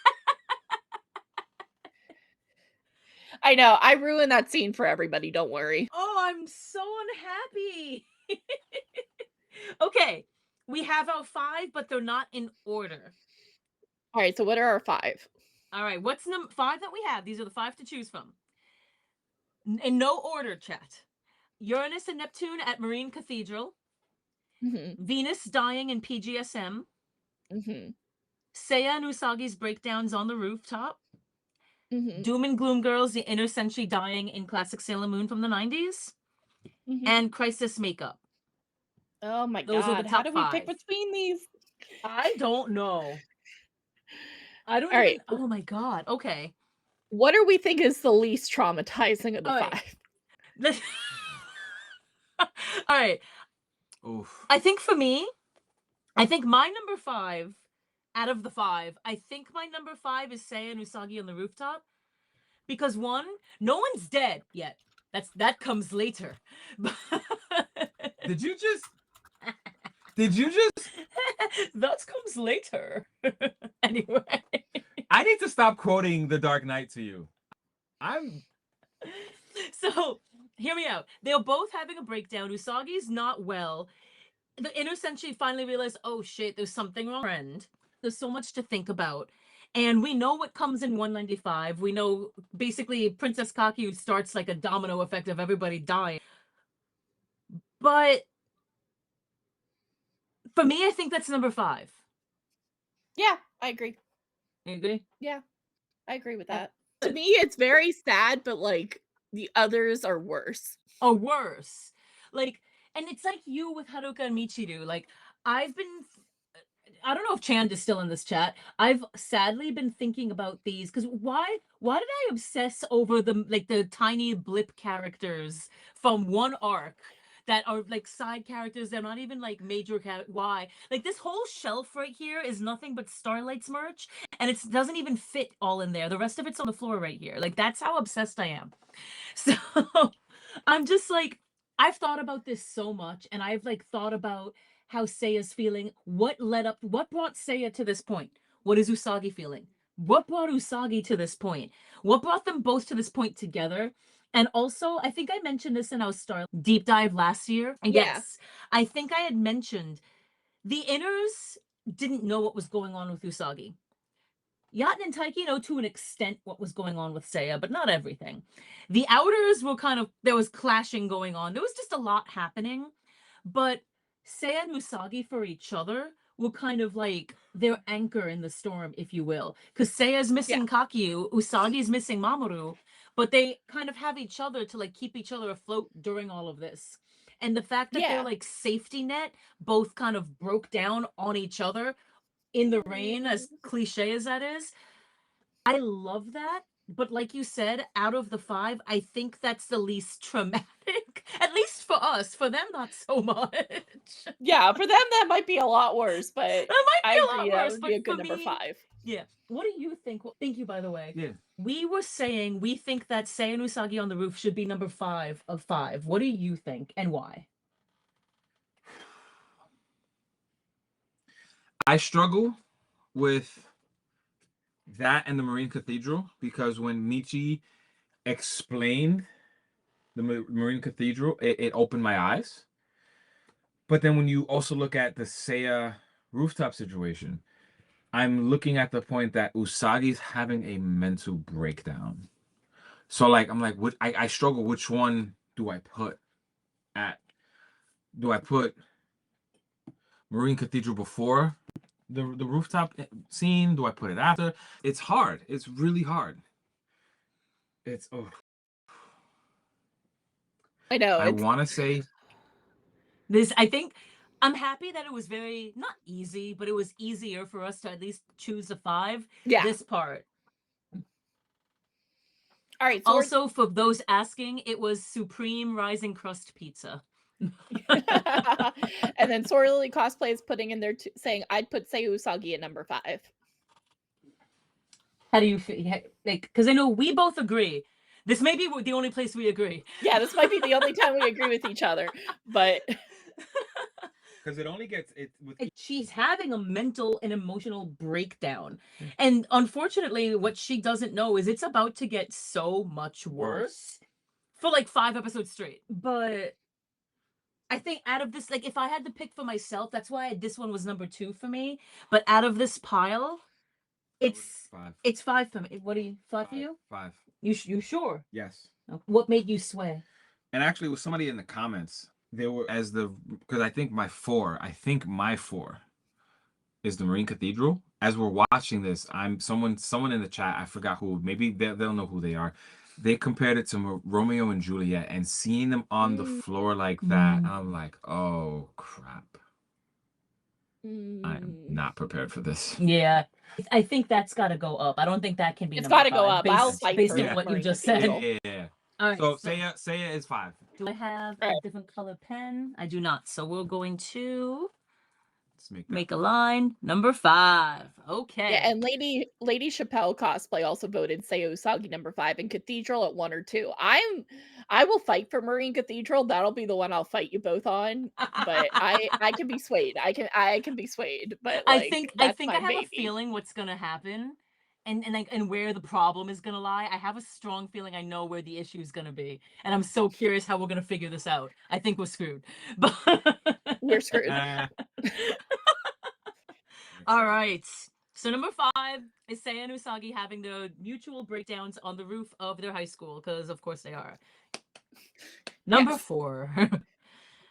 I know. I ruined that scene for everybody. Don't worry. Oh, I'm so unhappy. Okay, we have our 5, but they're not in order. All right. So what are our 5? All right, what's number 5 that we have? These are the 5 to choose from. In no order, chat. Uranus and Neptune at Marine Cathedral. Venus dying in PGSM. Seiya and Usagi's breakdowns on the rooftop. Doom and Gloom Girls, the inner senshi dying in classic Sailor Moon from the 90s. And Crisis Makeup. Oh my Those are the god. top How do we 5. pick between these? I don't know. I don't All even. right. Oh my god. Okay. What do we think is the least traumatizing of the 5? All right. Oof. I think for me, I think my number 5 out of the 5, I think my number 5 is Seiya and Usagi on the rooftop. Because one, no one's dead yet. That comes later. Did you just That comes later. Anyway. I need to stop quoting The Dark Knight to you. So, hear me out. They're both having a breakdown. Usagi's not well. The inner senshi finally realized, oh shit, there's something wrong. Friend. There's so much to think about. And we know what comes in 195. We know basically Princess Kaku starts like a domino effect of everybody dying. But for me, I think that's number 5. Yeah, I agree. You agree? Yeah, I agree with that. To me, it's very sad, but like the others are worse. Or worse. Like, and it's like you with Haruka and Michiru. Like, I don't know if Chand is still in this chat. I've sadly been thinking about these because why did I obsess over the tiny blip characters from one arc that are like side characters? They're not even like major why? Like this whole shelf right here is nothing but Starlight's merch, and it doesn't even fit all in there. The rest of it's on the floor right here. Like that's how obsessed I am. So I'm just like, I've thought about this so much, and I've like thought about how Seiya's feeling. What brought Seiya to this point? What is Usagi feeling? What brought Usagi to this point? What brought them both to this point together? And also, I think I mentioned this in our Star deep dive last year. And yes, I think I had mentioned the inners didn't know what was going on with Usagi. Yaten and Taiki know to an extent what was going on with Seiya, but not everything. The outers were there was clashing going on. There was just a lot happening. But Seiya and Usagi for each other were kind of like their anchor in the storm, if you will. Because Seiya's missing Kaku, Usagi's missing Mamoru, but they kind of have each other to like keep each other afloat during all of this. And the fact that they're like safety net, both kind of broke down on each other in the rain, as cliche as that is, I love that. But like you said, out of the 5, I think that's the least traumatic. At least for us. For them, not so much. Yeah, for them that might be a lot worse, but that might be a lot worse. That would be a good number 5. Yeah. What do you think? Well, thank you, by the way. Yeah. We were saying we think that Seiya and Usagi on the roof should be number 5 of 5. What do you think and why? I struggle with that and the Marine Cathedral because when Michi explained the Marine Cathedral, it opened my eyes. But then when you also look at the Seiya rooftop situation, I'm looking at the point that Usagi's having a mental breakdown. So like I'm like, I struggle. Which one do I put at? Do I put Marine Cathedral before the rooftop scene? Do I put it after? It's hard. It's really hard. It's I know. I want to say This, I think, I'm happy that it was very, not easy, but it was easier for us to at least choose a 5. Yeah. This part. All right. So Also, for those asking, it was Supreme Rising Crust Pizza. and then Sorely Cosplay is putting in there saying, I'd put Seiyu Usagi at number 5. How do you feel? Like, because I know we both agree. This may be the only place we agree. Yeah, this might be the only time we agree with each other, but because it only gets it with she's having a mental and emotional breakdown, and unfortunately, what she doesn't know is it's about to get so much worse for like 5 episodes straight. But I think out of this, like, if I had to pick for myself, that's why this one was number 2 for me. But out of this pile, it's 5. It's 5 for me. What are you? 5 for you? 5. You sure? Yes. What made you sway? And actually, with somebody in the comments, they were because I think my 4 is the Marine Cathedral. As we're watching this, someone in the chat, I forgot who, maybe they'll know who they are. They compared it to Romeo and Juliet, and seeing them on the floor like that, I'm like, oh crap. I am not prepared for this. Yeah. I think that's got to go up. I don't think that can be. It's got to go up. Based, I'll fight based for on what you Marine just Cathedral. said. Yeah. All right, so Seiya is 5. Do I have a different color pen? I do not. So we're going to make a line. Number 5. Okay. Yeah, and Lady Chappelle Cosplay also voted Seiyu Usagi number 5 and Cathedral at 1 or 2. I will fight for Marine Cathedral. That'll be the one I'll fight you both on. But I can be swayed. I can be swayed. But like, I think I have baby. a feeling what's gonna happen, and where the problem is gonna lie. I have a strong feeling I know where the issue is gonna be, and I'm so curious how we're gonna figure this out. I think we're screwed. But we're screwed. All right. So number 5 is Seiya and Usagi having the mutual breakdowns on the roof of their high school, because of course they are. Number 4.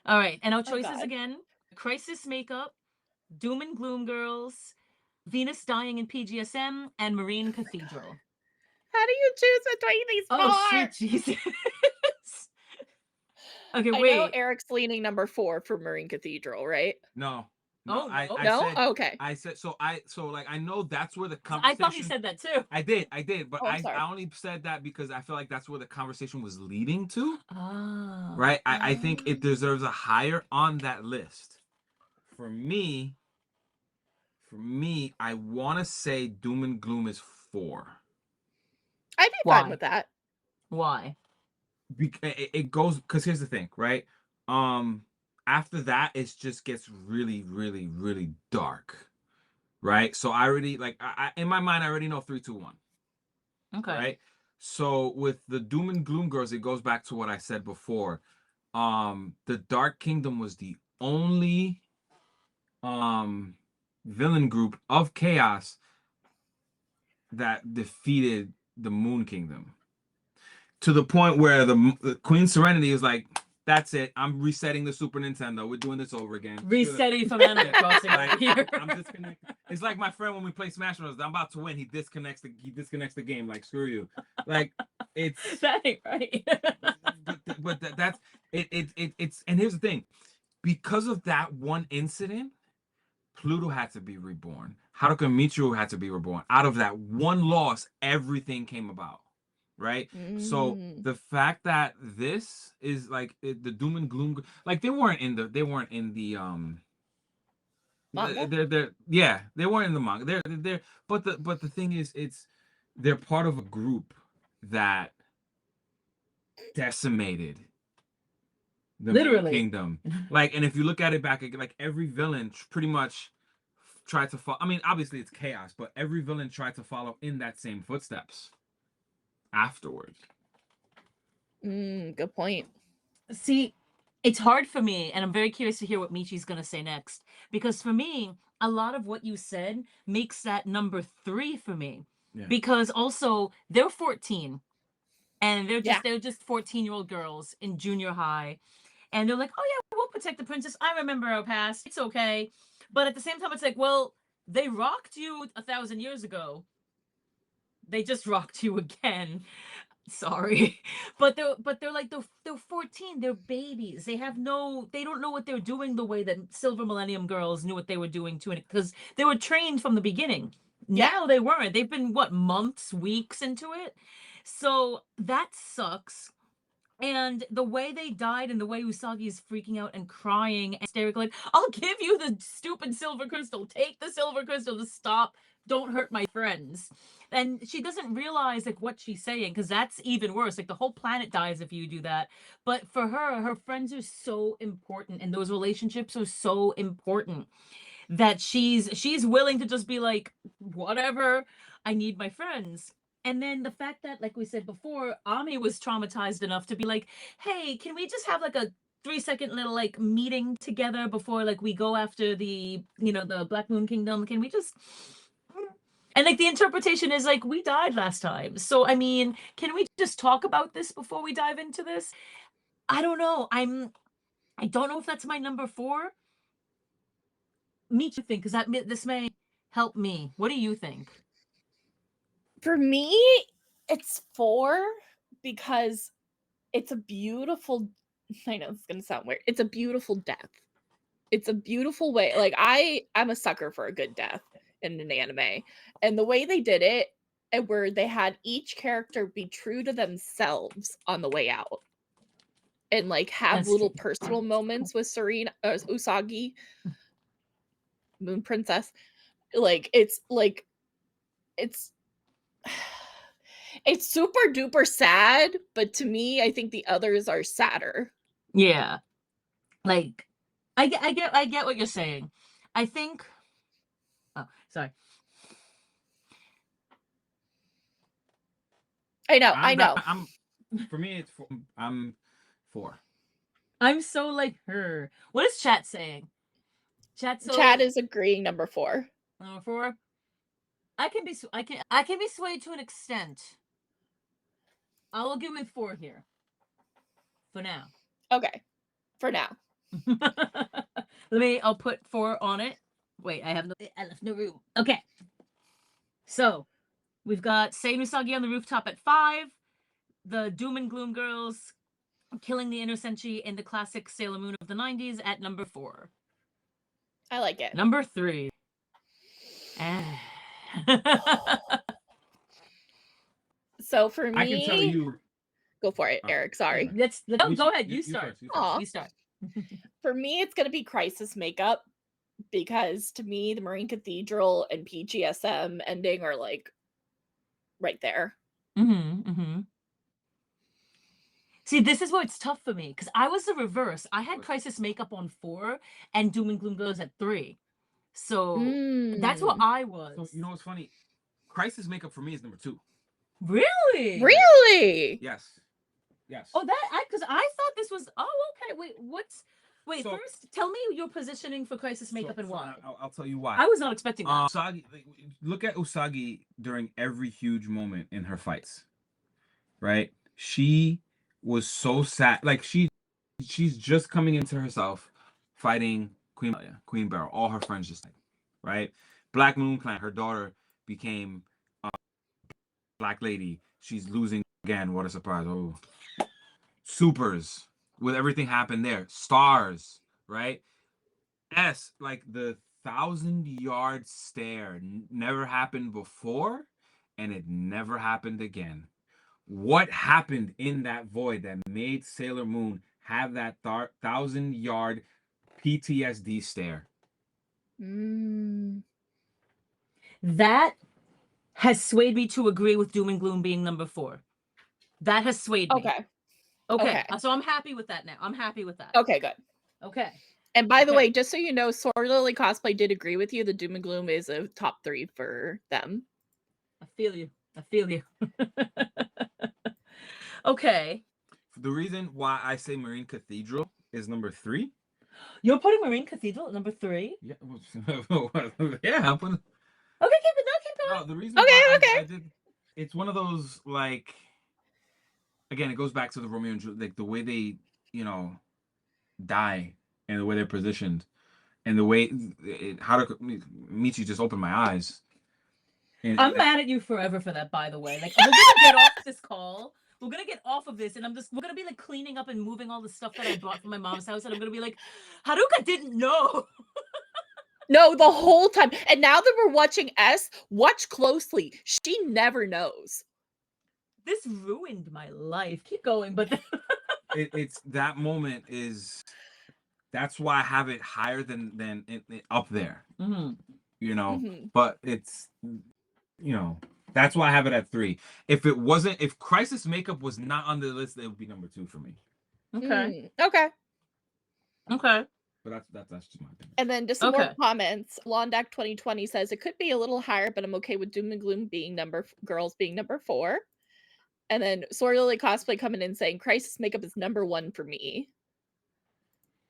All right, and our choices again: Crisis Makeup, Doom and Gloom Girls, Venus Dying in PGSM, and Marine Cathedral. How do you choose between these 4? Oh, sweet Jesus. Okay, I wait. know Eric's leaning number 4 for Marine Cathedral, right? No. No, I no? said, Okay. I said so like I know that's where the conversation. I thought you said that too. I did, but I'm sorry. I only said that because I feel like that's where the conversation was leading to. Oh. Right? I think it deserves a higher on that list. For me, I want to say Doom and Gloom is 4. I'd be fine with that. Why? It goes because here's the thing, right? After that, it just gets really, really, really dark, right? So I already I in my mind, I already know 3, 2, 1. Okay. Right. So with the Doom and Gloom Girls, it goes back to what I said before. The Dark Kingdom was the only villain group of Chaos that defeated the Moon Kingdom, to the point where the Queen Serenity is like, that's it. I'm resetting the Super Nintendo. We're doing this over again. Resetting from Animal Crossing over here. I'm disconnected. It's like my friend when we play Smash Bros. I'm about to win. He disconnects the game. Like, screw you. Like, it's that ain't right. but that's it. It's and here's the thing, because of that one incident, Pluto had to be reborn. Haruka Michiru had to be reborn. Out of that one loss, everything came about. Right. So the fact that this is like the Doom and Gloom, like they weren't in the they weren't in the they weren't in the manga. They're but the thing is, they're part of a group that decimated the Moon Kingdom. Like, and if you look at it back, like every villain pretty much tried to follow. I mean, obviously it's chaos, but every villain tried to follow in that same footsteps afterwards. Good point. See, it's hard for me, and I'm very curious to hear what Michi's gonna say next, because for me, a lot of what you said makes that number 3 for me. Yeah. Because also they're 14, and they're just 14-year-old girls in junior high, and they're like, oh yeah, we'll protect the princess. I remember our past. It's okay. But at the same time, it's like, well, they rocked you 1,000 years ago. They just rocked you again. sorry, but they're like they're 14, they're babies, they don't know what they're doing the way that Silver Millennium girls knew what they were doing to it, because they were trained from the beginning. Yeah. Now they weren't. They've been what, months, weeks into it. So that sucks. And the way they died and the way Usagi is freaking out and crying and hysterical, like, I'll give you the stupid silver crystal. Take the silver crystal to stop. Don't hurt my friends. And she doesn't realize like what she's saying, because that's even worse. Like the whole planet dies if you do that. But for her friends are so important, and those relationships are so important, that she's willing to just be like, whatever, I need my friends. And then the fact that, like we said before, Ami was traumatized enough to be like, hey, can we just have like a 3-second little like meeting together before like we go after the Black Moon Kingdom? Can we just, and like the interpretation is like, we died last time, so I mean, can we just talk about this before we dive into this? I don't know. I don't know if that's my number 4. Me too, think, because this may help me. What do you think? For me, it's 4 because it's a beautiful, I know it's gonna sound weird. It's a beautiful death. It's a beautiful way. Like I'm a sucker for a good death in an anime. And the way they did it, and where they had each character be true to themselves on the way out. And like have That's little true. personal moments with Usagi, Moon Princess. It's it's super duper sad, but to me, I think the others are sadder. Yeah. Like I get what you're saying. I think, oh, sorry. I know. For me, it's 4. I'm 4. I'm so like her. What is chat saying? Chat is agreeing number 4. Number 4. I can be swayed to an extent. I will give him 4 here. For now. Okay. For now. I'll put 4 on it. Wait, I left no room. Okay. So we've got Sei Usagi on the rooftop at 5. The Doom and Gloom girls killing the inner senshi in the classic Sailor Moon of the 90s at number 4. I like it. Number 3. So for me, I can tell you. Go for it, Eric. Sorry. Go ahead. You start. You start. For me, it's gonna be Crisis Makeup, because to me, the Marine Cathedral and PGSM ending are like right there. See, this is where it's tough for me, because I was the reverse. I had Crisis Makeup on 4 and Doom and Gloom Girls at 3. So that's what I was. So you know what's funny? Crisis Makeup for me is number 2. Really? Really? Yes. Oh, because I thought this was. Oh, okay. Wait. So, first, tell me your positioning for Crisis Makeup and why. I'll tell you why. I was not expecting that. Usagi, look at Usagi during every huge moment in her fights. Right? She was so sad. Like she's just coming into herself, fighting Queen Beryl. All her friends just died. Right? Black Moon Clan. Her daughter became Black Lady. She's losing again. What a surprise! Oh. Supers, with everything happened there. Stars, right? Like the 1,000-yard stare never happened before, and it never happened again. What happened in that void that made Sailor Moon have that 1,000-yard PTSD stare? That has swayed me to agree with Doom and Gloom being number 4. That has swayed me. Okay. So I'm happy with that now. I'm happy with that. Okay, good. Okay. And by the way, just so you know, Sword Lily Cosplay did agree with you. The Doom and Gloom is a top 3 for them. I feel you. Okay. The reason why I say Marine Cathedral is number 3. You're putting Marine Cathedral at number 3? Yeah. Yeah, I'm putting. Okay, keep going. No, the reason why I did, it's one of those, like, again, it goes back to the Romeo and Juliet, like the way they, die, and the way they're positioned, and the way Michi just opened my eyes. I'm mad at you forever for that, by the way. Like, we're gonna get off this call we're gonna get off of this, and we're gonna be like cleaning up and moving all the stuff that I brought from my mom's house, and I'm gonna be like, Haruka didn't know. No, the whole time. And now that we're watching S, watch closely. She never knows. This ruined my life. Keep going, but it's that moment is. That's why I have it higher than up there. Mm-hmm. You know, Mhm. but it's, you know, that's why I have it at 3. If Crisis Makeup was not on the list, it would be number 2 for me. Okay. Okay. Okay. But that's just my opinion. And then just some more Okay. comments. Londak 2020 says it could be a little higher, but I'm okay with Doom and Gloom being girls being number 4. And then Sorlily Cosplay coming in saying Crisis Makeup is number 1 for me.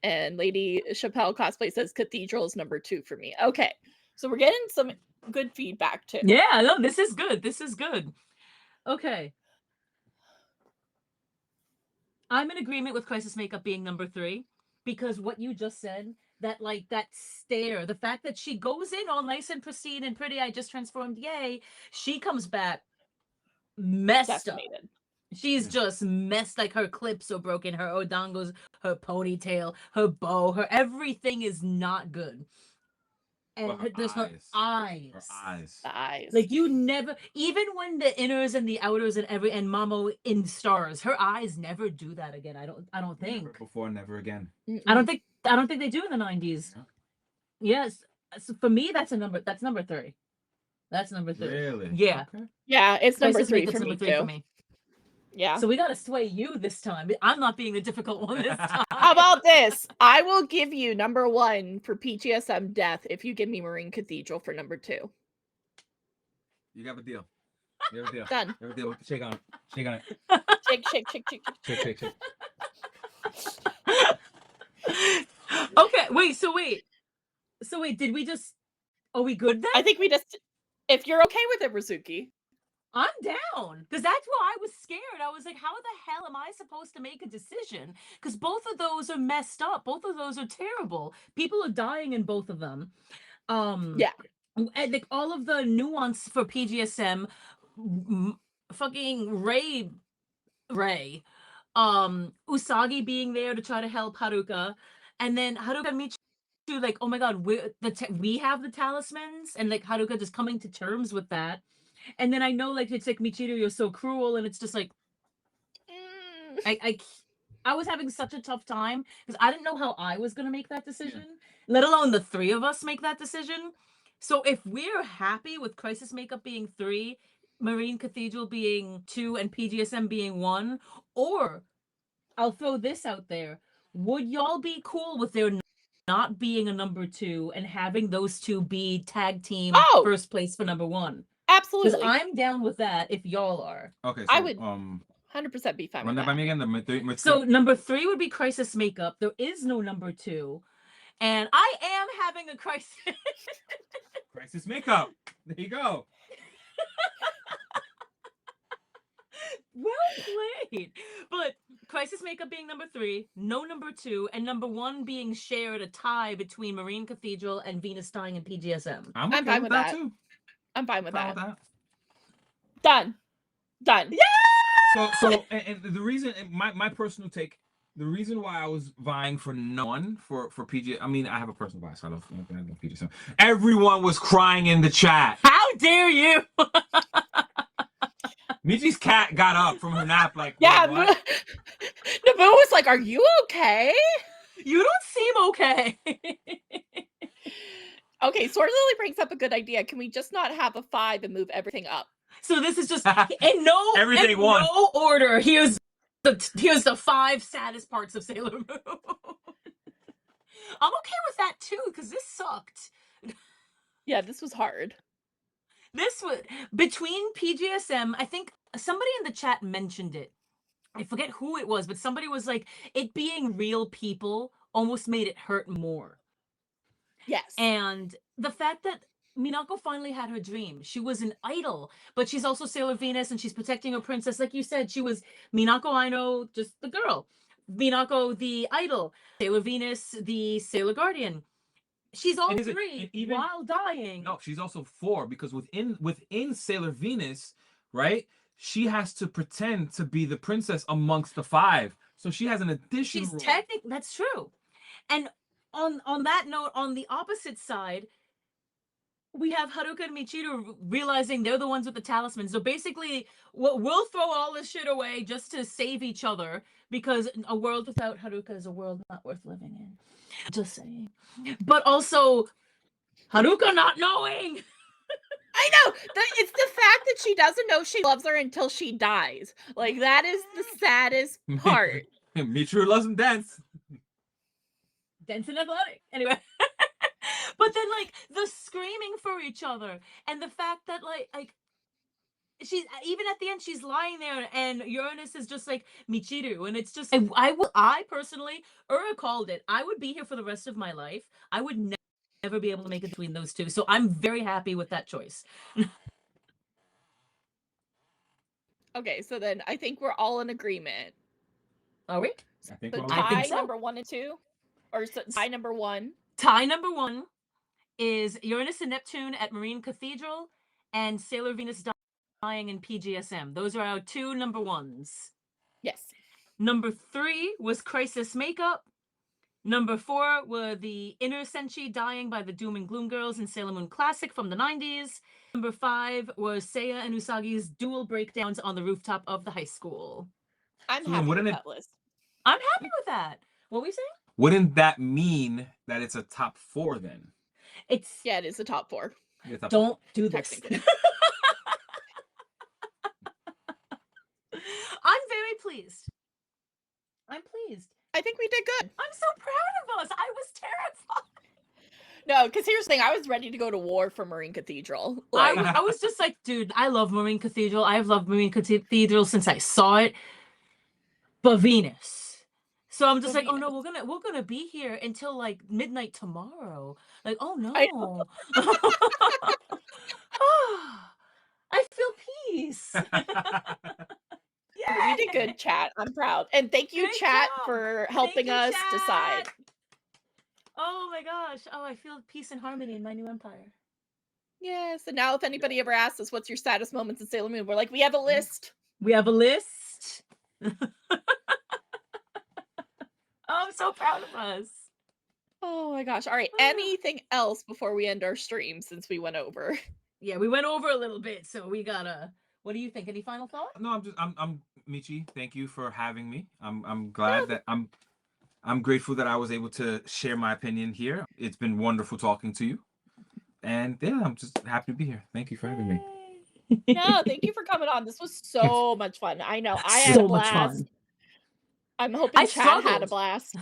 And Lady Chappelle Cosplay says Cathedral is number 2 for me. Okay. So we're getting some good feedback too. Yeah, no, this is good. This is good. Okay. I'm in agreement with Crisis Makeup being number 3 because what you just said, that stare, the fact that she goes in all nice and pristine and pretty, I just transformed, yay. She comes back messed Decimated. up. She's just messed, like her clips are broken, her odangos, her ponytail, her bow, her everything is not good. And there's her eyes. The eyes. Like you never, even when the inners and the outers and Mamo in stars, her eyes never do that again. I don't think. Never before, never again. I don't think they do in the 90s. Yes. So for me, that's number 3. That's number 3. Really? Yeah. Okay. Yeah, it's number Crisis 3 Makeup's for me number 3 too. for me. Yeah. So we gotta sway you this time. I'm not being the difficult one this time. How about this? I will give you number 1 for PGSM Death if you give me Marine Cathedral for number 2. You have a deal. You have a deal. Done. You have a deal. Shake on it. Shake on it. Shake, shake, shake, shake, Shake, shake, shake. Okay, wait, did we just, are we good then? I think we just, if you're okay with it, Rizuki. I'm down, because that's why I was scared. I was like, how the hell am I supposed to make a decision? Because both of those are messed up. Both of those are terrible. People are dying in both of them. Yeah. And like all of the nuance for PGSM, fucking Ray, Usagi being there to try to help Haruka, and then Haruka and Michi like, oh my god, we have the talismans, and like Haruka just coming to terms with that. And then I know, like, it's like, Michiru, you're so cruel, and it's just like, I was having such a tough time because I didn't know how I was gonna make that decision, let alone the 3 of us make that decision. So if we're happy with Crisis Makeup being 3, Marine Cathedral being 2, and PGSM being 1, or I'll throw this out there: would y'all be cool with there not being a number 2 and having those 2 be tag team first place for number 1? Absolutely. Because I'm down with that if y'all are. Okay, so I would 100% be fine run with that by that. me again. So number 3 would be Crisis Makeup. There is no number 2. And I am having a crisis. Crisis Makeup. There you go. Well played. But Crisis Makeup being number 3, no number 2, and number 1 being shared, a tie between Marine Cathedral and Venus Dying and PGSM. I'm okay fine with with that that. too. I'm fine with Fine that. with Done. Yeah! So and the reason, my personal take, the reason why I was vying for none for PG, I mean, I have a personal bias. I love PG. Everyone was crying in the chat. How dare you? Michi's cat got up from her nap like, Yeah, what? Naboo was like, are you okay? You don't seem okay. Okay, Sword Lily brings up a good idea. Can we just not have a 5 and move everything up? So this is just in no order. Here's the 5 saddest parts of Sailor Moon. I'm okay with that too, because this sucked. Yeah, this was hard. This was between PGSM. I think somebody in the chat mentioned it. I forget who it was, but somebody was like, it being real people almost made it hurt more. Yes. And the fact that Minako finally had her dream. She was an idol, but she's also Sailor Venus, and she's protecting her princess. Like you said, she was Minako Aino, just the girl. Minako, the idol. Sailor Venus, the Sailor Guardian. She's all 3 while dying. No, she's also 4, because within Sailor Venus, right? she has to pretend to be the princess amongst the 5. So she has an additional She's role. technically, that's true. And on that note, on the opposite side, we have Haruka and Michiru realizing they're the ones with the talisman. So basically, we'll throw all this shit away just to save each other, because a world without Haruka is a world not worth living in. Just saying. But also, Haruka not knowing. I know. It's the fact that she doesn't know she loves her until she dies. Like, that is the saddest part. Michiru loves him dance. Dense and athletic. Anyway. But then, like, the screaming for each other, and the fact that, like she's, even at the end, she's lying there, and Uranus is just like, Michiru, and it's just, I personally, Ura called it, I would be here for the rest of my life. I would never be able to make it between those two, so I'm very happy with that choice. Okay, so then I think we're all in agreement. Are we? I think So we're all tie think so. number 1 and 2? Or tie number 1? Tie number 1 is Uranus and Neptune at Marine Cathedral, and Sailor Venus dying in PGSM. Those are our 2 number 1s. Yes. Number 3 was Crisis Makeup. Number 4 were the Inner Senshi dying by the Doom and Gloom Girls in Sailor Moon Classic from the 90s. Number 5 was Seiya and Usagi's dual breakdowns on the rooftop of the high school. I'm So happy with wouldn't it- that list. I'm happy with that. What were we saying? Wouldn't that mean that it's a top 4 then? It's Yeah, it is the top 4. Yeah, top don't do this. Technically. I'm very pleased. I'm pleased. I think we did good. I'm so proud of us. I was terrified. No, because here's the thing. I was ready to go to war for Marine Cathedral. Like, I was just like, dude, I love Marine Cathedral. I've loved Marine Cathedral since I saw it. But Venus. So I'm just But like, oh no, we're gonna be here until like midnight tomorrow. Like, oh I no. I feel peace. we did good, chat. I'm proud. And thank you, Great chat, job. for Thank helping you, us chat. decide. Oh my gosh. Oh, I feel peace and harmony in my new empire. Yes. And now if anybody ever asks us what's your saddest moments in Sailor Moon, we're like, we have a list. We have a list. Oh, I'm so proud of us. Oh my gosh. All right. Anything else before we end our stream, since we went over? Yeah, we went over a little bit, so we gotta. What do you think? Any final thoughts? No, I'm Michi. Thank you for having me. I'm glad that I'm grateful that I was able to share my opinion here. It's been wonderful talking to you. And yeah, I'm just happy to be here. Thank you for having me. No, thank you for coming on. This was so much fun. I know. I had So a much blast. fun. I'm hoping I Chad had a struggled. blast.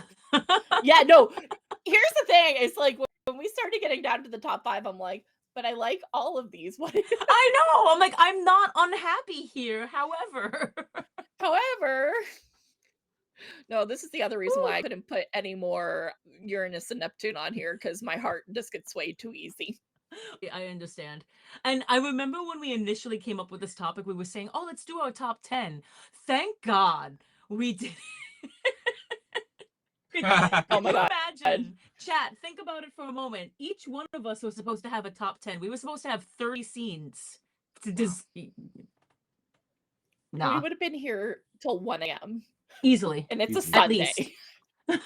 Yeah, no. Here's the thing. It's like when we started getting down to the top 5, I'm like, but I like all of these. What? I know. I'm like, I'm not unhappy here. However, no, this is the other reason why I couldn't put any more Uranus and Neptune on here, because my heart just gets swayed too easy. I understand. And I remember when we initially came up with this topic, we were saying, oh, let's do our top 10. Thank God we did. Oh my God. Imagine, chat, think about it for a moment. Each one of us was supposed to have a top 10. We were supposed to have 30 scenes to just. We Nah, would have been here till 1 a.m. easily. And it's a At Sunday. least.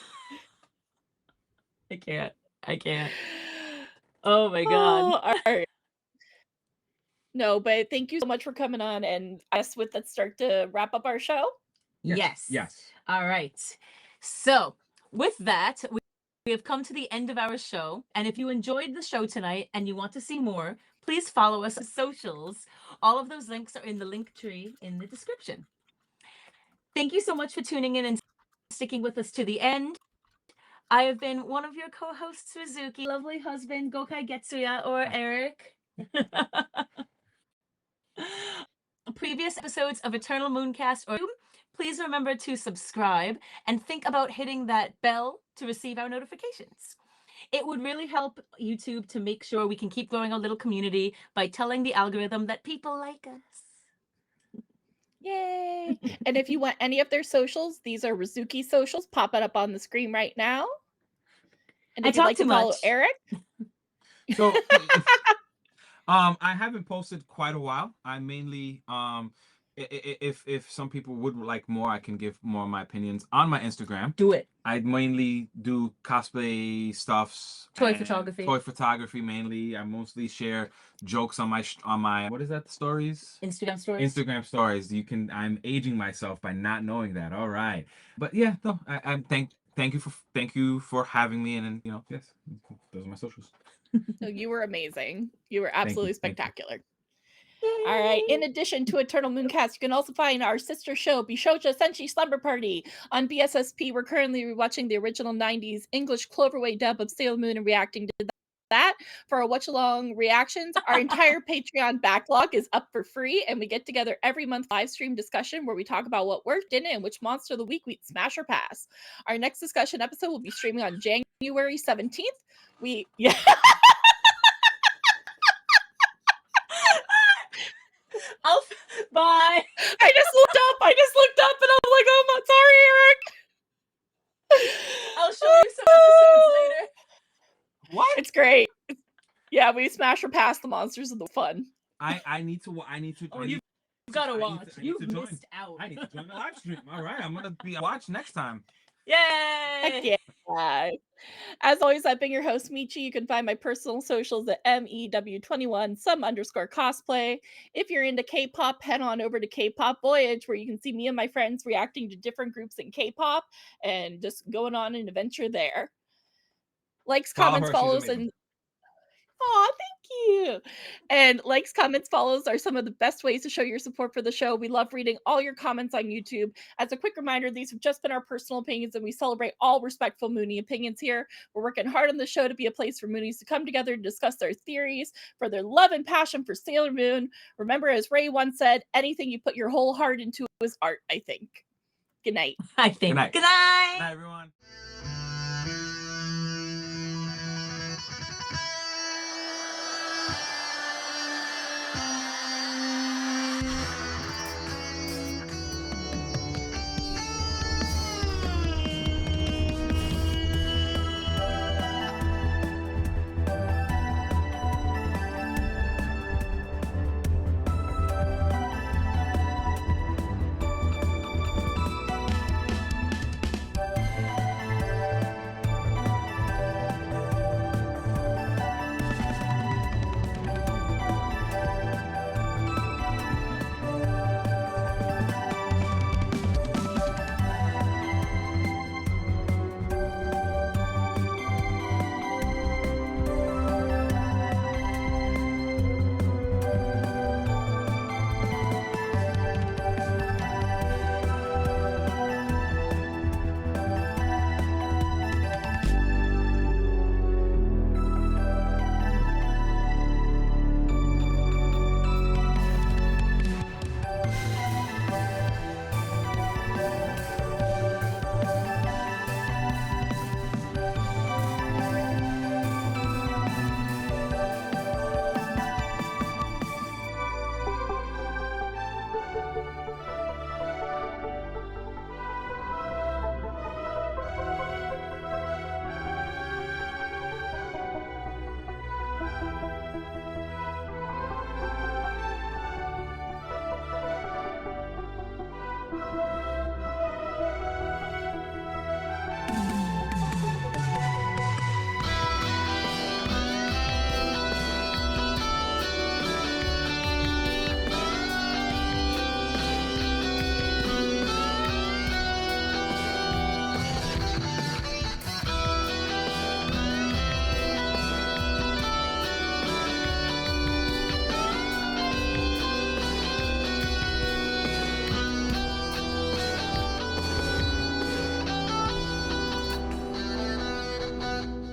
I can't. Oh my God. Oh, all right. No, but thank you so much for coming on, and I guess with that start to wrap up our show. Yes. Yes. All right. So, with that, we have come to the end of our show. And if you enjoyed the show tonight and you want to see more, please follow us on socials. All of those links are in the link tree in the description. Thank you so much for tuning in and sticking with us to the end. I have been one of your co-hosts, Rizuki, lovely husband, Gokaigetsua, or Eric. Previous episodes of Eternal Mooncast, or please remember to subscribe and think about hitting that bell to receive our notifications. It would really help YouTube to make sure we can keep growing our little community by telling the algorithm that people like us. Yay! And if you want any of their socials, these are Rizuki socials popping up on the screen right now. And I if you'd talk like to too follow much. Eric, So I haven't posted quite a while. I mainly if some people would like more, I can give more of my opinions on my Instagram. Do it. I mainly do cosplay stuffs, Toy photography. Toy photography mainly. I mostly share jokes on my what is that, stories? Instagram stories. Instagram stories. I'm aging myself by not knowing that. All right, but yeah, no, I'm thank you for having me, and then yes, those are my socials. No, you were amazing. You were absolutely Thank you. spectacular. All right. In addition to Eternal Mooncast, you can also find our sister show, Bishoujo Senshi Slumber Party, on BSSP. We're currently rewatching the original 90s English Cloverway dub of Sailor Moon and reacting to that. For our watch-along reactions, our entire Patreon backlog is up for free, and we get together every month live stream discussion where we talk about what worked, didn't, and which monster of the week we'd smash or pass. Our next discussion episode will be streaming on January 17th. Bye. I just looked up and I'm like, oh, sorry, Eric. I'll show you some episodes later. What? It's great. Yeah, we smash or pass the monsters of the fun. I need to. Oh, you've gotta watch. You missed out. I need to join the live stream. All right, I'm gonna watch next time. Yay! Heck yeah. As always, I've been your host, Michi. You can find my personal socials at MEW21, _cosplay. If you're into K-pop, head on over to K-pop Voyage, where you can see me and my friends reacting to different groups in K-pop and just going on an adventure there. Likes, comments, follows, and oh, thank you. And likes, comments, follows are some of the best ways to show your support for the show. We love reading all your comments on YouTube. As a quick reminder, these have just been our personal opinions, and we celebrate all respectful Moonie opinions here. We're working hard on the show to be a place for Moonies to come together to discuss their theories, for their love and passion for Sailor Moon. Remember, as Ray once said, anything you put your whole heart into is art, I think. Good night. I think. Good night. Good night. Good night, everyone.